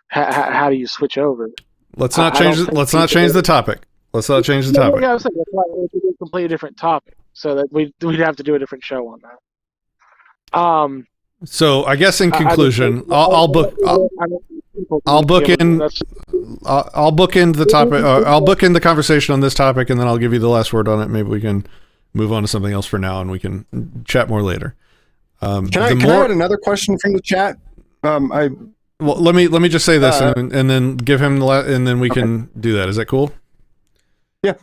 How do you switch over? Let's not change the topic. Let's not change the topic. Yeah, I was saying it's a completely different topic, so that we'd have to do a different show on that. So I guess in conclusion, I'll book in the topic. I'll book in the conversation on this topic, and then I'll give you the last word on it. Maybe we can move on to something else for now, and we can chat more later. Can I add another question from the chat? Well, let me just say this, and then give him and then we can do that. Is that cool? Yeah.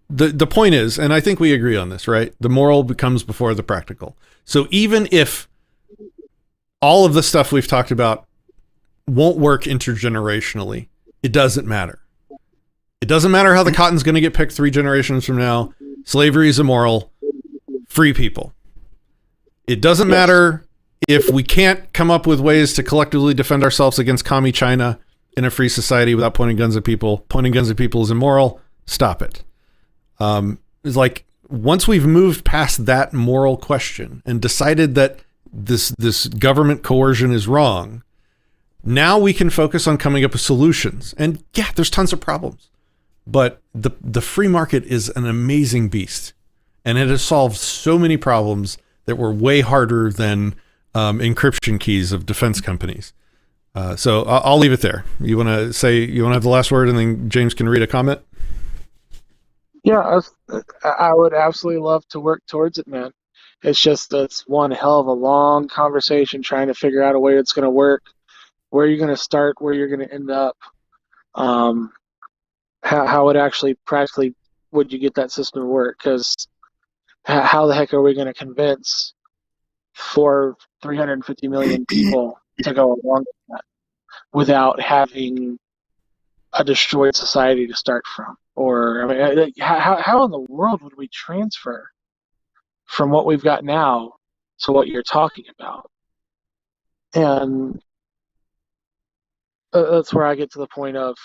The point is, and I think we agree on this, right? The moral becomes before the practical. So even if all of the stuff we've talked about won't work intergenerationally, it doesn't matter. It doesn't matter how the cotton's going to get picked 3 generations from now. Slavery is immoral. Free people. It doesn't matter if we can't come up with ways to collectively defend ourselves against commie China in a free society without pointing guns at people. Pointing guns at people is immoral. Stop it. It's like once we've moved past that moral question and decided that this government coercion is wrong, now we can focus on coming up with solutions. And yeah, there's tons of problems, but the free market is an amazing beast, and it has solved so many problems that were way harder than encryption keys of defense companies. So I'll leave it there. You want to have the last word, and then James can read a comment? Yeah, I would absolutely love to work towards it, man. It's one hell of a long conversation trying to figure out a way that's going to work, where you're going to start, where you're going to end up, how it actually practically would you get that system to work? Because how the heck are we going to convince 350 million people to go along with that without having a destroyed society to start from? Or I mean, how in the world would we transfer from what we've got now to what you're talking about? And that's where I get to the point of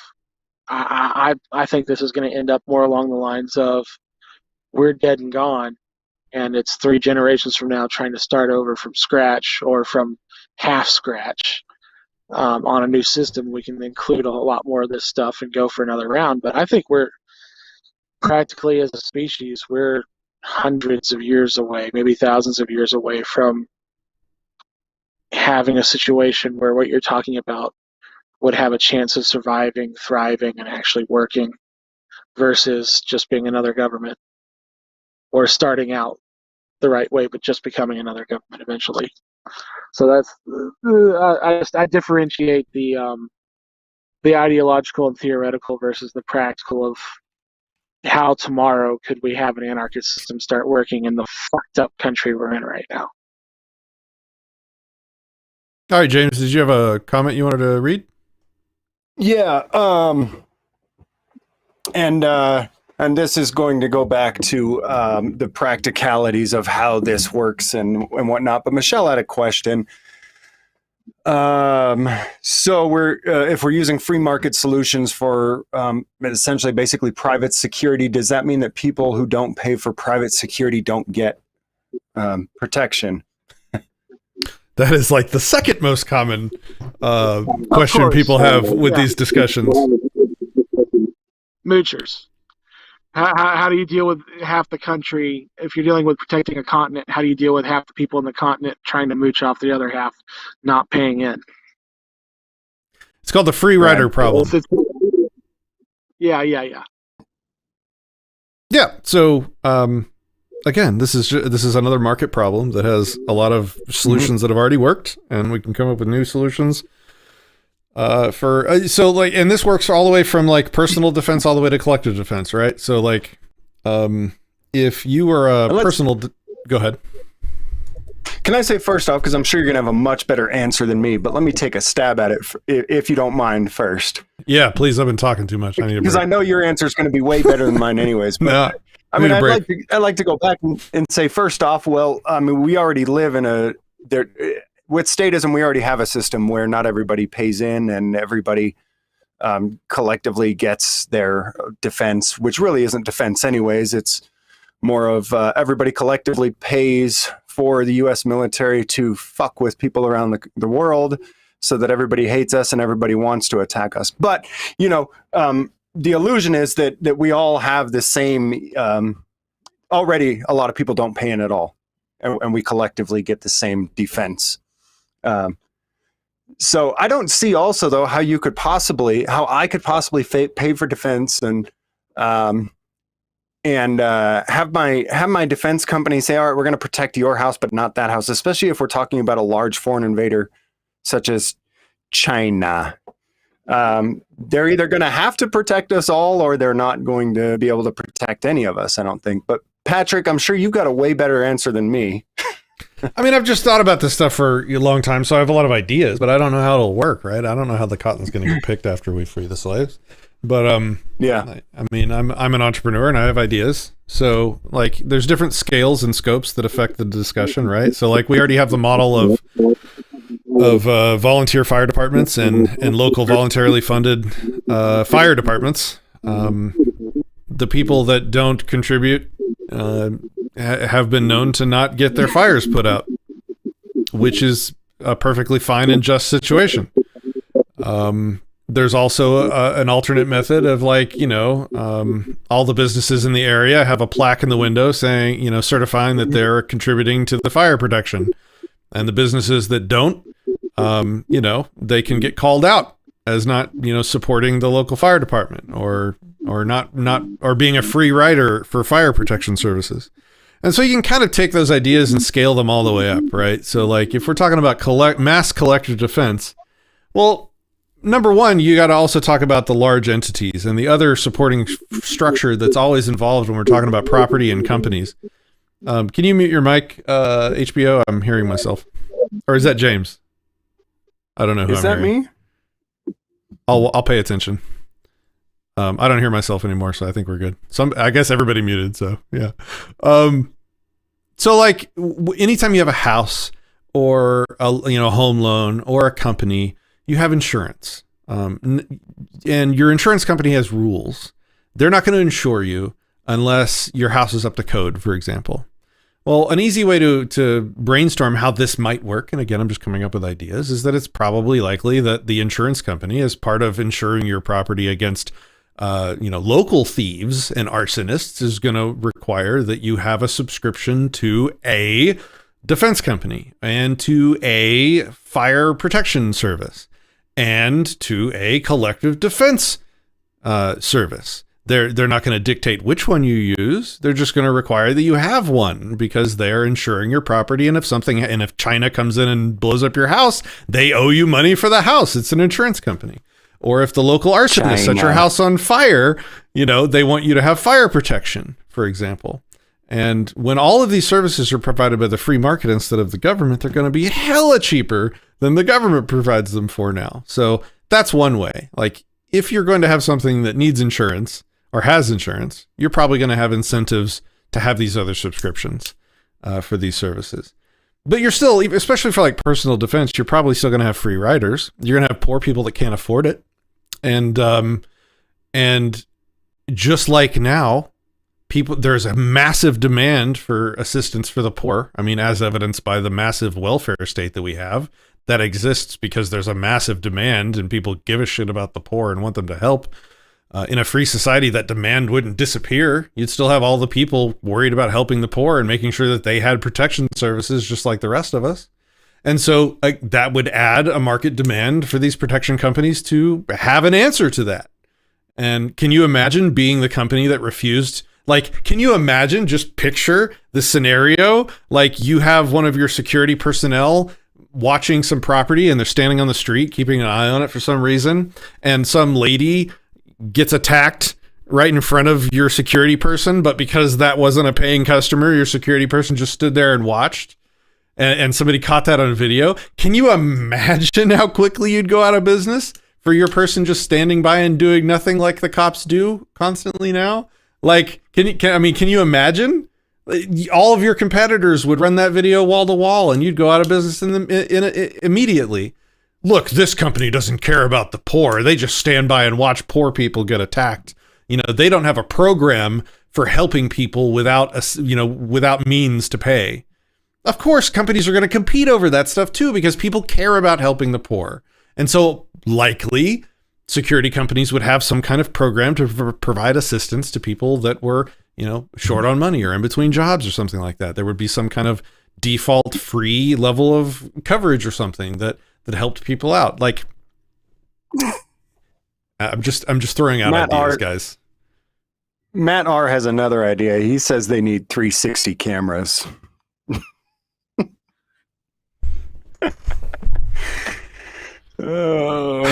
I think this is going to end up more along the lines of we're dead and gone, and it's 3 generations from now trying to start over from scratch or from half scratch on a new system. We can include a lot more of this stuff and go for another round. But I think we're practically, as a species, we're hundreds of years away, maybe thousands of years away from having a situation where what you're talking about would have a chance of surviving, thriving, and actually working, versus just being another government, or starting out the right way but just becoming another government eventually. So that's I differentiate the ideological and theoretical versus the practical of how tomorrow could we have an anarchist system start working in the fucked up country we're in right now. All right, James, did you have a comment you wanted to read? Yeah, and this is going to go back to the practicalities of how this works and whatnot. But Michelle had a question. So if we're using free market solutions for essentially basically private security, does that mean that people who don't pay for private security don't get protection? That is like the second most common question people have with these discussions. Moochers. How do you deal with half the country? If you're dealing with protecting a continent, how do you deal with half the people in the continent trying to mooch off the other half, not paying in? It's called the free rider problem. Yeah. Yeah. So, again, this is another market problem that has a lot of solutions that have already worked, and we can come up with new solutions. And this works all the way from like personal defense all the way to collective defense, right? So like, if you were a personal, go ahead. Can I say first off, because I'm sure you're going to have a much better answer than me, but let me take a stab at it if you don't mind first. Yeah, please. I've been talking too much. Because I know your answer is going to be way better than mine anyways. But, no, I mean, I'd like to go back and say first off, well, I mean, we already live in with statism, we already have a system where not everybody pays in and everybody collectively gets their defense, which really isn't defense anyways. It's more of everybody collectively pays for the U.S. military to fuck with people around the world so that everybody hates us and everybody wants to attack us. But, you know, the illusion is that we all have the same, already a lot of people don't pay in at all. And we collectively get the same defense. So I don't see also though how I could possibly pay for defense and have my defense company say, all right, we're going to protect your house, but not that house, especially if we're talking about a large foreign invader such as China. They're either going to have to protect us all or they're not going to be able to protect any of us, I don't think. But Patrick, I'm sure you've got a way better answer than me. I mean, I've just thought about this stuff for a long time, so I have a lot of ideas, but I don't know how it'll work, right? I don't know how the cotton's going to get picked after we free the slaves. But yeah, I mean, I'm an entrepreneur and I have ideas. So like, there's different scales and scopes that affect the discussion, right? So like, we already have the model of volunteer fire departments and local voluntarily funded fire departments. The people that don't contribute have been known to not get their fires put out, which is a perfectly fine and just situation. There's also an alternate method of like, you know, all the businesses in the area have a plaque in the window saying, you know, certifying that they're contributing to the fire protection. And the businesses that don't, you know, they can get called out as not, you know, supporting the local fire department or being a free rider for fire protection services. And so you can kind of take those ideas and scale them all the way up, right? So like if we're talking about mass collective defense, well, number one, you got to also talk about the large entities and the other supporting structure that's always involved when we're talking about property and companies. Can you mute your mic, HBO? I'm hearing myself. Or is that James? I don't know who I'm hearing. Is that me? I'll pay attention. I don't hear myself anymore, so I think we're good. I guess everybody muted, so yeah. So like anytime you have a house or a home loan or a company, you have insurance. And your insurance company has rules. They're not going to insure you unless your house is up to code, for example. Well, an easy way to brainstorm how this might work, and again, I'm just coming up with ideas, is that it's probably likely that the insurance company, as part of insuring your property against local thieves and arsonists, is going to require that you have a subscription to a defense company and to a fire protection service and to a collective defense service. They're not going to dictate which one you use. They're just going to require that you have one because they're insuring your property. And if China comes in and blows up your house, they owe you money for the house. It's an insurance company. Or if the local arsonist set your house on fire, they want you to have fire protection, for example. And when all of these services are provided by the free market instead of the government, they're going to be hella cheaper than the government provides them for now. So that's one way. Like if you're going to have something that needs insurance or has insurance, you're probably going to have incentives to have these other subscriptions for these services. But you're still, especially for like personal defense, you're probably still going to have free riders. You're going to have poor people that can't afford it. And just like now, there's a massive demand for assistance for the poor. I mean, as evidenced by the massive welfare state that we have that exists because there's a massive demand and people give a shit about the poor and want them to help. In a free society, that demand wouldn't disappear. You'd still have all the people worried about helping the poor and making sure that they had protection services just like the rest of us. And so that would add a market demand for these protection companies to have an answer to that. And can you imagine being the company that refused? Like, can you imagine, just picture the scenario? Like you have one of your security personnel watching some property and they're standing on the street, keeping an eye on it for some reason. And some lady gets attacked right in front of your security person, but because that wasn't a paying customer, your security person just stood there and watched, and somebody caught that on video. Can you imagine how quickly you'd go out of business for your person just standing by and doing nothing like the cops do constantly now? Like, can you imagine? All of your competitors would run that video wall to wall, and you'd go out of business immediately. Look, this company doesn't care about the poor. They just stand by and watch poor people get attacked. You know, they don't have a program for helping people without means to pay. Of course, companies are going to compete over that stuff too, because people care about helping the poor. And so likely security companies would have some kind of program to provide assistance to people that were, short on money or in between jobs or something like that. There would be some kind of default free level of coverage or something that helped people out. Like, I'm just throwing out ideas, guys. Matt R has another idea. He says they need 360 cameras. Oh.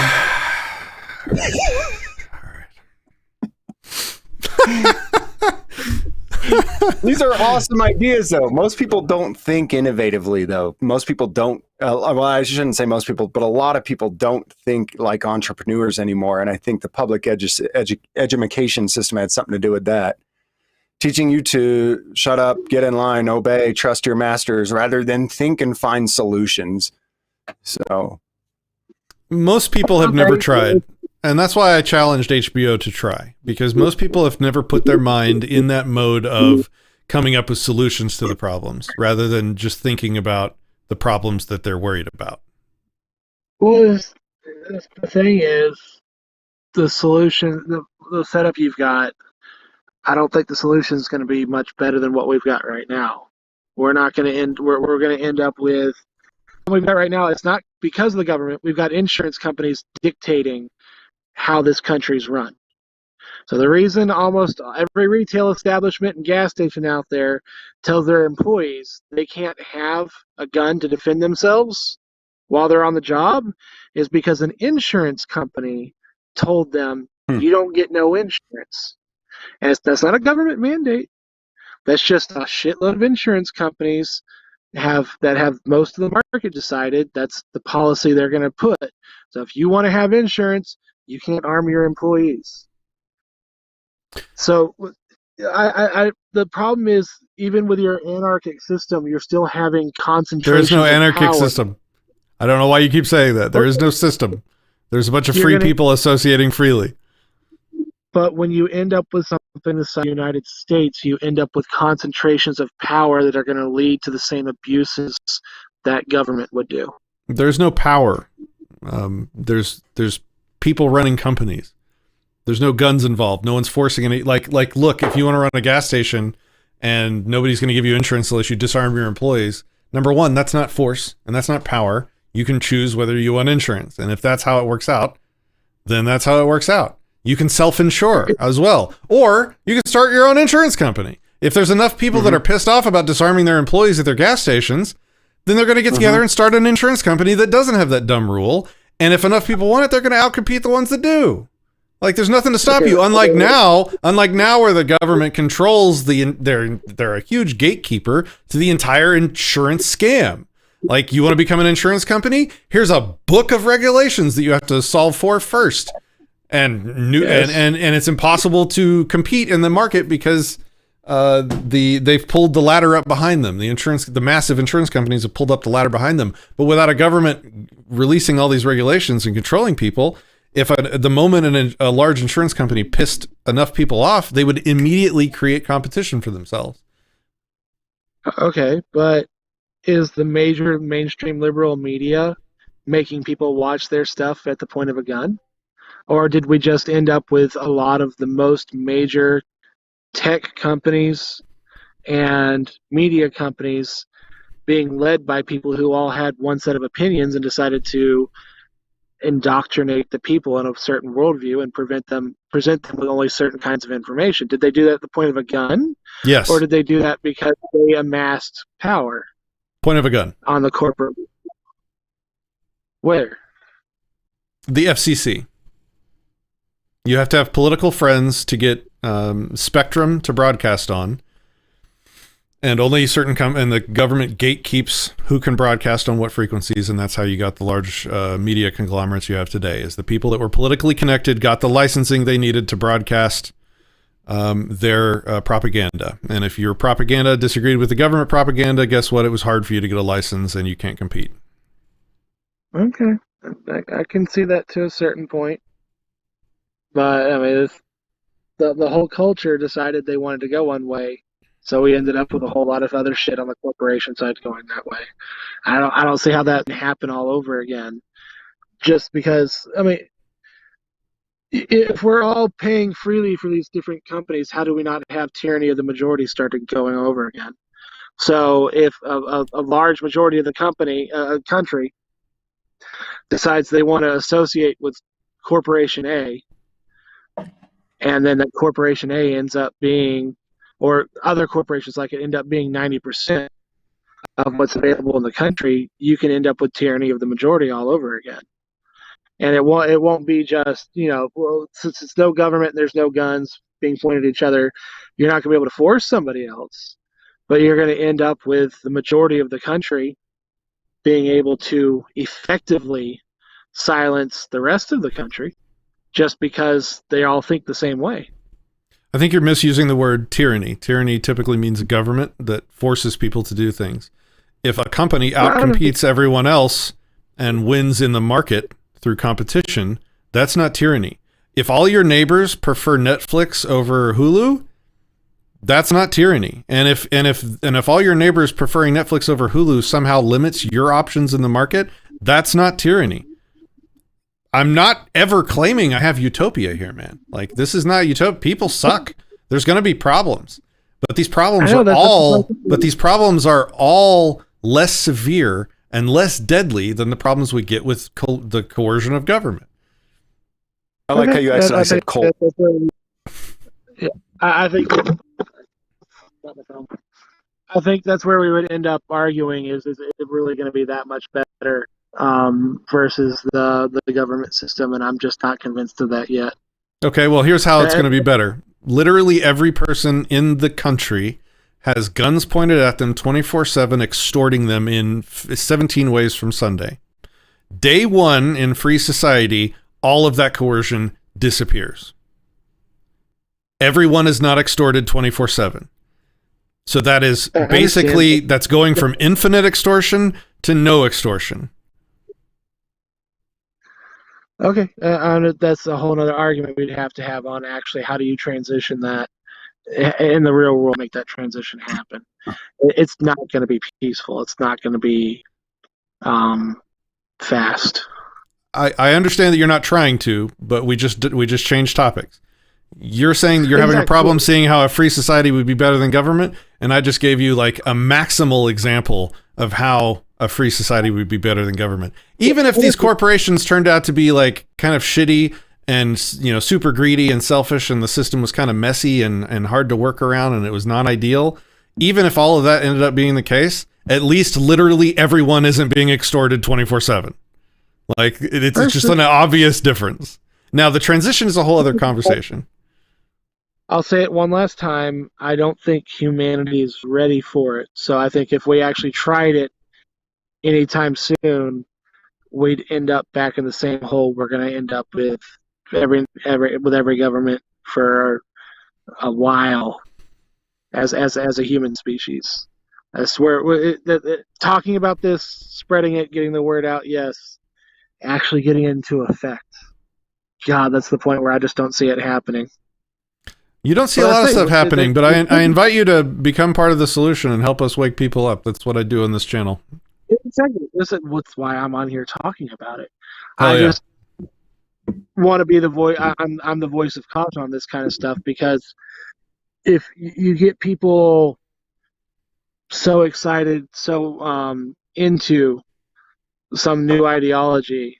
These are awesome ideas, though. Most people don't think innovatively, though. Most people don't. Well, I shouldn't say most people, but a lot of people don't think like entrepreneurs anymore. And I think the public education system had something to do with that. Teaching you to shut up, get in line, obey, trust your masters, rather than think and find solutions. So most people have never tried. And that's why I challenged HBO to try, because most people have never put their mind in that mode of coming up with solutions to the problems rather than just thinking about the problems that they're worried about. Well, the thing is, the solution, the setup you've got, I don't think the solution is going to be much better than what we've got right now. We're not going to end. We're going to end up with what we've got right now. It's not because of the government. We've got insurance companies dictating how this country's run. So the reason almost every retail establishment and gas station out there tells their employees they can't have a gun to defend themselves while they're on the job is because an insurance company told them you don't get no insurance. And that's not a government mandate. That's just a shitload of insurance companies that have most of the market decided that's the policy they're going to put. So if you want to have insurance, you can't arm your employees. So the problem is, even with your anarchic system, you're still having concentration. There is no anarchic system. I don't know why you keep saying that. There is no system. There's a bunch of free people associating freely. But when you end up with something the size of the United States, you end up with concentrations of power that are going to lead to the same abuses that government would do. There's no power. There's people running companies. There's no guns involved. No one's forcing any. Like, look, if you want to run a gas station and nobody's going to give you insurance unless you disarm your employees, number one, that's not force and that's not power. You can choose whether you want insurance. And if that's how it works out, then that's how it works out. You can self-insure as well. Or you can start your own insurance company. If there's enough people that are pissed off about disarming their employees at their gas stations, then they're going to get together and start an insurance company that doesn't have that dumb rule. And if enough people want it, they're going to outcompete the ones that do. Like, there's nothing to stop you. Unlike now where the government controls they're a huge gatekeeper to the entire insurance scam. Like, you want to become an insurance company? Here's a book of regulations that you have to solve for first. And it's impossible to compete in the market because they've pulled the ladder up behind them. The massive insurance companies have pulled up the ladder behind them. But without a government releasing all these regulations and controlling people, if at the moment a large insurance company pissed enough people off, they would immediately create competition for themselves. Okay, but is the major mainstream liberal media making people watch their stuff at the point of a gun? Or did we just end up with a lot of the most major tech companies and media companies being led by people who all had one set of opinions and decided to indoctrinate the people in a certain worldview and present them with only certain kinds of information? Did they do that at the point of a gun? Yes. Or did they do that because they amassed power? Point of a gun. On the corporate. Where? The FCC. You have to have political friends to get spectrum to broadcast on, and only certain and the government gatekeeps who can broadcast on what frequencies, and that's how you got the large media conglomerates you have today. Is the people that were politically connected got the licensing they needed to broadcast their propaganda, and if your propaganda disagreed with the government propaganda, guess what? It was hard for you to get a license, and you can't compete. Okay, I can see that to a certain point, but I mean, the whole culture decided they wanted to go one way. So we ended up with a whole lot of other shit on the corporation side going that way. I don't see how that can happen all over again. Just because, I mean, if we're all paying freely for these different companies, how do we not have tyranny of the majority started going over again? So if a large majority of the country decides they want to associate with Corporation A, and then that Corporation A ends up being, or other corporations like it end up being 90% of what's available in the country, you can end up with tyranny of the majority all over again. And it won't be just, well, since it's no government and there's no guns being pointed at each other, you're not going to be able to force somebody else, but you're going to end up with the majority of the country being able to effectively silence the rest of the country just because they all think the same way. I think you're misusing the word tyranny. Tyranny typically means a government that forces people to do things. If a company outcompetes everyone else and wins in the market through competition, that's not tyranny. If all your neighbors prefer Netflix over Hulu, that's not tyranny. And if all your neighbors preferring Netflix over Hulu somehow limits your options in the market, that's not tyranny. I'm not ever claiming I have utopia here, man. Like, this is not utopia. People suck. There's going to be problems, but these problems are all less severe and less deadly than the problems we get with the coercion of government. I like how you actually said coal. Yeah, I think that's where we would end up arguing is it really going to be that much better versus the government system, and I'm just not convinced of that yet. Okay, well, here's how it's going to be better. Literally every person in the country has guns pointed at them 24/7, extorting them in 17 ways from Sunday. Day one in free society, all of that coercion disappears. Everyone is not extorted 24/7. So that is basically, that's going from infinite extortion to no extortion. Okay, that's a whole other argument we'd have to have on actually how do you transition that in the real world, make that transition happen. It's not going to be peaceful. It's not going to be fast. I understand that you're not trying to, but we just changed topics. You're saying that you're having a problem seeing how a free society would be better than government, and I just gave you like a maximal example of how a free society would be better than government. Even if these corporations turned out to be like kind of shitty and, super greedy and selfish, and the system was kind of messy and hard to work around, and it was not ideal, even if all of that ended up being the case, at least literally everyone isn't being extorted 24/7. Like, it's just an obvious difference. Now, the transition is a whole other conversation. I'll say it one last time. I don't think humanity is ready for it. So I think if we actually tried it anytime soon, we'd end up back in the same hole we're going to end up with every government for a while as a human species. I swear, talking about this, spreading it, getting the word out, yes. Actually getting it into effect. God, that's the point where I just don't see it happening. You don't see a lot of stuff happening, but I invite you to become part of the solution and help us wake people up. That's what I do on this channel. Exactly. Listen, that's why I'm on here talking about it. I just want to be the voice. I'm the voice of caution on this kind of stuff, because if you get people so excited, so into some new ideology,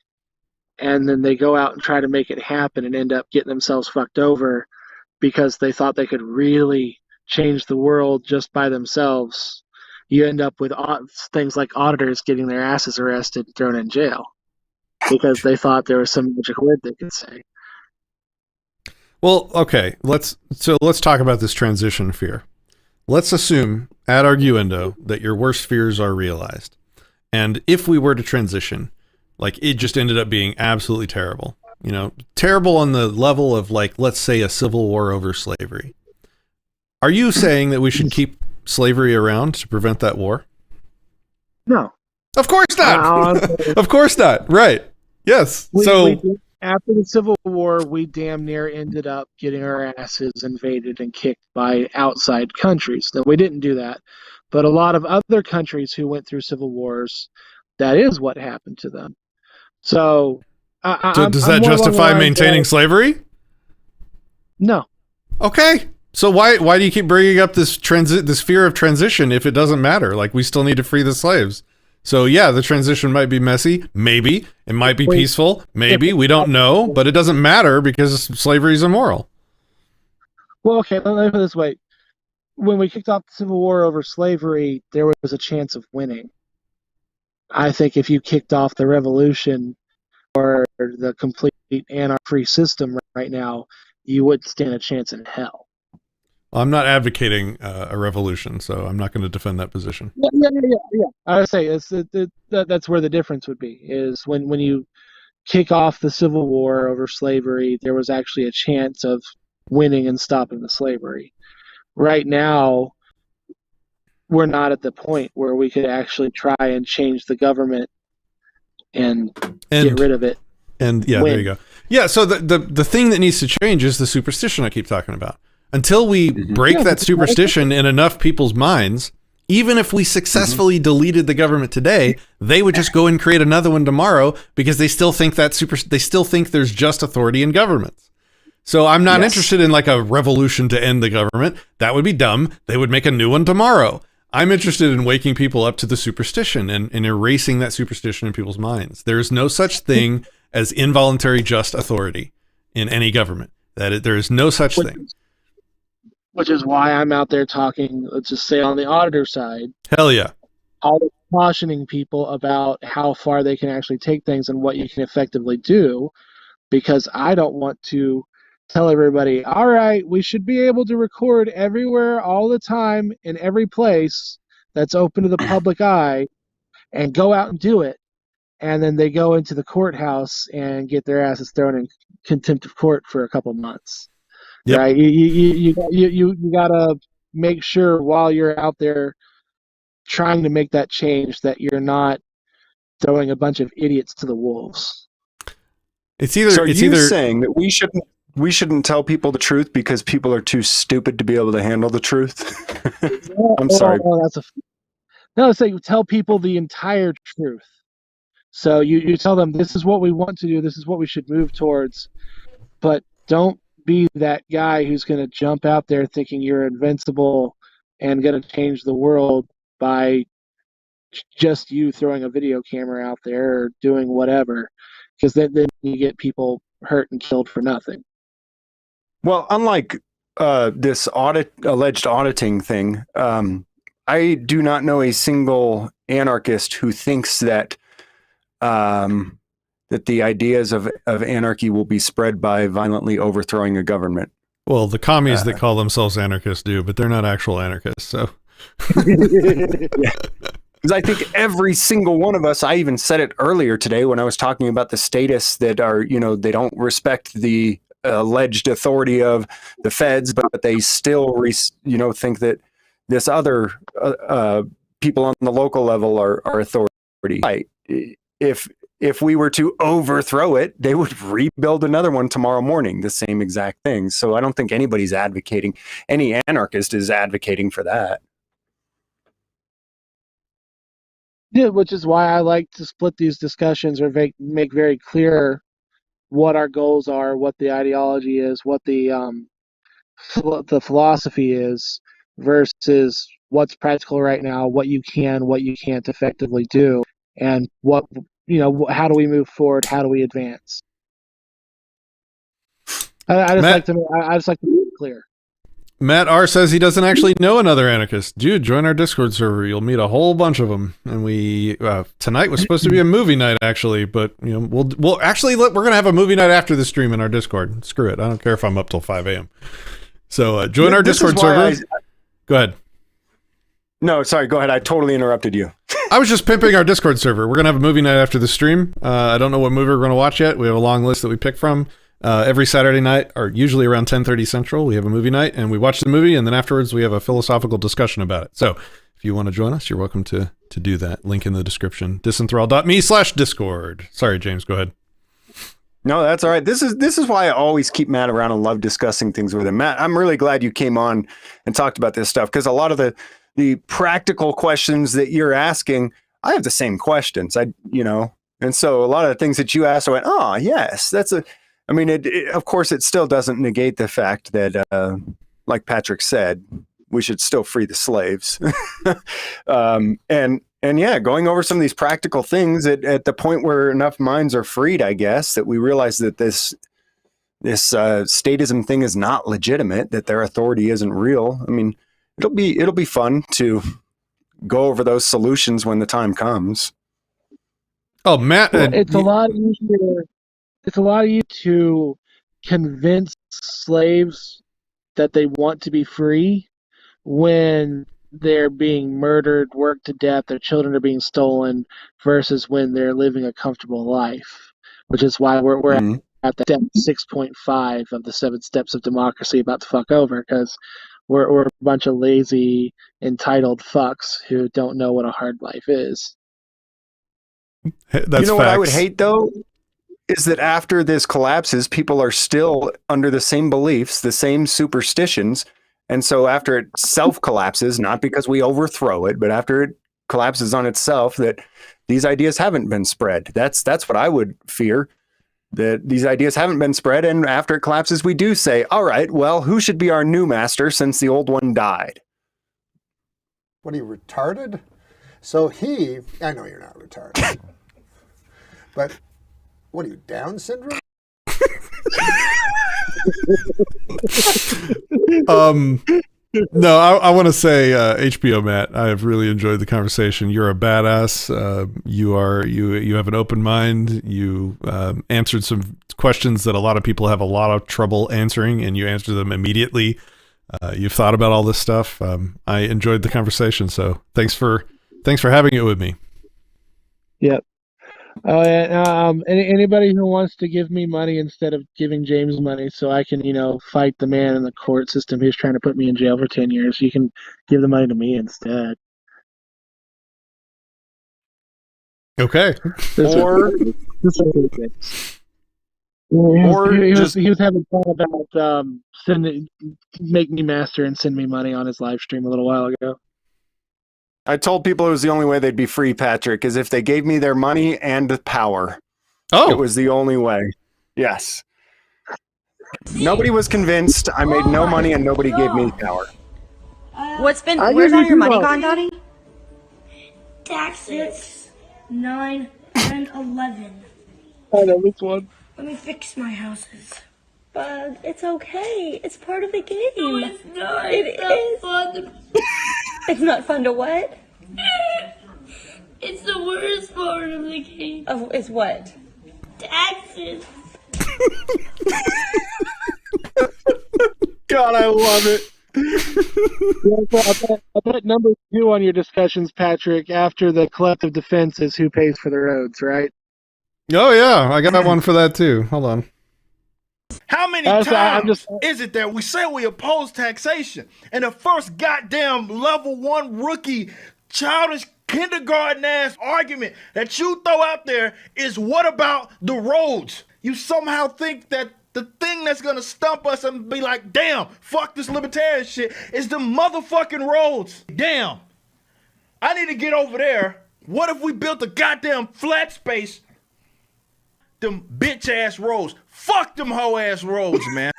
and then they go out and try to make it happen and end up getting themselves fucked over because they thought they could really change the world just by themselves, you end up with things like auditors getting their asses arrested and thrown in jail because they thought there was some magic word they could say. Well, okay. Let's talk about this transition fear. Let's assume ad arguendo that your worst fears are realized. And if we were to transition, like it just ended up being absolutely terrible, terrible on the level of like, let's say a civil war over slavery. Are you saying that we should keep slavery around to prevent that war? No. Of course not. Of course not. Right. Yes. After the Civil War, we damn near ended up getting our asses invaded and kicked by outside countries. Now, we didn't do that, but a lot of other countries who went through civil wars, that is what happened to them. So, does that justify maintaining slavery? No. Okay. So why do you keep bringing up this fear of transition if it doesn't matter? Like, we still need to free the slaves. So yeah, the transition might be messy. Maybe it might be peaceful. Maybe we don't know, but it doesn't matter because slavery is immoral. Well, okay, let me put it this way. When we kicked off the Civil War over slavery, there was a chance of winning. I think if you kicked off the revolution or the complete anarch-free system right now, you wouldn't stand a chance in hell. I'm not advocating a revolution, so I'm not going to defend that position. Yeah. I would say that's where the difference would be, is when you kick off the Civil War over slavery, there was actually a chance of winning and stopping the slavery. Right now, we're not at the point where we could actually try and change the government and get rid of it. And yeah, there you go. Yeah, so the thing that needs to change is the superstition I keep talking about. Until we break that superstition in enough people's minds, even if we successfully deleted the government today, they would just go and create another one tomorrow because they still think they still think there's just authority in governments. So I'm not interested in like a revolution to end the government. That would be dumb. They would make a new one tomorrow. I'm interested in waking people up to the superstition and erasing that superstition in people's minds. There is no such thing as involuntary just authority in any government. There is no such thing. Which is why I'm out there talking, let's just say on the auditor side. Hell yeah. Always cautioning people about how far they can actually take things and what you can effectively do, because I don't want to tell everybody, all right, we should be able to record everywhere all the time in every place that's open to the public eye and go out and do it. And then they go into the courthouse and get their asses thrown in contempt of court for a couple months. Yep. Right? You gotta make sure while you're out there trying to make that change that you're not throwing a bunch of idiots to the wolves. So you're saying that we shouldn't tell people the truth because people are too stupid to be able to handle the truth? I'm sorry. No, say tell people the entire truth. So you tell them this is what we want to do, this is what we should move towards, but don't be that guy who's going to jump out there thinking you're invincible and going to change the world by just you throwing a video camera out there or doing whatever, because then you get people hurt and killed for nothing. Well, unlike this alleged auditing thing, I do not know a single anarchist who thinks that that the ideas of anarchy will be spread by violently overthrowing a government. Well, the commies that call themselves anarchists do, but they're not actual anarchists. So, yeah. Because I think every single one of us, I even said it earlier today when I was talking about the statists that are, they don't respect the alleged authority of the feds, but they still, think that this other people on the local level are authority. Right. If we were to overthrow it, they would rebuild another one tomorrow morning, the same exact thing. So I don't think any anarchist is advocating for that. Yeah, which is why I like to split these discussions or make very clear what our goals are, what the ideology is, what the philosophy is, versus what's practical right now, what you can't effectively do, and how do we move forward? How do we advance? I just like to be clear. Matt R says he doesn't actually know another anarchist. Dude, join our Discord server. You'll meet a whole bunch of them. And we tonight was supposed to be a movie night, actually, but we'll actually we're gonna have a movie night after the stream in our Discord. Screw it. I don't care if I'm up till 5 a.m. So join our Discord server. Go ahead. No, sorry. Go ahead. I totally interrupted you. I was just pimping our Discord server. We're gonna have a movie night after the stream. I don't know what movie we're gonna watch yet. We have a long list that we pick from. Every Saturday night, or usually around 10:30 Central, we have a movie night, and we watch the movie, and then afterwards we have a philosophical discussion about it. So if you want to join us, you're welcome to do that. Link in the description. Disenthrall.me/Discord. Sorry, James, go ahead. No, that's all right. This is why I always keep Matt around and love discussing things with him. Matt, I'm really glad you came on and talked about this stuff, because a lot of the practical questions that you're asking, I have the same questions. And so a lot of the things that you asked, I went, oh yes, I mean, of course, it still doesn't negate the fact that, like Patrick said, we should still free the slaves. And yeah, going over some of these practical things at the point where enough minds are freed, I guess, that we realize that this statism thing is not legitimate, that their authority isn't real. I mean, it'll be fun to go over those solutions when the time comes. Oh, Matt, it's a lot easier. It's a lot easier to convince slaves that they want to be free when they're being murdered, worked to death, their children are being stolen, versus when they're living a comfortable life, which is why we're at the step 6.5 of the 7 steps of democracy about to fuck over, because we're a bunch of lazy, entitled fucks who don't know what a hard life is. That's what I would hate, though, is that after this collapses, people are still under the same beliefs, the same superstitions. And so after it self-collapses, not because we overthrow it, but after it collapses on itself, that these ideas haven't been spread. That's what I would fear, that these ideas haven't been spread. And after it collapses, we do say, all right, well, who should be our new master since the old one died? What are you, retarded? So I know you're not retarded, but what are you, Down syndrome? No, I want to say, HBO Matt, I have really enjoyed the conversation. You're a badass. You have an open mind. You answered some questions that a lot of people have a lot of trouble answering, and you answered them immediately. You've thought about all this stuff. I enjoyed the conversation, so thanks for having it with me. Yep. Anybody who wants to give me money instead of giving James money so I can, fight the man in the court system who's trying to put me in jail for 10 years, you can give the money to me instead. Okay. He was having fun about make me master and send me money on his live stream a little while ago. I told people it was the only way they'd be free, Patrick, is if they gave me their money and power. Oh. It was the only way. Yes. Nobody was convinced. I made no money and nobody gave me power. Where's all your money gone, Donnie? Taxes 9 and 11. I know this one. Let me fix my houses. But it's okay. It's part of the game. No, it's not. It's not fun. It's not fun to what? It's the worst part of the game. Oh, it's what? Taxes. God, I love it. I bet number 2 on your discussions, Patrick, after the collective defense is who pays for the roads, right? Oh, yeah. I got one for that, too. Hold on. How many times is it that we say we oppose taxation, and the first goddamn level 1 rookie childish kindergarten ass argument that you throw out there is, what about the roads? You somehow think that the thing that's gonna stump us and be like, damn, fuck this libertarian shit, is the motherfucking roads. Damn, I need to get over there. What if we built a goddamn flat space? Them bitch ass roads. Fuck them hoe ass roads, man.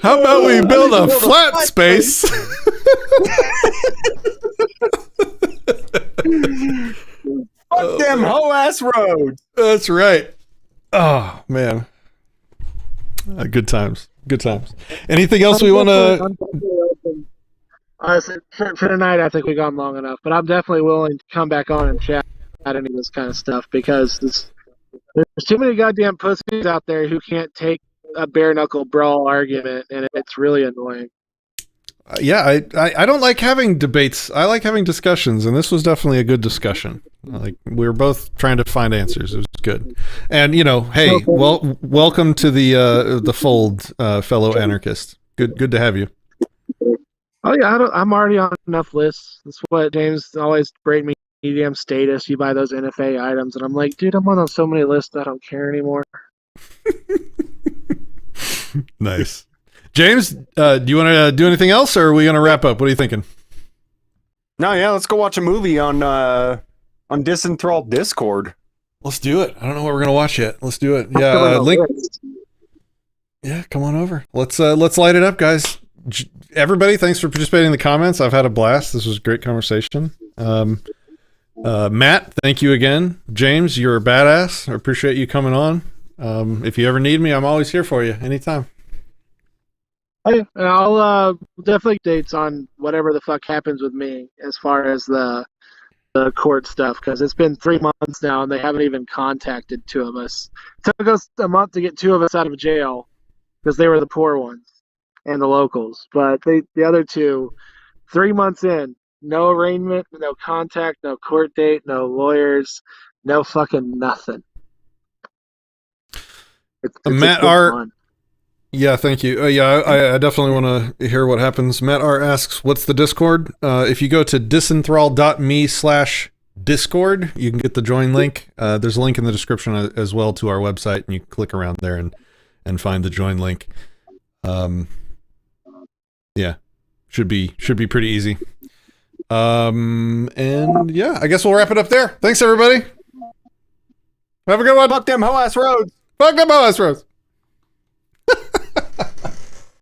How about we build a flat space? Fuck them hoe ass roads. That's right. Oh man. Good times. Good times. Anything else we want to? For tonight, I think we've gone long enough. But I'm definitely willing to come back on and chat any of this kind of stuff because there's too many goddamn pussies out there who can't take a bare knuckle brawl argument, and it's really annoying. Yeah, I don't like having debates. I like having discussions, and this was definitely a good discussion. Like we were both trying to find answers. It was good. And hey, welcome to the fold, fellow anarchist. Good to have you. Oh yeah, I'm already on enough lists. That's what James always break me. Medium status. You buy those NFA items, and I'm like, dude, I'm on so many lists I don't care anymore. Nice. James, do you want to do anything else, or are we going to wrap up? What are you thinking? No, yeah, let's go watch a movie on Disenthrall Discord. Let's do it. I don't know what we're going to watch yet. Let's do it. Yeah, link. Yeah, come on over. Let's light it up, guys. Everybody, thanks for participating in the comments. I've had a blast. This was a great conversation. Matt, thank you again. James, you're a badass. I appreciate you coming on. If you ever need me, I'm always here for you anytime. Hey, and I'll definitely dates on whatever the fuck happens with me as far as the court stuff because it's been 3 months now and they haven't even contacted two of us. It took us a month to get two of us out of jail because they were the poor ones and the locals. But the other two, 3 months in, no arraignment, no contact, no court date, no lawyers, no fucking nothing. It's Matt R. Yeah, thank you. I definitely want to hear what happens. Matt R asks, what's the Discord? If you go to disenthrall.me/Discord, you can get the join link. There's a link in the description as well to our website, and you click around there and find the join link. Yeah, should be pretty easy. And yeah, I guess we'll wrap it up there. Thanks, everybody. Have a good one. Fuck them hoe-ass roads. Fuck them hoe-ass roads.